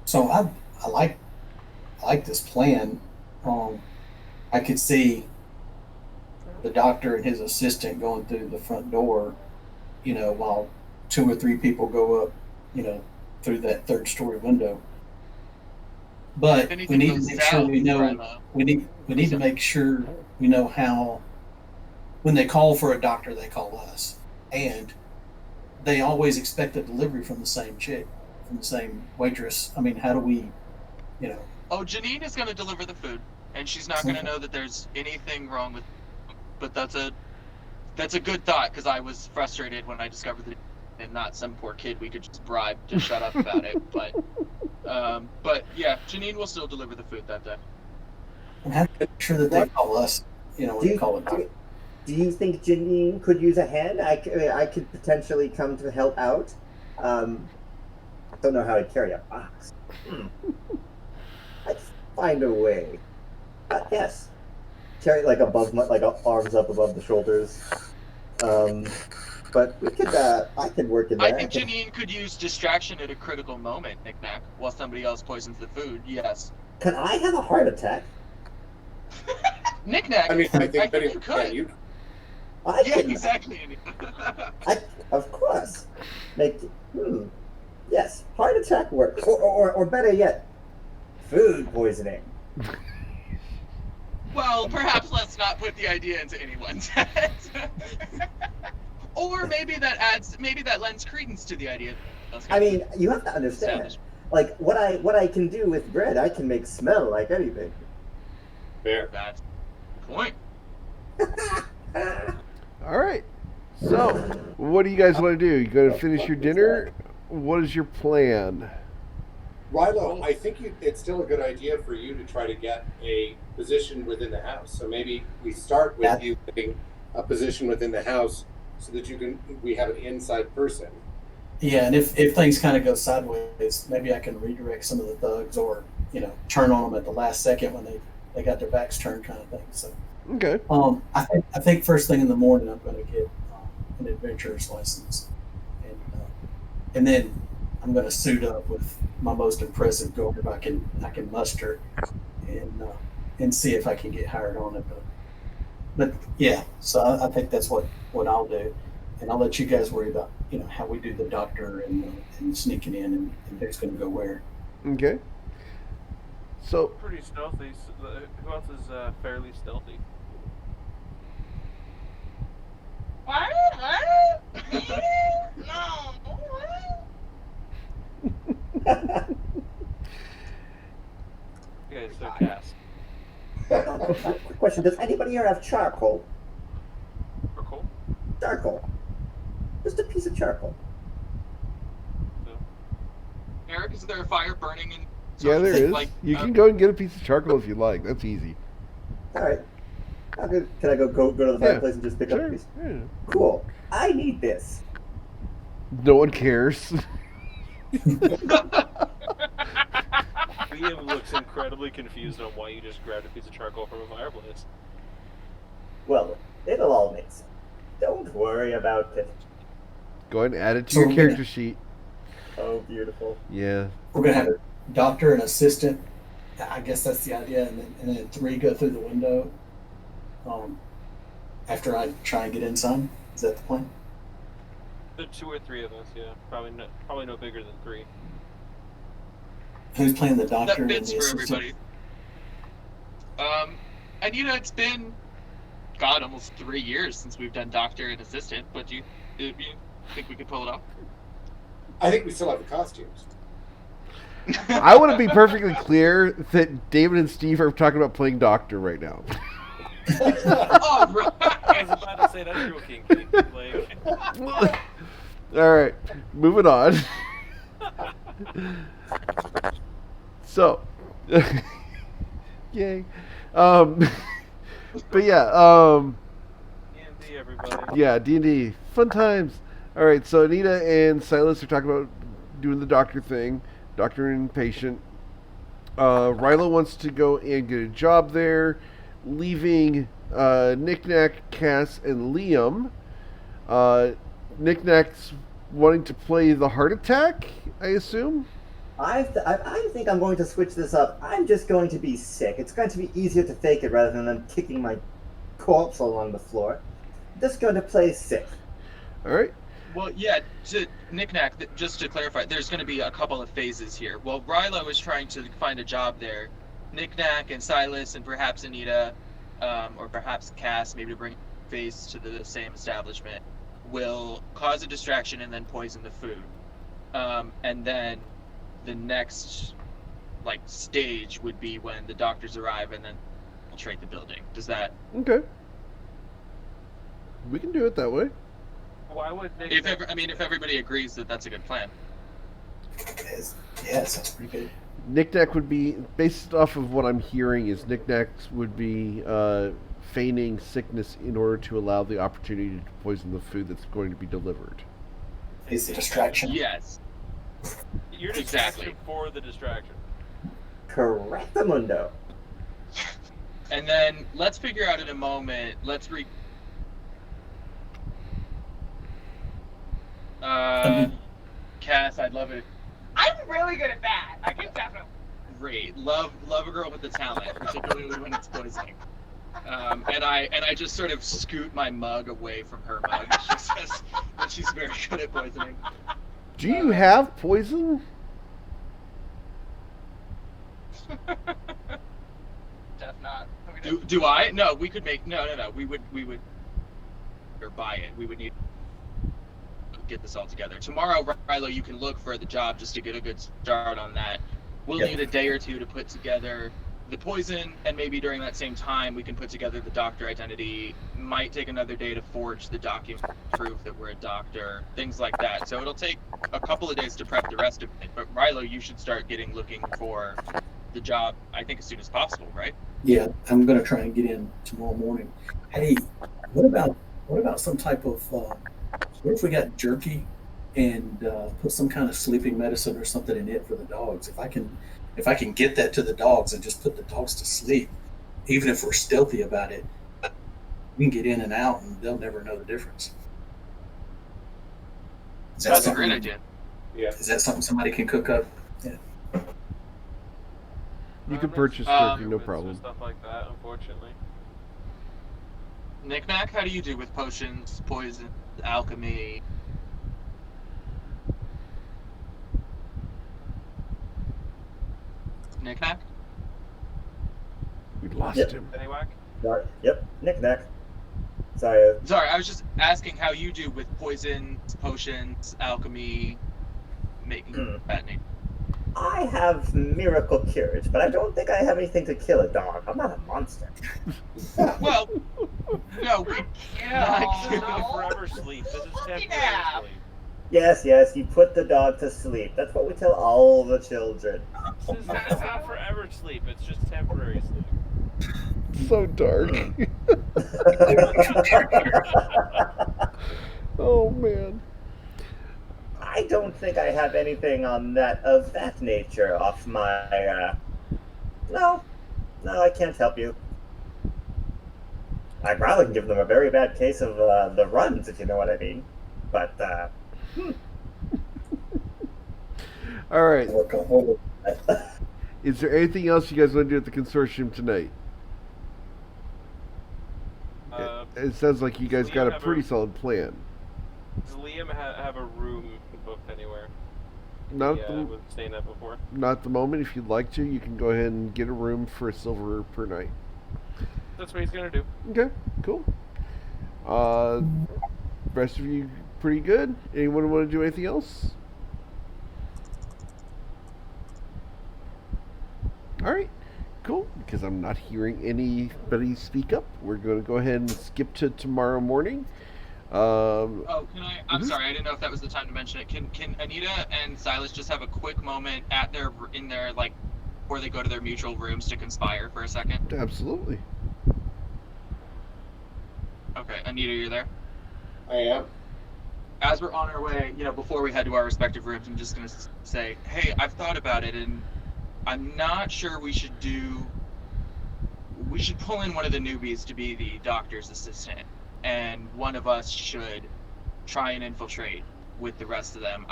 So I like this plan. I could see the doctor and his assistant going through the front door, while 2 or 3 people go up, through that 3rd-story window. But we need to make sure we know. We need to make sure we know how. When they call for a doctor, they call us, and they always expect a delivery from the same chick, from the same waitress. I mean, how do we, Oh, Janine is going to deliver the food, and she's not going to know that there's anything wrong with. But that's a good thought, because I was frustrated when I discovered that, and not some poor kid we could just bribe to shut up about it. But yeah, Janine will still deliver the food that day. and how to make sure that they call us, when they call a doctor. Do you think Janine could use a hand? I could potentially come to help out. I don't know how to carry a box. I'd find a way. Yes. Carry it arms up above the shoulders. But we could. I could work in there. I think Janine could use distraction at a critical moment, Knick-Knack, while somebody else poisons the food. Yes. Can I have a heart attack? Knick-Knack. I mean, I think you could. you. Yeah, exactly. Of course. Yes, heart attack works. Or better yet, food poisoning. Well, perhaps let's not put the idea into anyone's head. Or maybe that lends credence to the idea. I mean, you have to understand. Like what I can do with bread, I can make smell like anything. Fair. That's the point. All right. So, what do you guys want to do? You going to finish your dinner? What is your plan? Rilo, I think it's still a good idea for you to try to get a position within the house. So maybe we start with you getting a position within the house so that we have an inside person. Yeah, and if things kind of go sideways, maybe I can redirect some of the thugs, or turn on them at the last second when they got their backs turned, kind of thing. So. Okay. I think first thing in the morning I'm going to get an adventurer's license, and then I'm going to suit up with my most impressive garb I can muster, and see if I can get hired on it. But yeah, so I think that's what I'll do, and I'll let you guys worry about how we do the doctor and sneaking in and who's going to go where. Okay. So Pretty stealthy. Who else is fairly stealthy? What? Me? No. Okay, so Cass. Quick question: does anybody here have charcoal? Charcoal? Charcoal. Just a piece of charcoal. No. Eric, is there a fire burning in? yeah, there is. Like, You can go and get a piece of charcoal if you like. That's easy. All right. Can I go to the fireplace and just pick up a piece? Yeah. Cool. I need this. No one cares. Liam looks incredibly confused on why you just grabbed a piece of charcoal from a fireplace. Well, it'll all make sense. Don't worry about it. Go ahead and add it to So your we're character gonna- sheet. Oh, beautiful. Yeah. We're going to have a doctor and assistant. I guess that's the idea, and then 3 go through the window. After I try and get inside, is that the plan? There are 2 or 3 of us, yeah. Probably no bigger than 3. Who's playing the that doctor and the fits for assistant? everybody. Anita, it's been almost 3 years since we've done doctor and assistant. But do you think we could pull it off? I think we still have the costumes. I want to be perfectly clear that David and Steve are talking about playing doctor right now. Oh, right. I was about to say that's real kinky. Like, All right, moving on. So, yay. But yeah, D&D, everybody. everybody. Yeah, D&D. Fun times. All right, so Anita and Silas are talking about doing the doctor thing, doctor and patient. Rilo wants to go and get a job there, leaving Knick-Knack, Cass, and Liam. Knick-Knack's wanting to play the heart attack, I assume? I think I'm going to switch this up. I'm just going to be sick. It's going to be easier to fake it rather than them kicking my corpse along the floor. Just going to play sick. All right. Well, yeah, to Knick-Knack, just to clarify, there's going to be a couple of phases here. Well, Rilo is trying to find a job there. Knick-Knack and Silas and perhaps Anita, or perhaps Cass, maybe to bring face to the same establishment, will cause a distraction and then poison the food. And then the next stage would be when the doctors arrive and then infiltrate the building. Does that? Okay. We can do it that way. Why would Nick? If everybody agrees that that's a good plan. Yeah, sounds pretty good. Knick-Knack would be, based off of what I'm hearing, is Knick-Knack would be feigning sickness in order to allow the opportunity to poison the food that's going to be delivered. Is the distraction? Yes. You're Exactly. distracted for the distraction. Correctamundo. And then let's figure out in a moment. Cass, I'd love it. I'm really good at that. I can definitely. Great. Love a girl with the talent, particularly when it's poisoning. And I just sort of scoot my mug away from her mug. She says that she's very good at poisoning. Do you have poison? Does not. Do I? No, we could make no. We would or buy it. We would need to get this all together. Tomorrow, Rilo, you can look for the job just to get a good start on that. We'll need a day or two to put together the poison, and maybe during that same time we can put together the doctor identity. Might take another day to forge the document, prove that we're a doctor, things like that. So it'll take a couple of days to prep the rest of it. But Rilo, you should start looking for the job, I think, as soon as possible, right? Yeah, I'm gonna try and get in tomorrow morning. Hey, what about some type of what if we got jerky and put some kind of sleeping medicine or something in it for the dogs? If I can get that to the dogs and just put the dogs to sleep, even if we're stealthy about it, we can get in and out and they'll never know the difference. That's a great idea. Yeah. Is that something somebody can cook up? Yeah. You can purchase Um, jerky, no problem. Stuff like that, unfortunately. Knick-Knack, how do you do with potions, poison, alchemy? Knick-Knack? We lost Yep. him. Anywhack? Yep, Knick-Knack. Sorry. Sorry, I was just asking how you do with poisons, potions, alchemy, making that name. I have miracle cures, but I don't think I have anything to kill a dog. I'm not a monster. Well, no, we This is not No. forever sleep. This is Puppy temporary nap. sleep. Yes, you put the dog to sleep. That's what we tell all the children. This is not forever sleep. It's just temporary sleep. So dark. Oh man. I don't think I have anything on that of that nature off my. No, I can't help you. I'd rather give them a very bad case of the runs, if you know what I mean. But All right. Work on hold. Is there anything else you guys want to do at the consortium tonight? It sounds like you guys Liam got a have pretty solid plan. Does Liam have a room booked anywhere? Not Yeah, at I the, was staying at before. not at the moment. If you'd like to, you can go ahead and get a room for a silver per night. That's what he's gonna do. Okay, cool. Rest of you pretty good? Anyone want to do anything else? All right, cool. Because I'm not hearing anybody speak up, we're going to go ahead and skip to tomorrow morning. Oh, can I? I'm Mhm. sorry, I didn't know if that was the time to mention it. Can Anita and Silas just have a quick moment in their before they go to their mutual rooms to conspire for a second? Absolutely. Okay, Anita, you're there. I am. As we're on our way, before we head to our respective rooms, I'm just going to say, hey, I've thought about it, and I'm not sure we should pull in one of the newbies to be the doctor's assistant, and one of us should try and infiltrate with the rest of them.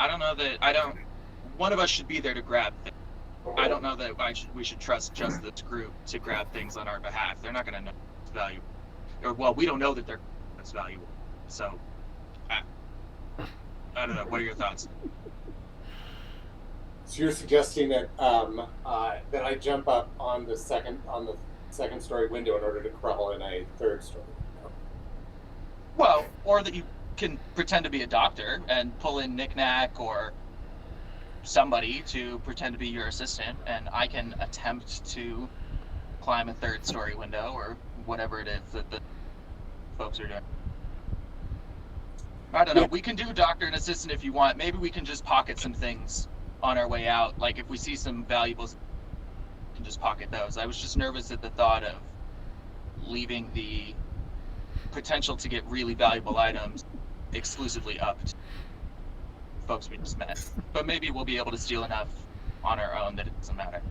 One of us should be there to grab things. I don't know that we should trust just this group to grab things on our behalf. They're not going to know it's valuable. We don't know that it's valuable. So, I don't know. What are your thoughts? So you're suggesting that that I jump up on the second story window in order to crawl in a third story window? Well, or that you can pretend to be a doctor and pull in Knick-Knack or somebody to pretend to be your assistant, and I can attempt to climb a third story window or whatever it is that the folks are doing. I don't know. We can do doctor and assistant if you want. Maybe we can just pocket some things on our way out. Like if we see some valuables, we can just pocket those. I was just nervous at the thought of leaving the potential to get really valuable items exclusively up to folks we just met. But maybe we'll be able to steal enough on our own that it doesn't matter.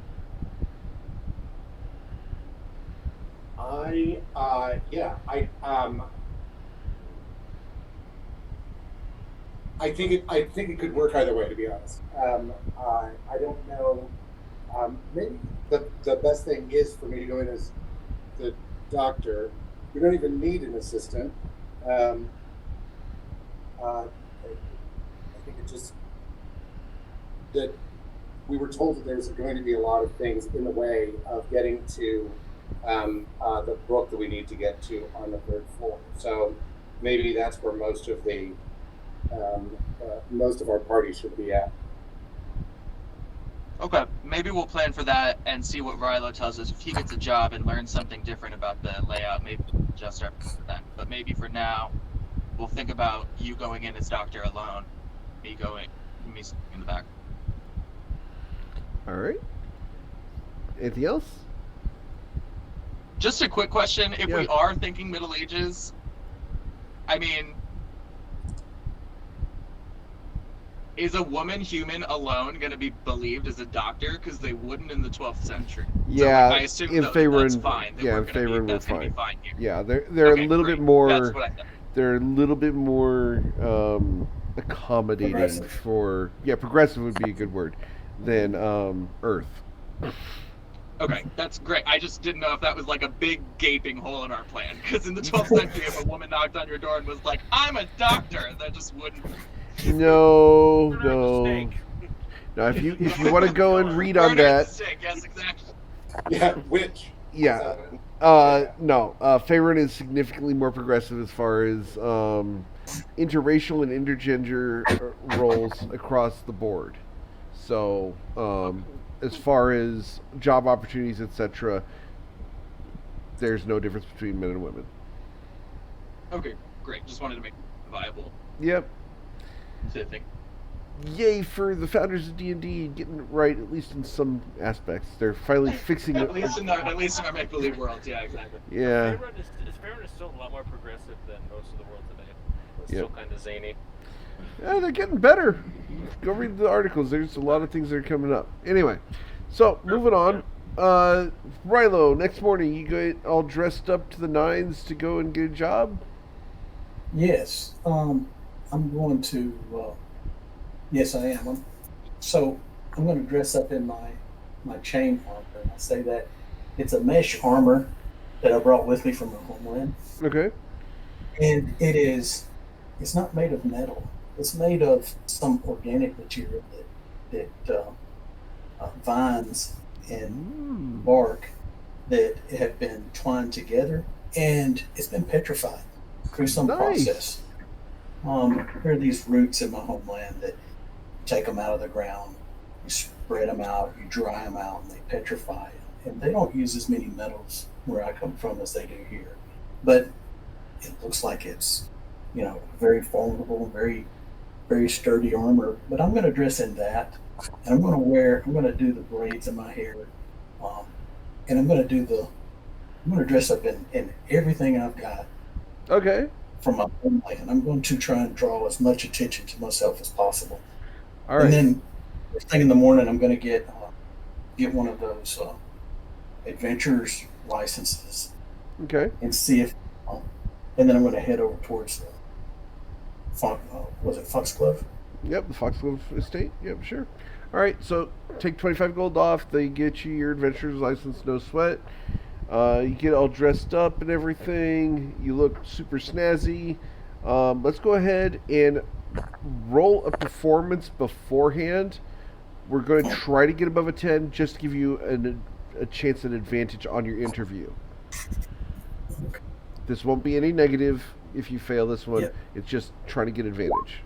I think it could work either way, to be honest. I don't know. Maybe the best thing is for me to go in as the doctor. We don't even need an assistant. I think it just that we were told that there's going to be a lot of things in the way of getting to the book that we need to get to on the third floor. So maybe that's where most of our party should be at. Okay, maybe we'll plan for that and see what Rilo tells us. If he gets a job and learns something different about the layout, maybe we'll adjust our plan. But maybe for now, we'll think about you going in as doctor alone, me in the back. All right. Anything else? Just a quick question. If Yeah. we are thinking Middle Ages, I mean, is a woman human alone going to be believed as a doctor? Because they wouldn't in the 12th century. Yeah, so, I assume if they were that's in, fine. yeah, if they were in, we're that's going to be fine. fine here. Yeah, they're Okay, a little great. bit more. That's what I thought. They're a little bit more accommodating Progressive. for. Yeah, progressive would be a good word. Than Earth. Okay, that's great. I just didn't know if that was like a big gaping hole in our plan. Because in the 12th century, if a woman knocked on your door and was like, "I'm a doctor," that just wouldn't. No. Now, if you want to go and read on that, Yes, exactly. Yeah, which? yeah. No. Faerun is significantly more progressive as far as interracial and intergender roles across the board. So, as far as job opportunities, etc., there's no difference between men and women. Okay, great. Just wanted to make it viable. Yep. Thing. Yay for the founders of D&D getting it right, at least in some aspects. They're finally fixing it. At least in our make-believe world, yeah, exactly. Yeah. Faerun is still a lot more progressive than most of the world today. It's Yep. still kind of zany. Yeah, they're getting better. Go read the articles. There's a lot of things that are coming up. Anyway, so moving on. Rilo, next morning you get all dressed up to the nines to go and get a job? Yes. I'm going to. Yes, I am. I'm going to dress up in my chain armor. And I say that it's a mesh armor that I brought with me from my homeland, Okay. and it's not made of metal. It's made of some organic material that vines and bark that have been twined together, and it's been petrified through some Nice. process. There are these roots in my homeland that take them out of the ground, you spread them out, you dry them out, and they petrify. And they don't use as many metals where I come from as they do here. But it looks like it's, very formidable, very, very sturdy armor. But I'm going to dress in that, and I'm going to do the braids in my hair, and I'm going to dress up in everything I've got. Okay. from my homeland. I'm going to try and draw as much attention to myself as possible. All And right. then first thing in the morning, I'm going to get one of those adventurers licenses Okay. and see if, and then I'm going to head over towards was it Foxglove? Yep, the Foxglove Estate. Yep, sure. All right, so take 25 gold off. They get you your adventurer's license, no sweat. You get all dressed up and everything. You look super snazzy. Let's go ahead and roll a performance beforehand. We're going to try to get above a 10 just to give you a chance at advantage on your interview. This won't be any negative if you fail this one. Yep. It's just trying to get advantage.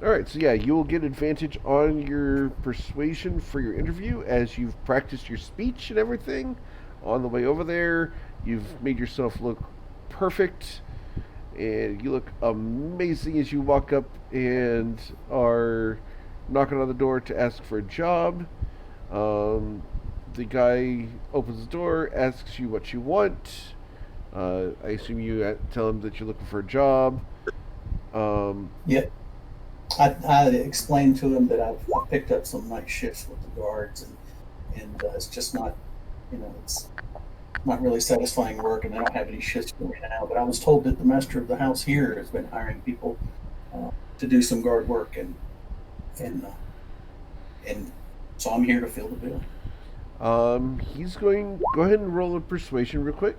All right, so yeah, you will get advantage on your persuasion for your interview as you've practiced your speech and everything on the way over there. You've made yourself look perfect, and you look amazing as you walk up and are knocking on the door to ask for a job. The guy opens the door, asks you what you want. I assume you tell him that you're looking for a job. Yep. I explained to him that I've picked up some night shifts with the guards, and it's just not, it's not really satisfying work, and I don't have any shifts for me now. But I was told that the master of the house here has been hiring people to do some guard work, and so I'm here to fill the bill. He's going. Go ahead and roll a persuasion real quick.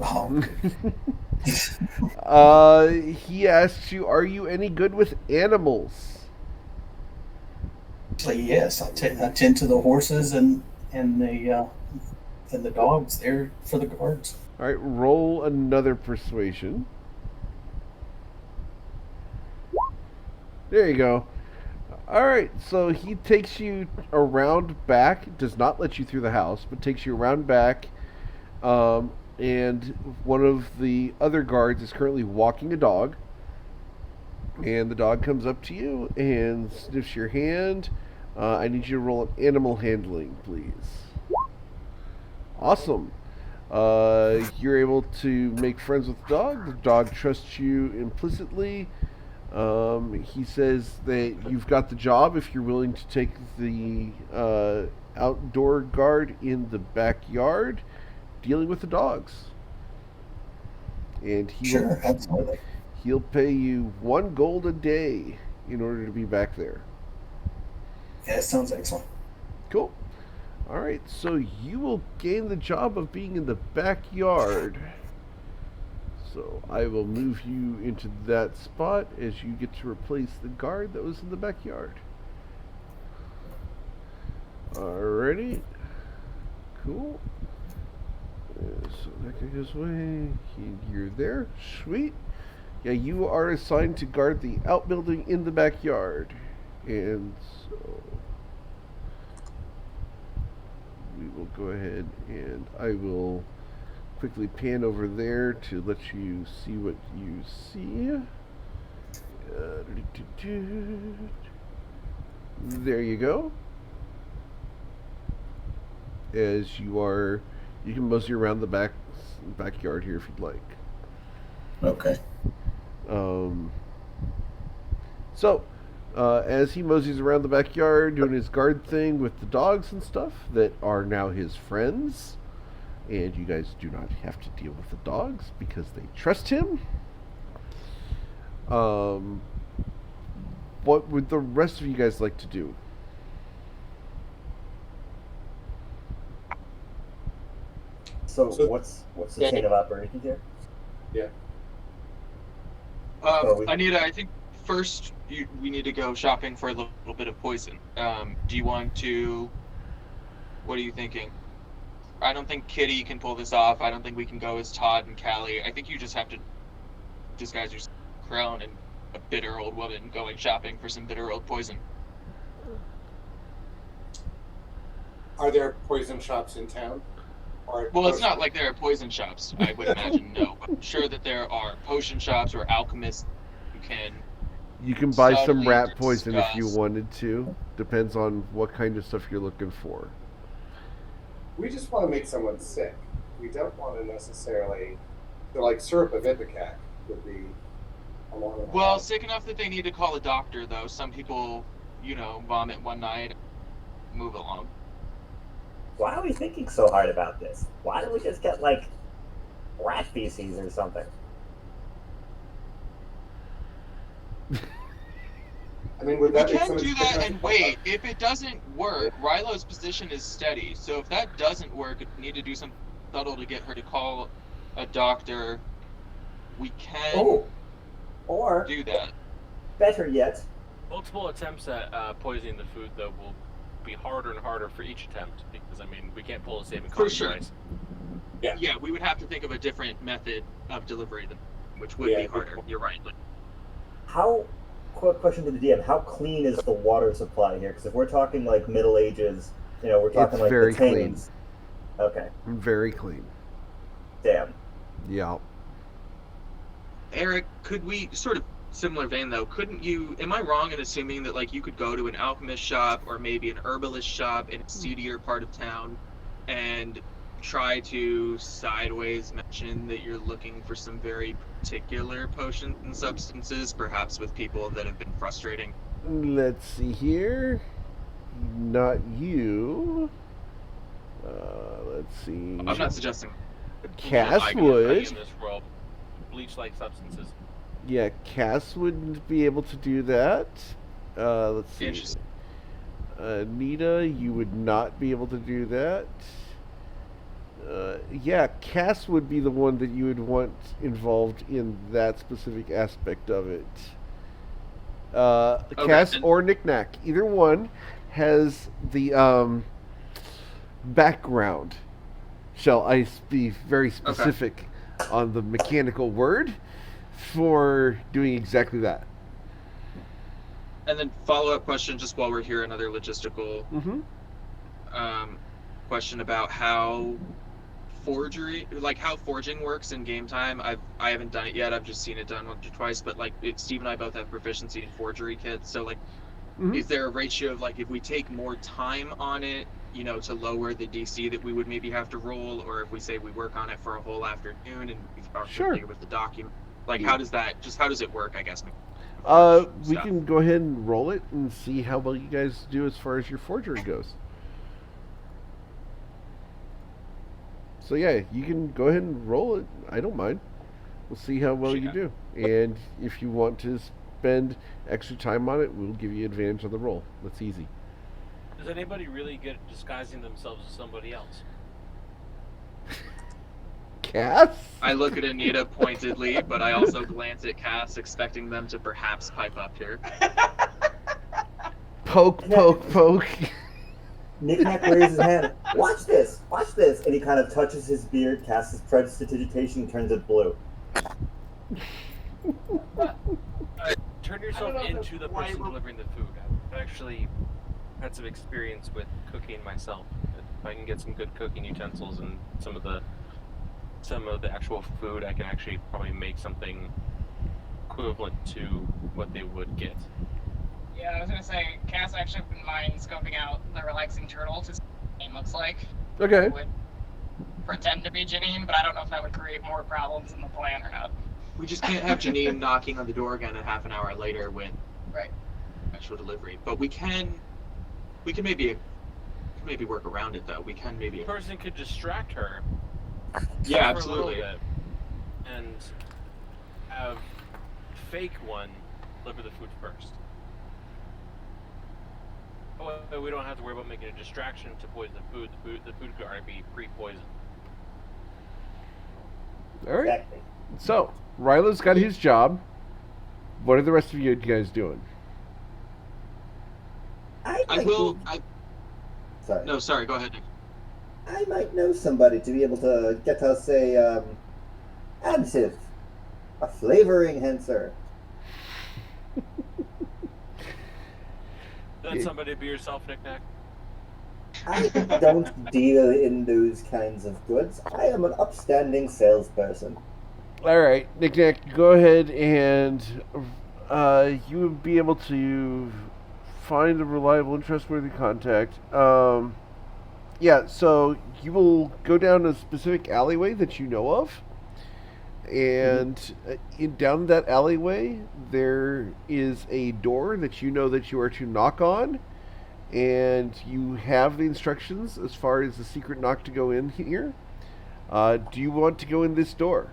Oh, He asks you, "Are you any good with animals?" actually, yes, I tend to the horses and the dogs. They're for the guards. All right, roll another persuasion. There you go. All right, so he takes you around back. Does not let you through the house, but takes you around back. And one of the other guards is currently walking a dog. And the dog comes up to you and sniffs your hand. I need you to roll an animal handling, please. Awesome. You're able to make friends with the dog. The dog trusts you implicitly. He says that you've got the job if you're willing to take the outdoor guard in the backyard dealing with the dogs. And Sure, absolutely. he'll pay you 1 gold a day in order to be back there. Yeah, that sounds excellent. Cool. All right, so you will gain the job of being in the backyard. So I will move you into that spot as you get to replace the guard that was in the backyard. Alrighty. Cool. So that guy goes away. You're there. Sweet. Yeah, you are assigned to guard the outbuilding in the backyard. And so we will go ahead and I will quickly pan over there to let you see what you see. There you go. As you can mosey around the backyard here if you'd like. Okay. So, as he moseys around the backyard doing his guard thing with the dogs and stuff that are now his friends, and you guys do not have to deal with the dogs because they trust him. What would the rest of you guys like to do? So what's the chain of operations here? Yeah. Anita, I think first we need to go shopping for a little bit of poison. Do you want to? What are you thinking? I don't think Kitty can pull this off. I don't think we can go as Todd and Callie. I think you just have to disguise yourself as Crone and a bitter old woman going shopping for some bitter old poison. Are there poison shops in town? Well, it's not like there are poison shops, I would imagine, no. But I'm sure that there are potion shops or alchemists who can... You can buy some subtly rat poison if you discuss. wanted to. Depends on what kind of stuff you're looking for. We just want to make someone sick. We don't want to necessarily, like syrup of ipecac would be a long Well, sick enough that they need to call a doctor, though. Some people, vomit one night, move along. Why are we thinking so hard about this? Why don't we just get, like, rat feces or something? I mean, would We that make can someone do sick that enough and to- wait. If it doesn't work, Rilo's position is steady. So if that doesn't work, we need to do something subtle to get her to call a doctor. We can Oh, or do that. better yet, Multiple attempts at poisoning the food, though, will be harder and harder for each attempt because, I mean, we can't pull a saving For cost sure. twice. Yeah, we would have to think of a different method of delivery, which would be harder. You're right. how? Quick question to the DM: how clean is the water supply here? Because if we're talking like Middle Ages, we're talking It's like very the Thames. Okay, Very clean. damn. Yeah. Eric, could we sort of similar vein though? Couldn't you? Am I wrong in assuming that like you could go to an alchemist shop or maybe an herbalist shop in a seedier part of town and try to sideways mention that you're looking for some very particular potions and substances, perhaps with people that have been frustrating? Let's see here. Not you. Let's see. I'm not suggesting. Cass I can would. in this world, bleach-like substances. Yeah, Cass wouldn't be able to do that. Let's see. Interesting. Nita, you would not be able to do that. Yeah, Cass would be the one that you would want involved in that specific aspect of it. Cass or Knick-Knack, either one has the background. Shall I be very specific on the mechanical word for doing exactly that? And then follow-up question, just while we're here, another logistical question about how forging works in game time. I haven't done it yet. I've just seen it done once or twice. But like, Steve and I both have proficiency in forgery kits. So like, is there a ratio of like if we take more time on it, to lower the DC that we would maybe have to roll, or if we say we work on it for a whole afternoon and we start familiar with the document? Like, how does it work? I guess. We can go ahead and roll it and see how well you guys do as far as your forgery goes. So yeah, you can go ahead and roll it. I don't mind. We'll see how well you do. And if you want to spend extra time on it, we'll give you advantage on the roll. That's easy. Is anybody really good at disguising themselves as somebody else? Cass? I look at Anita pointedly, but I also glance at Cass, expecting them to perhaps pipe up here. Poke, poke, poke. Knick-Knack raises his hand. Watch this! Watch this! And he kind of touches his beard, casts his prestidigitation, and turns it blue. Turn yourself into the person delivering the food. I've actually had some experience with cooking myself. If I can get some good cooking utensils and some of the actual food, I can actually probably make something equivalent to what they would get. Yeah, I was gonna say, Cass actually wouldn't mind scoping out the relaxing turtle to see what the name looks like. Okay. It would pretend to be Janine, but I don't know if that would create more problems in the plan or not. We just can't have Janine knocking on the door again a half an hour later with actual delivery. But we can maybe work around it though. We can maybe. The person could distract her. Yeah, for a little absolutely. bit, and have fake one deliver the food first. Oh, we don't have to worry about making a distraction to poison the food. The food could already be pre-poisoned. All right. Exactly. So, Rylo's got his job. What are the rest of you guys doing? Sorry. No, sorry. Go ahead. I might know somebody to be able to get us a additive, a flavoring enhancer. Then somebody be yourself, Knick-Knack. I don't deal in those kinds of goods. I am an upstanding salesperson. All right, Knick-Knack, go ahead and you would be able to find a reliable and trustworthy contact. Yeah, so you will go down a specific alleyway that you know of, and down that alleyway there is a door that you know that you are to knock on, and you have the instructions as far as the secret knock to go in here. Do you want to go in this door?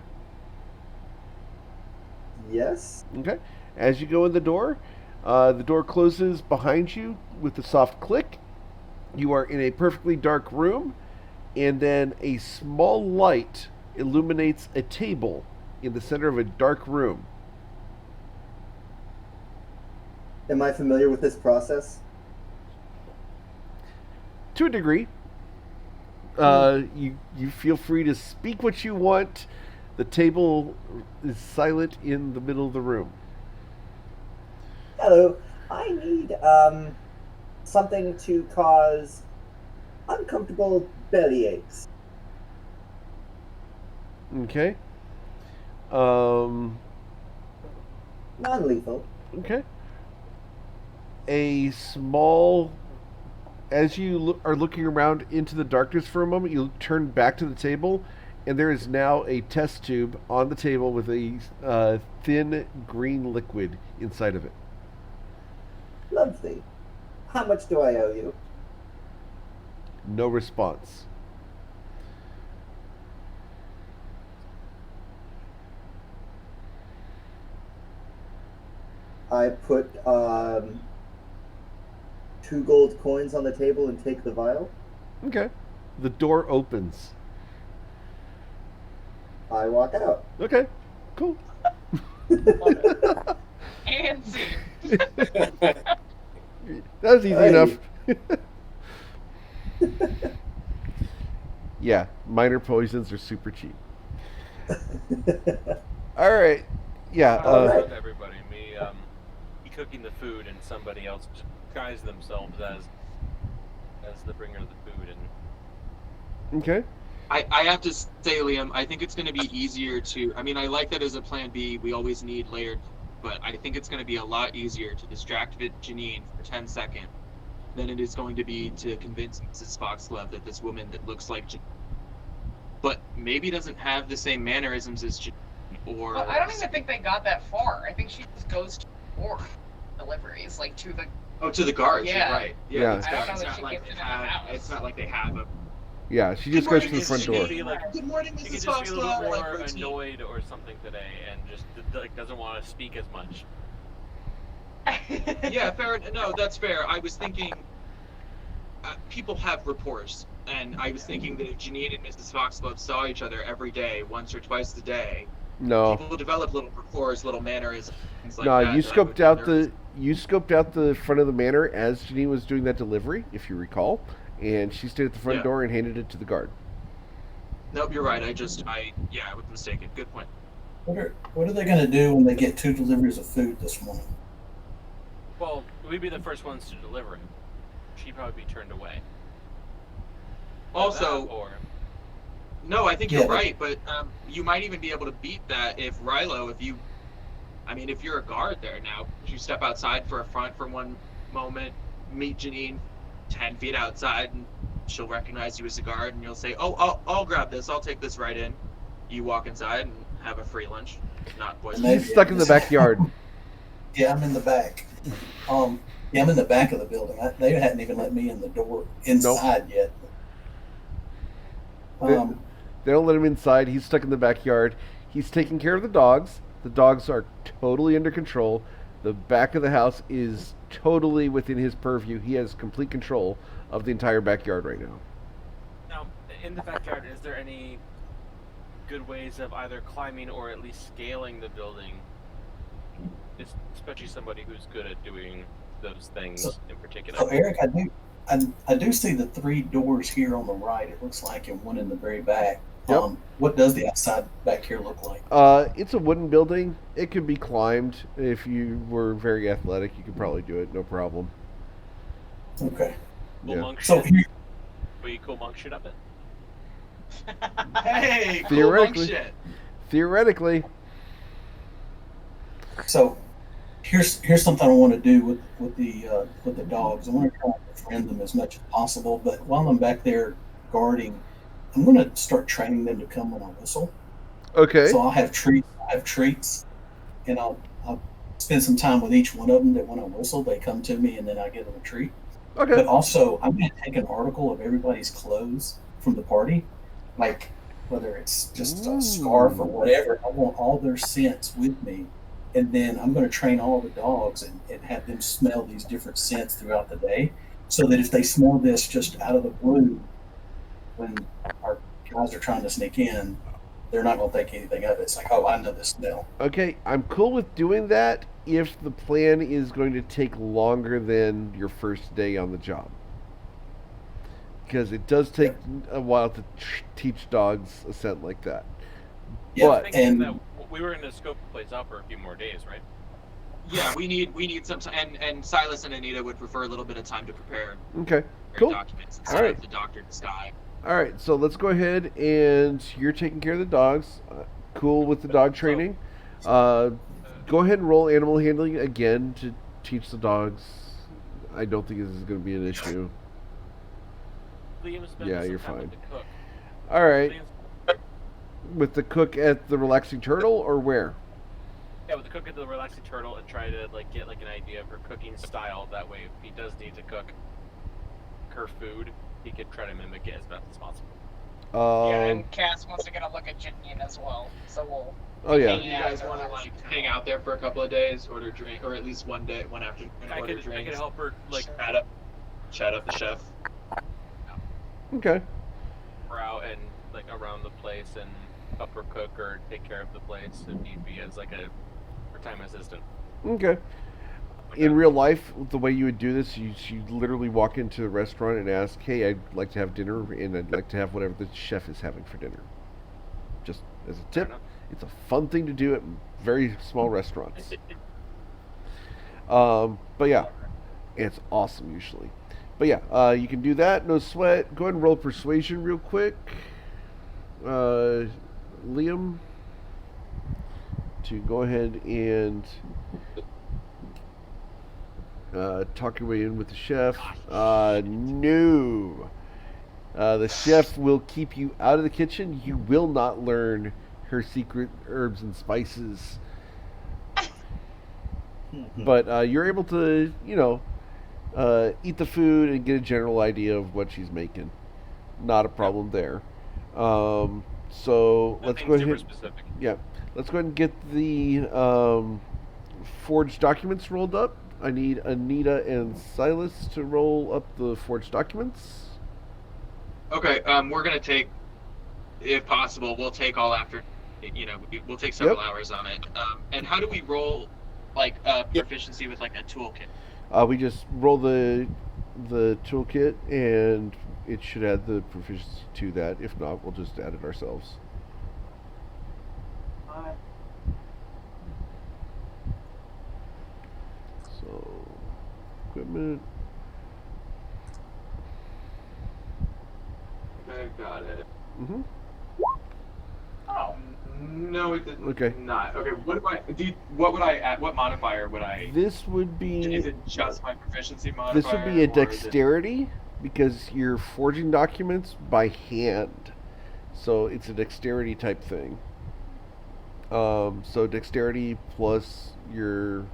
Yes. Okay. As you go in the door closes behind you with a soft click. You are in a perfectly dark room, and then a small light illuminates a table in the center of a dark room. Am I familiar with this process? To a degree. You feel free to speak what you want. The table is silent in the middle of the room. Hello. I need something to cause uncomfortable belly aches. Okay. Non-lethal. Okay. A small. As you are looking around into the darkness for a moment, you turn back to the table, and there is now a test tube on the table with a thin green liquid inside of it. Lovely. How much do I owe you? No response. I put 2 gold coins on the table and take the vial. Okay. The door opens. I walk out. Okay. Cool. And see. That was easy Hey. enough. Yeah, minor poisons are super cheap. All right. Yeah. All right. Of everybody, me cooking the food, and somebody else disguise themselves as the bringer of the food. And Okay. I have to say, Liam, I think it's going to be easier to. I mean, I like that as a plan B. We always need layered, but I think it's going to be a lot easier to distract Janine for 10 seconds than it is going to be to convince Mrs. Foxglove that this woman that looks like Janine, but maybe doesn't have the same mannerisms as Janine, or. Well, I don't even think they got that far. I think she just goes to door deliveries, like to the. Oh, to the guards. Yeah. You're right. Yeah. It's I don't not, know it's that not she like gets they into the have. house. It's not like they have a. Yeah, she just goes to the Good front morning, door. Be like, Good morning, she could Mrs. just be a little Foxglove. bit Like more routine. annoyed or something today, and just like doesn't want to speak as much. Yeah, fair. No, that's fair. I was thinking people have rapport, and I was thinking that if Janine and Mrs. Foxglove saw each other every day, once or twice a day, No. people develop little rapport, little mannerisms, things like No, that. you that I would scoped be out nervous. you scoped out the front of the manor as Janine was doing that delivery, if you recall, and she stayed at the front Yeah. door and handed it to the guard. Nope, you're right. I was mistaken. Good point. What are they going to do when they get 2 deliveries of food this morning? Well, we'd be the first ones to deliver it. She'd probably be turned away. Also, That, or no, I think Yeah, you're but- right, but you might even be able to beat that if Rilo, if you're a guard there now, you step outside for a front for one moment, meet Janine 10 feet outside, and she'll recognize you as a guard, and you'll say, "Oh, I'll grab this. I'll take this right in." You walk inside and have a free lunch, not poison. Maybe. He's stuck in the backyard. Yeah, I'm in the back. Yeah, I'm in the back of the building. They hadn't even let me in the door inside yet. They don't let him inside. He's stuck in the backyard. He's taking care of the dogs. The dogs are totally under control. The back of the house is totally within his purview. He has complete control of the entire backyard right now. now, in the backyard, is there any good ways of either climbing or at least scaling the building? Especially somebody who's good at doing those things in particular. So Eric, I do see the 3 doors here on the right. It looks like, and one in the very back. Yep. What does the outside back here look like? It's a wooden building. It could be climbed. If you were very athletic, you could probably do it. No problem. Okay. Cool Yeah. monk So shit. here, We cool monk shit up it. Hey, cool monk Theoretically. shit. Theoretically. so here's something I want to do with the dogs. I want to try to befriend them as much as possible. But while I'm back there guarding, I'm going to start training them to come when I whistle. Okay. So I'll have treats. I have treats, and I'll spend some time with each one of them. That when I whistle, they come to me, and then I give them a treat. Okay. But also, I'm going to take an article of everybody's clothes from the party, like whether it's just a scarf or whatever. I want all their scents with me. And then I'm going to train all the dogs and have them smell these different scents throughout the day so that if they smell this just out of the blue when our guys are trying to sneak in, they're not going to think anything of it. It's like, oh, I know this smell. Okay, I'm cool with doing that if the plan is going to take longer than your first day on the job. Because it does take a while to teach dogs a scent like that. Yeah, But Thinking that we were going to scope the place out for a few more days, right? Yeah, we need some time, and Silas and Anita would prefer a little bit of time to prepare okay, their cool. documents All instead right. of the doctor to Sky. All right, so let's go ahead and you're taking care of the dogs. Cool with the dog training. Go ahead and roll animal handling again to teach the dogs. I don't think this is going to be an issue. Liam spent Yeah, some you're time fine. with the cook. All right, Liam's- with the cook at the Relaxing Turtle or where? Yeah, with the cook at the relaxing turtle and try to get an idea of her cooking style. That way, if he does need to cook her food, he could try to mimic it as best as possible. Yeah, Um, and Cass wants to get a look at Janine as well, so we'll. oh Do yeah. you guys want to hang out there for a couple of days, order drink, or at least one day, one afternoon, I order could drinks, help her chat up the chef. Okay. her out and around the place and help her cook or take care of the place if need be as a part-time assistant. Okay. In real life, the way you would do this, you literally walk into a restaurant and ask, "Hey, I'd like to have dinner, and I'd like to have whatever the chef is having for dinner." Just as a tip, enough. it's a fun thing to do at very small restaurants. But yeah, it's awesome usually. But yeah, you can do that. No sweat. Go ahead and roll persuasion real quick, Liam, to go ahead and talk your way in with the chef. No. The chef will keep you out of the kitchen. You will not learn her secret herbs and spices. But you're able to, eat the food and get a general idea of what she's making. Not a problem there. So let's Nothing go super ahead. specific. Yeah, let's go ahead and get the forged documents rolled up. I need Anita and Silas to roll up the forged documents. Okay, we're gonna take, if possible, we'll take all after, we'll take several hours on it. And how do we roll, proficiency with a toolkit? We just roll the toolkit, and it should add the proficiency to that. If not, we'll just add it ourselves. So, equipment. I got it. Mm-hmm. Oh no, it did Okay. not. Okay, what do I do? What would I add? What modifier would I? This would Is be it just my proficiency modifier? this would be a or is it- dexterity because you're forging documents by hand, so it's a dexterity type thing. So dexterity plus your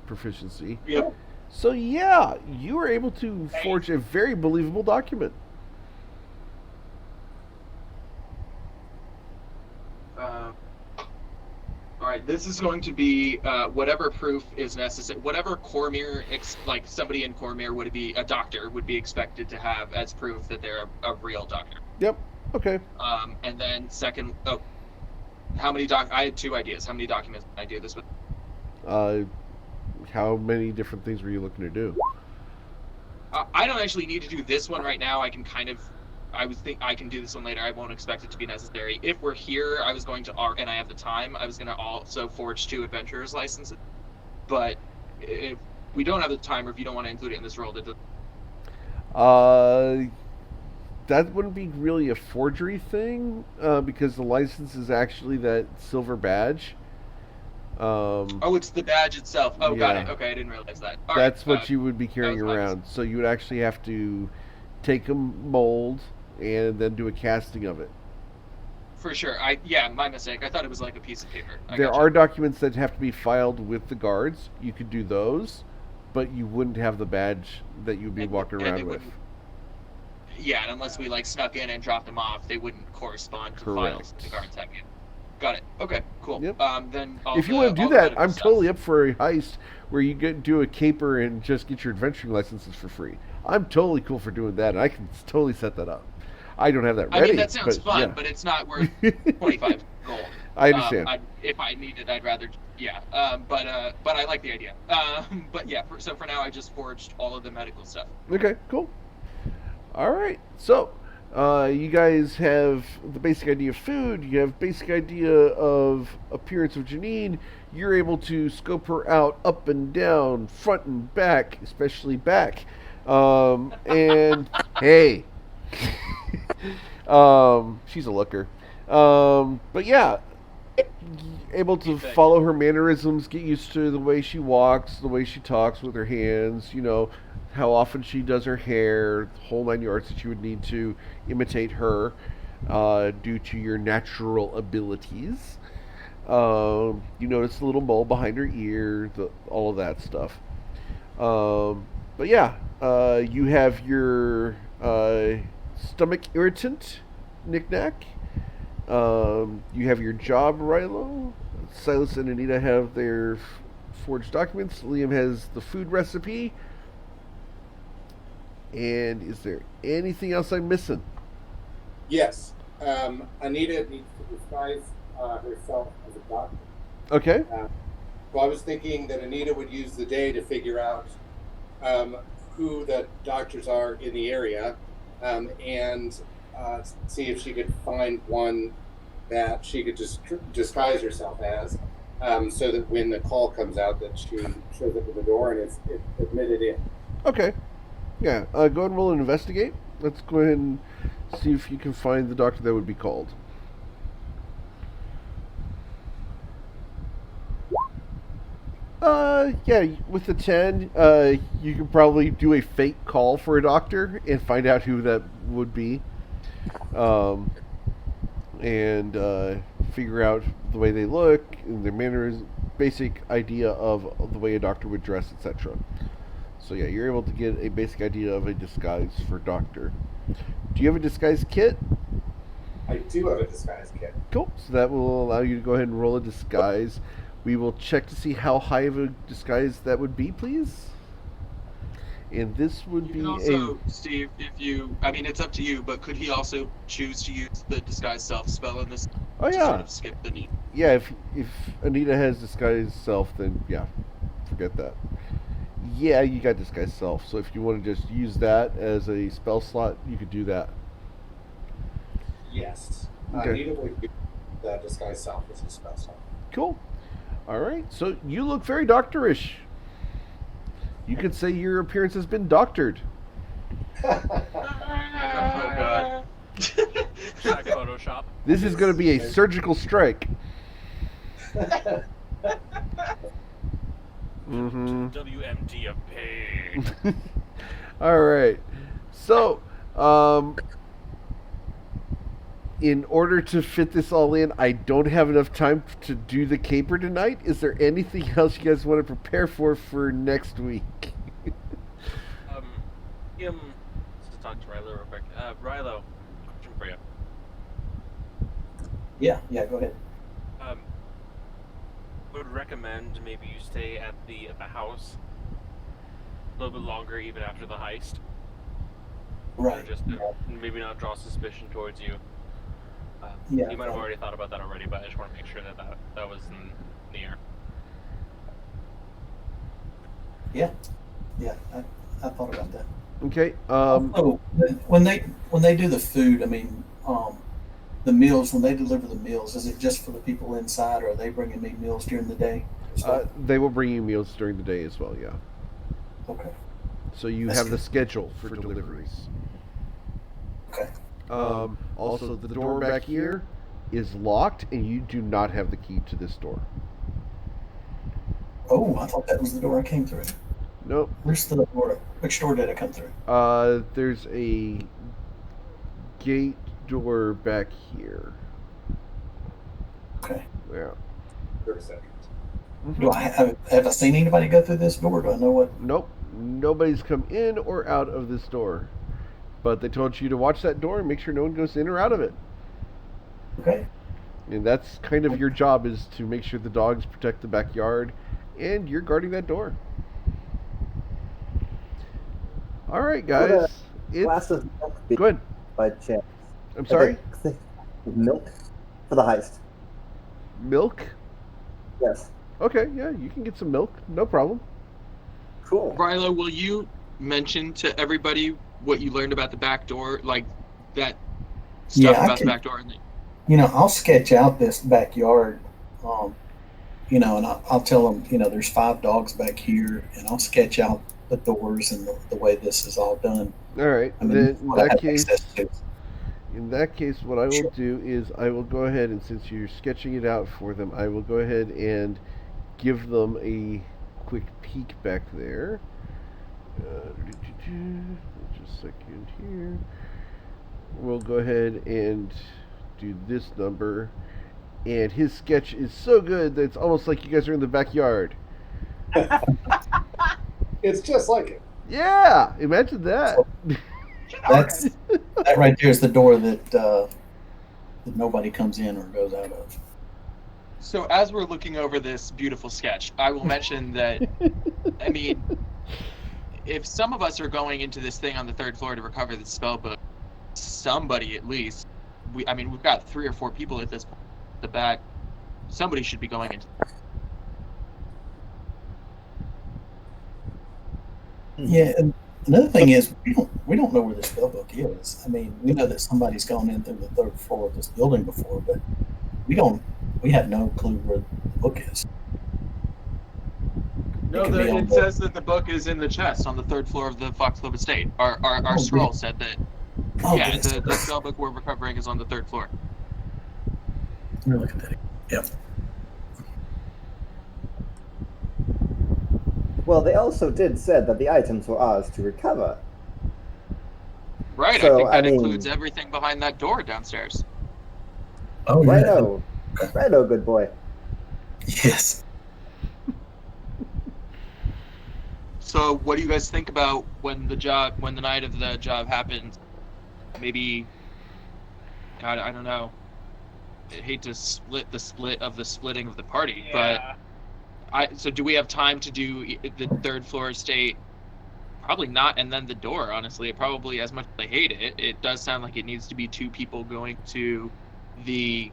proficiency. Yep. So yeah, you were able to forge a very believable document. All right, this is going to be whatever proof is necessary. Whatever Cormier, somebody in Cormier would be a doctor would be expected to have as proof that they're a real doctor. Yep. Okay. And then second, how many I had two ideas. How many documents can I do this with? How many different things were you looking to do? I don't actually need to do this one right now. I can I can do this one later. I won't expect it to be necessary. If we're here, I was going to and I have the time, I was going to also forge 2 adventurer's licenses. But if we don't have the time, or if you don't want to include it in this roll, That wouldn't be really a forgery thing, because the license is actually that silver badge. Oh, it's the badge itself. Oh, got it. Yeah. Okay, I didn't realize that. All right. That's what you would be carrying was my around. So you would actually have to take a mold and then do a casting of it. For sure. My mistake. I thought it was like a piece of paper. There are documents that have to be filed with the guards. You could do those, but you wouldn't have the badge that you'd be walking around with. Yeah, and unless we like snuck in and dropped them off, they wouldn't correspond to the files the guards have. Got it. Okay, cool. Yep. Then if you want to do that, I'm totally up for a heist where you do a caper and just get your adventuring licenses for free. I'm totally cool for doing that, and I can totally set that up. I don't have that ready. I mean, that sounds fun, but it's not worth 25 gold. I understand. If I need it, I'd rather, but I like the idea. But yeah, so for now, I just forged all of the medical stuff. Okay, cool. All right, so you guys have the basic idea of food. You have basic idea of appearance of Janine. You're able to scope her out up and down, front and back, especially back. And hey. She's a looker. But yeah, able to follow her mannerisms, get used to the way she walks, the way she talks with her hands, how often she does her hair, the whole 9 yards that you would need to imitate her due to your natural abilities. You notice the little mole behind her ear, all of that stuff. But yeah, you have your stomach irritant, knick-knack. You have your job, Rilo. Silas and Anita have their forged documents. Liam has the food recipe. And is there anything else I'm missing? Yes. Anita needs to disguise herself as a doctor. Okay. So I was thinking that Anita would use the day to figure out who the doctors are in the area, and see if she could find one that she could just disguise herself as, so that when the call comes out, that she shows up at the door and is admitted in. Okay. Yeah. Go ahead and roll and investigate. Let's go ahead and see if you can find the doctor that would be called. Yeah, with the 10, you can probably do a fake call for a doctor and find out who that would be. And figure out the way they look and their manners, basic idea of the way a doctor would dress, etc. So yeah, you're able to get a basic idea of a disguise for doctor. Do you have a disguise kit? I do have a disguise kit. Cool. So that will allow you to go ahead and roll a disguise. We will check to see how high of a disguise that would be, please. And this would be also, Steve, it's up to you, but could he also choose to use the disguise self spell in this? Oh, to yeah. Sort of skip the need? Yeah, if Anita has disguise self, then yeah, forget that. Yeah, you got disguise self. So if you want to just use that as a spell slot, you could do that. Yes. Okay. Anita would use the disguise self as a spell slot. Cool. All right. So you look very doctorish. You could say your appearance has been doctored. Oh God. Photoshop. This is going to be a surgical strike. Mm-hmm. WMD of pain. All right. So, in order to fit this all in, I don't have enough time to do the caper tonight. Is there anything else you guys want to prepare for next week? Just to talk to Rilo real quick. Rilo, question for you. Yeah, go ahead. Would recommend maybe you stay at the house a little bit longer, even after the heist. Right. Just to maybe not draw suspicion towards you. Yeah. You might have already thought about that already, but I just want to make sure that was in the air. Yeah, I thought about that. Okay. Oh, when they do the food, the meals, when they deliver the meals, is it just for the people inside, or are they bringing me meals during the day? They will bring you meals during the day as well. Yeah. Okay. So you That's have the good. schedule for deliveries. Okay. Also, the door back here is locked, and you do not have the key to this door. Oh, I thought that was the door I came through. Nope. Where's the door? Which door did I come through? There's a gate door back here. Okay. Yeah. 30 seconds. Do I have I seen anybody go through this door? Do I know what? Nope. Nobody's come in or out of this door. But they told you to watch that door and make sure no one goes in or out of it. Okay. And that's kind of your job, is to make sure the dogs protect the backyard, and you're guarding that door. All right, guys. Glass of milk. Go ahead. By chance. I'm sorry? Milk for the heist. Milk? Yes. Okay, yeah, you can get some milk. No problem. Cool. Rilo, will you mention to everybody what you learned about the back door, like that stuff Yeah, I about can- the back door? You know, I'll sketch out this backyard. You know, and I'll tell them, you know, there's 5 dogs back here, and I'll sketch out the doors and the way this is all done. All right. I mean, Then that's in what I that have case, access to. what I will Sure. do is I will go ahead, and since you're sketching it out for them, I will go ahead and give them a quick peek back there. Just a second here. We'll go ahead and do this number. And his sketch is so good that it's almost like you guys are in the backyard. It's just like it. Yeah, imagine that. That's that right there is the door that nobody comes in or goes out of. So as we're looking over this beautiful sketch, I will mention that, I mean, if some of us are going into this thing on the 3rd floor to recover the spell book, somebody at least, we've got 3 or 4 people at this point at the back, somebody should be going into. Yeah, and another thing is we don't know where the spell book is. I mean, we know that somebody's gone in through the 3rd floor of this building before, but we have no clue where the book is. No, It could be on it the- says that the book is in the chest on the 3rd floor of the Foxglove Estate. Our Oh, scroll good. said that. Oh, Yeah, yes. the spell book we're recovering is on the 3rd floor. Let me look at that. Yep. Well, they also did said that the items were ours to recover. Right, So, I think that I mean- includes everything behind that door downstairs. Oh, yeah. Righto. Righto, good boy. Yes. So, what do you guys think about when the night of the job happens? Maybe, God, I don't know. I hate to split the splitting of the party, Yeah. but so do we have time to do the 3rd floor estate? Probably not, and then the door. Honestly, it probably, as much as I hate it, it does sound like it needs to be 2 people going to the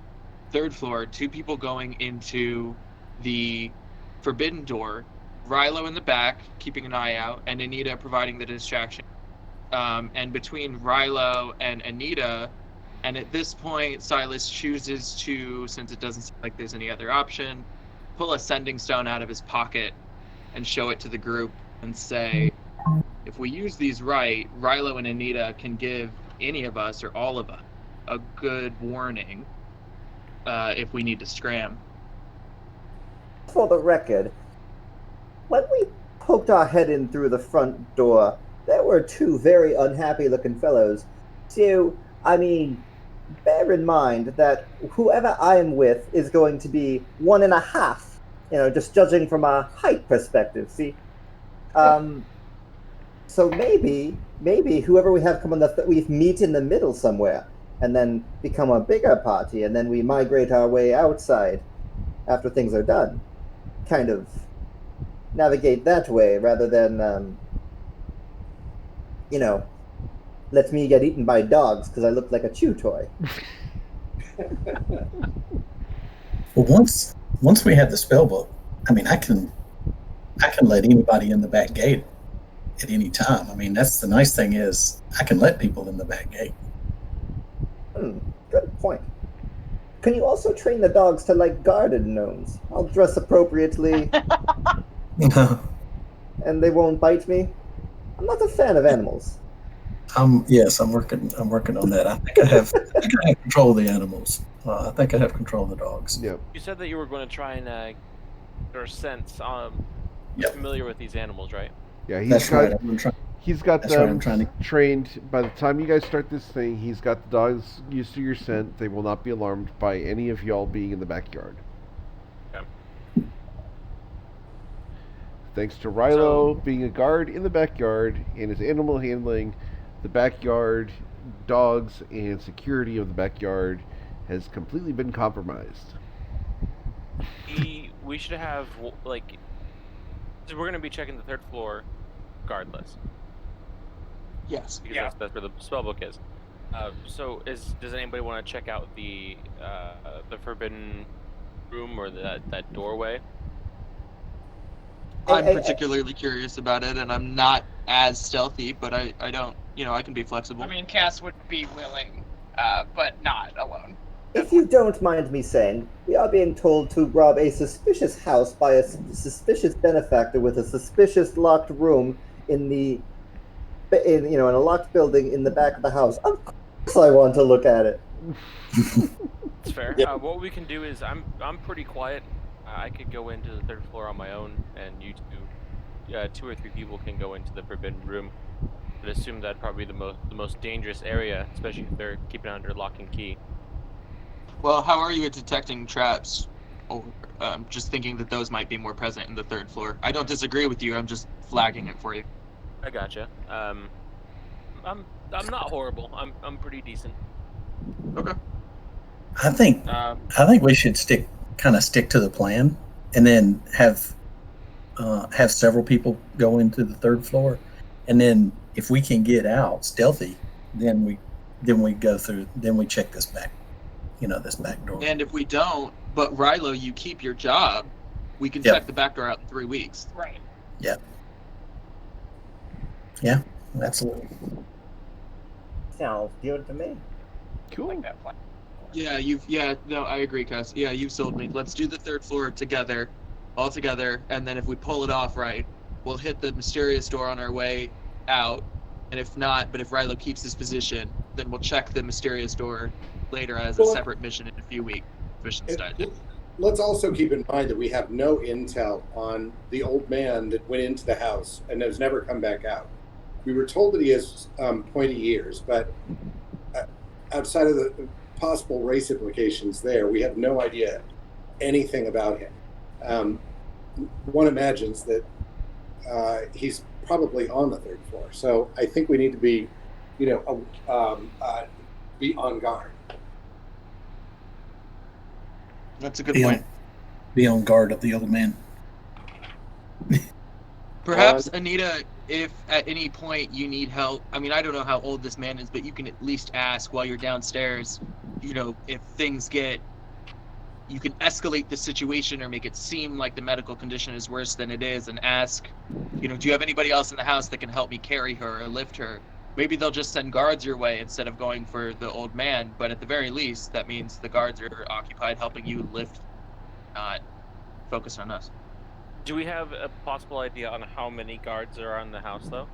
3rd floor, 2 people going into the forbidden door. Rilo in the back, keeping an eye out, and Anita providing the distraction. And between Rilo and Anita, and at this point, Silas chooses to, since it doesn't seem like there's any other option, pull a sending stone out of his pocket and show it to the group and say, if we use these right, Rilo and Anita can give any of us or all of us a good warning if we need to scram. For the record, when we poked our head in through the front door, there were 2 very unhappy-looking fellows. So, I mean, bear in mind that whoever I'm with is going to be 1.5, just judging from a height perspective, see? So maybe whoever we have come on we meet in the middle somewhere, and then become a bigger party, and then we migrate our way outside after things are done. Kind of navigate that way rather than, let me get eaten by dogs because I look like a chew toy. Well, once we have the spell book, I mean, I can let anybody in the back gate at any time. I mean, that's the nice thing is I can let people in the back gate. Good point. Can you also train the dogs to like garden gnomes? I'll dress appropriately and they won't bite me. I'm not a fan of animals. Yes, I'm working on that. I think I have control of the animals. I think I have control of the dogs. Yep. You said that you were going to try and or sense. Yep. Familiar with these animals, right? Yeah, That's right. He's got That's right, them I'm trying to- trained. By the time you guys start this thing, he's got the dogs used to your scent. They will not be alarmed by any of y'all being in the backyard. Okay. Thanks to Rilo being a guard in the backyard and his animal handling, the backyard, dogs, and security of the backyard has completely been compromised. We should have like. So we're going to be checking the 3rd floor, regardless. Yes. Because that's where the spellbook is. So does anybody want to check out the forbidden room or that doorway? I'm particularly curious about it, and I'm not as stealthy, but I don't, I can be flexible. I mean, Cass would be willing, but not alone. If you don't mind me saying, we are being told to rob a suspicious house by a suspicious benefactor with a suspicious locked room in a locked building in the back of the house. Of course, I want to look at it. It's fair. Yeah. What we can do is I'm pretty quiet. I could go into the 3rd floor on my own, and you two or three people can go into the forbidden room. I'd assume that'd probably be the most dangerous area, especially if they're keeping it under lock and key. Well, how are you at detecting traps? Or just thinking that those might be more present in the 3rd floor. I don't disagree with you. I'm just flagging it for you. I gotcha. I'm not horrible. I'm pretty decent. Okay. I think we should stick to the plan, and then have several people go into the 3rd floor, and then if we can get out stealthy, then we go through. Then we check this back door. And if we don't, but Rilo, you keep your job, we can Yep. check the back door out in 3 weeks. Right. Yeah, absolutely. Sounds good to me. Cool. Like that plan. No, I agree, Cass. Yeah, you've sold me. Let's do the 3rd floor together, all together, and then if we pull it off right, we'll hit the mysterious door on our way out, and if not, but if Rilo keeps his position, then we'll check the mysterious door later as a separate mission in a few weeks. Mission started. Let's also keep in mind that we have no intel on the old man that went into the house and has never come back out. We were told that he has pointy ears, but outside of the possible race implications there, we have no idea anything about him. One imagines that he's probably on the 3rd floor. So I think we need to be, be on guard. That's a good point. Be on guard of the old man. Perhaps, Anita, if at any point you need help, I mean, I don't know how old this man is, but you can at least ask while you're downstairs, if things you can escalate the situation or make it seem like the medical condition is worse than it is, and ask, do you have anybody else in the house that can help me carry her or lift her? Maybe they'll just send guards your way instead of going for the old man, but at the very least, that means the guards are occupied helping you lift, not focused on us. Do we have a possible idea on how many guards are on the house, though?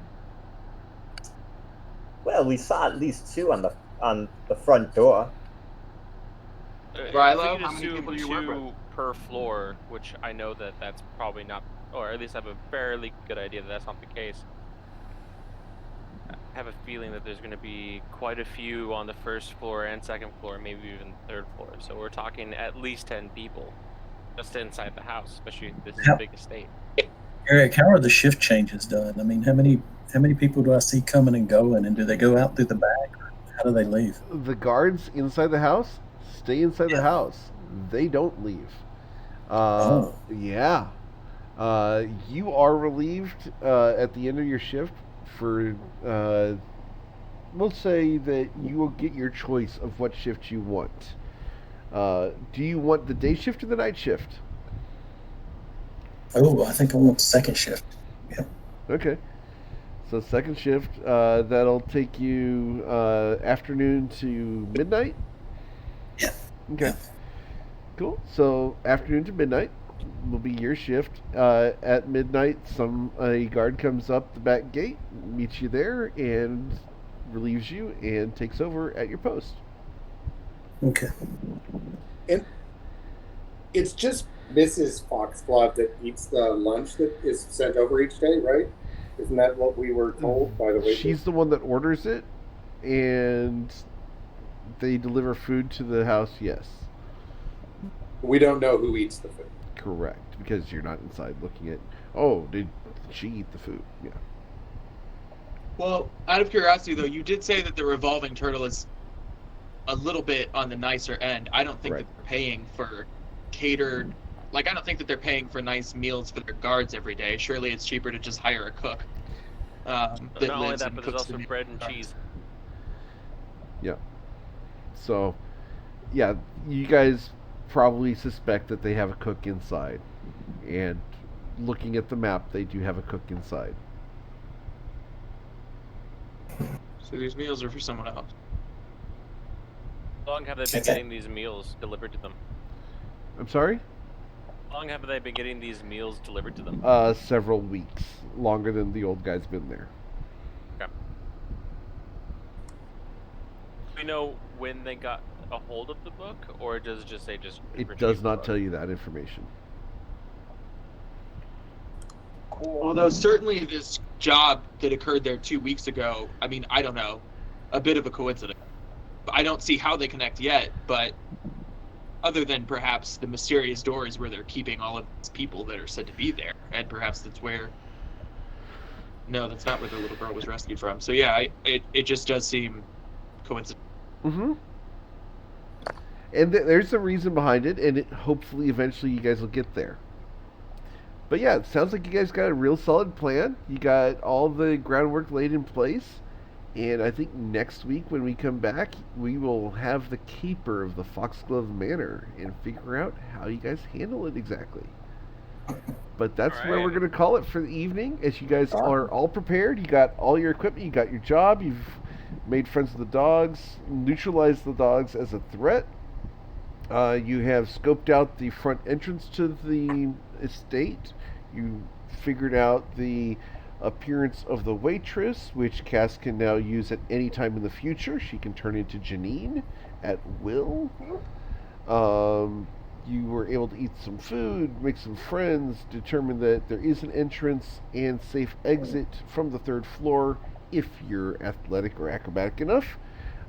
Well, we saw at least 2 on the front door. Rilo, if we how could many people do you assume work 2 per floor, which I know that's probably not, or at least I have a fairly good idea that that's not the case. I have a feeling that there's going to be quite a few on the 1st floor and 2nd floor, maybe even 3rd floor. So we're talking at least 10 people just inside the house, especially if this is a big estate. Eric, how are the shift changes done? I mean, how many people do I see coming and going, and do they go out through the back, or how do they leave? The guards inside the house stay inside the house. They don't leave. Yeah. You are relieved at the end of your shift for, we'll say that you will get your choice of what shift you want. Do you want the day shift or the night shift? Oh, I think I want the 2nd shift. Yeah. Okay. So 2nd shift, that'll take you afternoon to midnight? Yeah. Okay. Cool. So afternoon to midnight will be your shift. At midnight, a guard comes up the back gate, meets you there, and relieves you and takes over at your post. Okay. And it's just Mrs. Foxglove that eats the lunch that is sent over each day, right? Isn't that what we were told by the way? She's the one that orders it, and they deliver food to the house. Yes, We don't know who eats the food. correct. Because you're not inside looking at. Oh, did she eat the food? Yeah. Well, out of curiosity, though, you did say that the revolving turtle is a little bit on the nicer end. I don't think Right. that they're paying for catered. Like, I don't think that they're paying for nice meals for their guards every day. Surely it's cheaper to just hire a cook. That Not only lives that, and but there's cooks also the bread and guards. cheese. Yeah. So, yeah, you guys probably suspect that they have a cook inside, and looking at the map, they do have a cook inside. So these meals are for someone else. How long have they been Okay. getting these meals delivered to them? I'm sorry? How long have they been getting these meals delivered to them? Several weeks, longer than the old guy's been there. Okay. Do we know when they got a hold of the book, or does it just say just? It retrieve does the not book? tell you that information. Although certainly this job that occurred there 2 weeks ago, I mean, I don't know, a bit of a coincidence. I don't see how they connect yet, but other than perhaps the mysterious doors where they're keeping all of these people that are said to be there, and perhaps that's where. No, that's not where the little girl was rescued from. So yeah, it just does seem coincidental. Mm-hmm. And there's a reason behind it, and hopefully eventually you guys will get there. But yeah, it sounds like you guys got a real solid plan. You got all the groundwork laid in place. And I think next week when we come back, we will have the keeper of the Foxglove Manor and figure out how you guys handle it exactly. But that's where we're Alright. going to call it for the evening. As you guys are all prepared, you got all your equipment, you got your job, you've made friends with the dogs, neutralized the dogs as a threat. You have scoped out the front entrance to the estate. You figured out the appearance of the waitress, which Cass can now use at any time in the future. She can turn into Janine at will. You were able to eat some food, make some friends, determine that there is an entrance and safe exit from the third floor if you're athletic or acrobatic enough.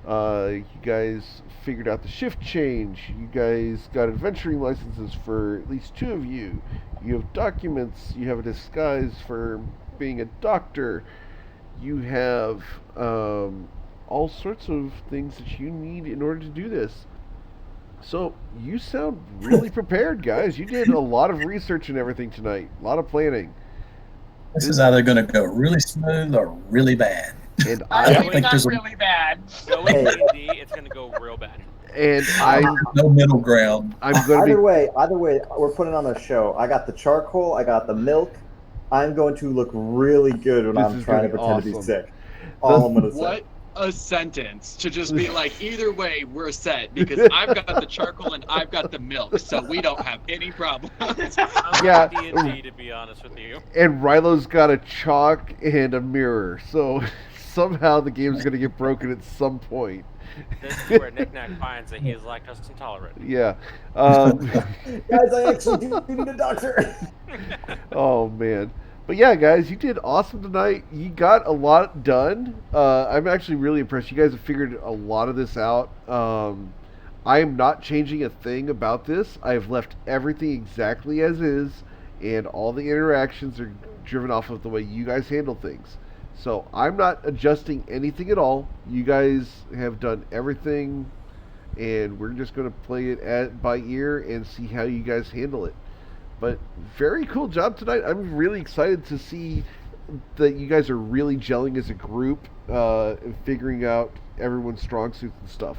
You guys figured out the shift change. You guys got adventuring licenses for at least 2 of you. You have documents. You have a disguise for being a doctor. You have all sorts of things that you need in order to do this. So you sound really prepared, guys. You did a lot of research and everything tonight. A lot of planning. This is either going to go really smooth or really bad. And I don't think think not there's a- really bad. Knowing D&D, it's gonna go real bad. and I'm No middle ground. Either going way, we're putting on a show. I got the charcoal, I got the milk. I'm going to look really good when This I'm is trying to gonna be pretend to be awesome. sick. All I'm gonna say. What a sentence to just be like, either way, we're set because I've got the charcoal and I've got the milk, so we don't have any problems. I'm Yeah. D&D, to be honest with you. and Rilo's got a chalk and a mirror. So somehow the game's going to get broken at some point. This is where Nick Nack finds that he is lactose intolerant. Yeah. Guys, I actually do need a doctor. Oh man. But yeah, guys, you did awesome tonight. You got a lot done. I'm actually really impressed. You guys have figured a lot of this out. I am not changing a thing about this. I've left everything exactly as is, and all the interactions are driven off of the way you guys handle things. So I'm not adjusting anything at all. You guys have done everything, and we're just going to play it by ear and see how you guys handle it. But very cool job tonight. I'm really excited to see that you guys are really gelling as a group and figuring out everyone's strong suits and stuff.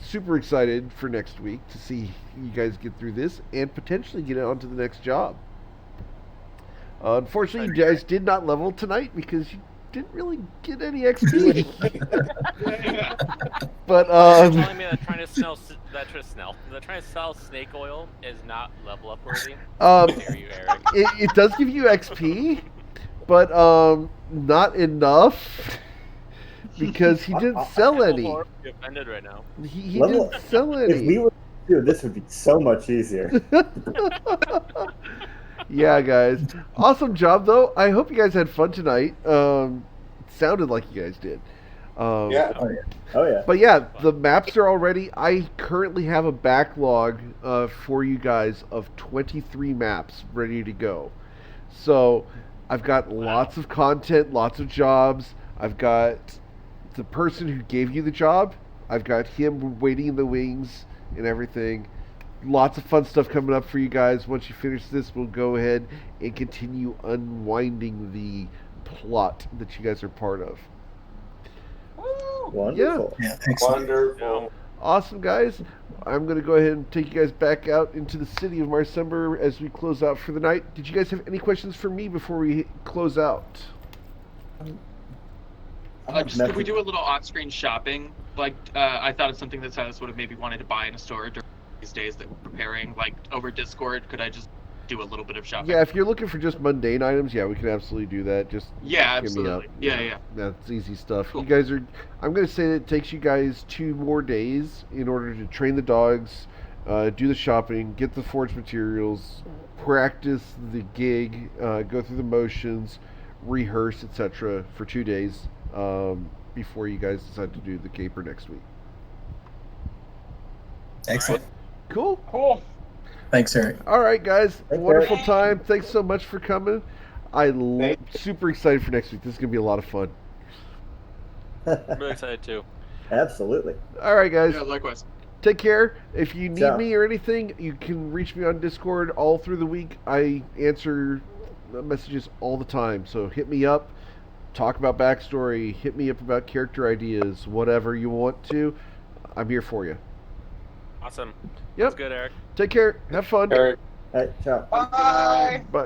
Super excited for next week to see you guys get through this and potentially get on to the next job. Unfortunately, you guys did not level tonight because you didn't really get any XP. But You're telling me that trying to sell snake oil is not level up worthy? How dare you, Eric? it does give you XP, but not enough because he didn't sell any. I'm offended right now. He Level- didn't sell If any. Dude, this would be so much easier. Yeah, guys. Awesome job, though. I hope you guys had fun tonight. Sounded like you guys did. Yeah. Oh yeah. But yeah, the maps are all ready. I currently have a backlog for you guys of 23 maps ready to go. So I've got lots of content, lots of jobs. I've got the person who gave you the job. I've got him waiting in the wings and everything. Lots of fun stuff coming up for you guys. Once you finish this, we'll go ahead and continue unwinding the plot that you guys are part of. Wonderful. Yeah, excellent. Wonderful. Awesome, guys. I'm going to go ahead and take you guys back out into the city of Marsember as we close out for the night. Did you guys have any questions for me before we close out? Could we do a little on-screen shopping? Like, I thought of something that Silas would have maybe wanted to buy in a store during these days that we're preparing, like over Discord. Could I just do a little bit of shopping? Yeah, if you're looking for just mundane items, yeah, we can absolutely do that. Just Yeah, hit me up. absolutely. Yeah. That's easy stuff. Cool. You guys are. I'm going to say that it takes you guys 2 more days in order to train the dogs, do the shopping, get the forge materials, practice the gig, go through the motions, rehearse, etc. for 2 days before you guys decide to do the caper next week. Excellent. Cool. Cool. Thanks, Eric. All right, guys. Thanks, Wonderful Eric. time. Thanks so much for coming. Thank Super excited for next week. This is going to be a lot of fun. I'm really excited too. Absolutely. All right, guys. Yeah, likewise. Take care. If you need Ciao. me or anything, you can reach me on Discord all through the week. I answer messages all the time. So hit me up, talk about backstory, hit me up about character ideas, whatever you want to. I'm here for you. Awesome. Yep. That's good, Eric. Take care. Have fun. Eric. All right, ciao. Bye. Bye.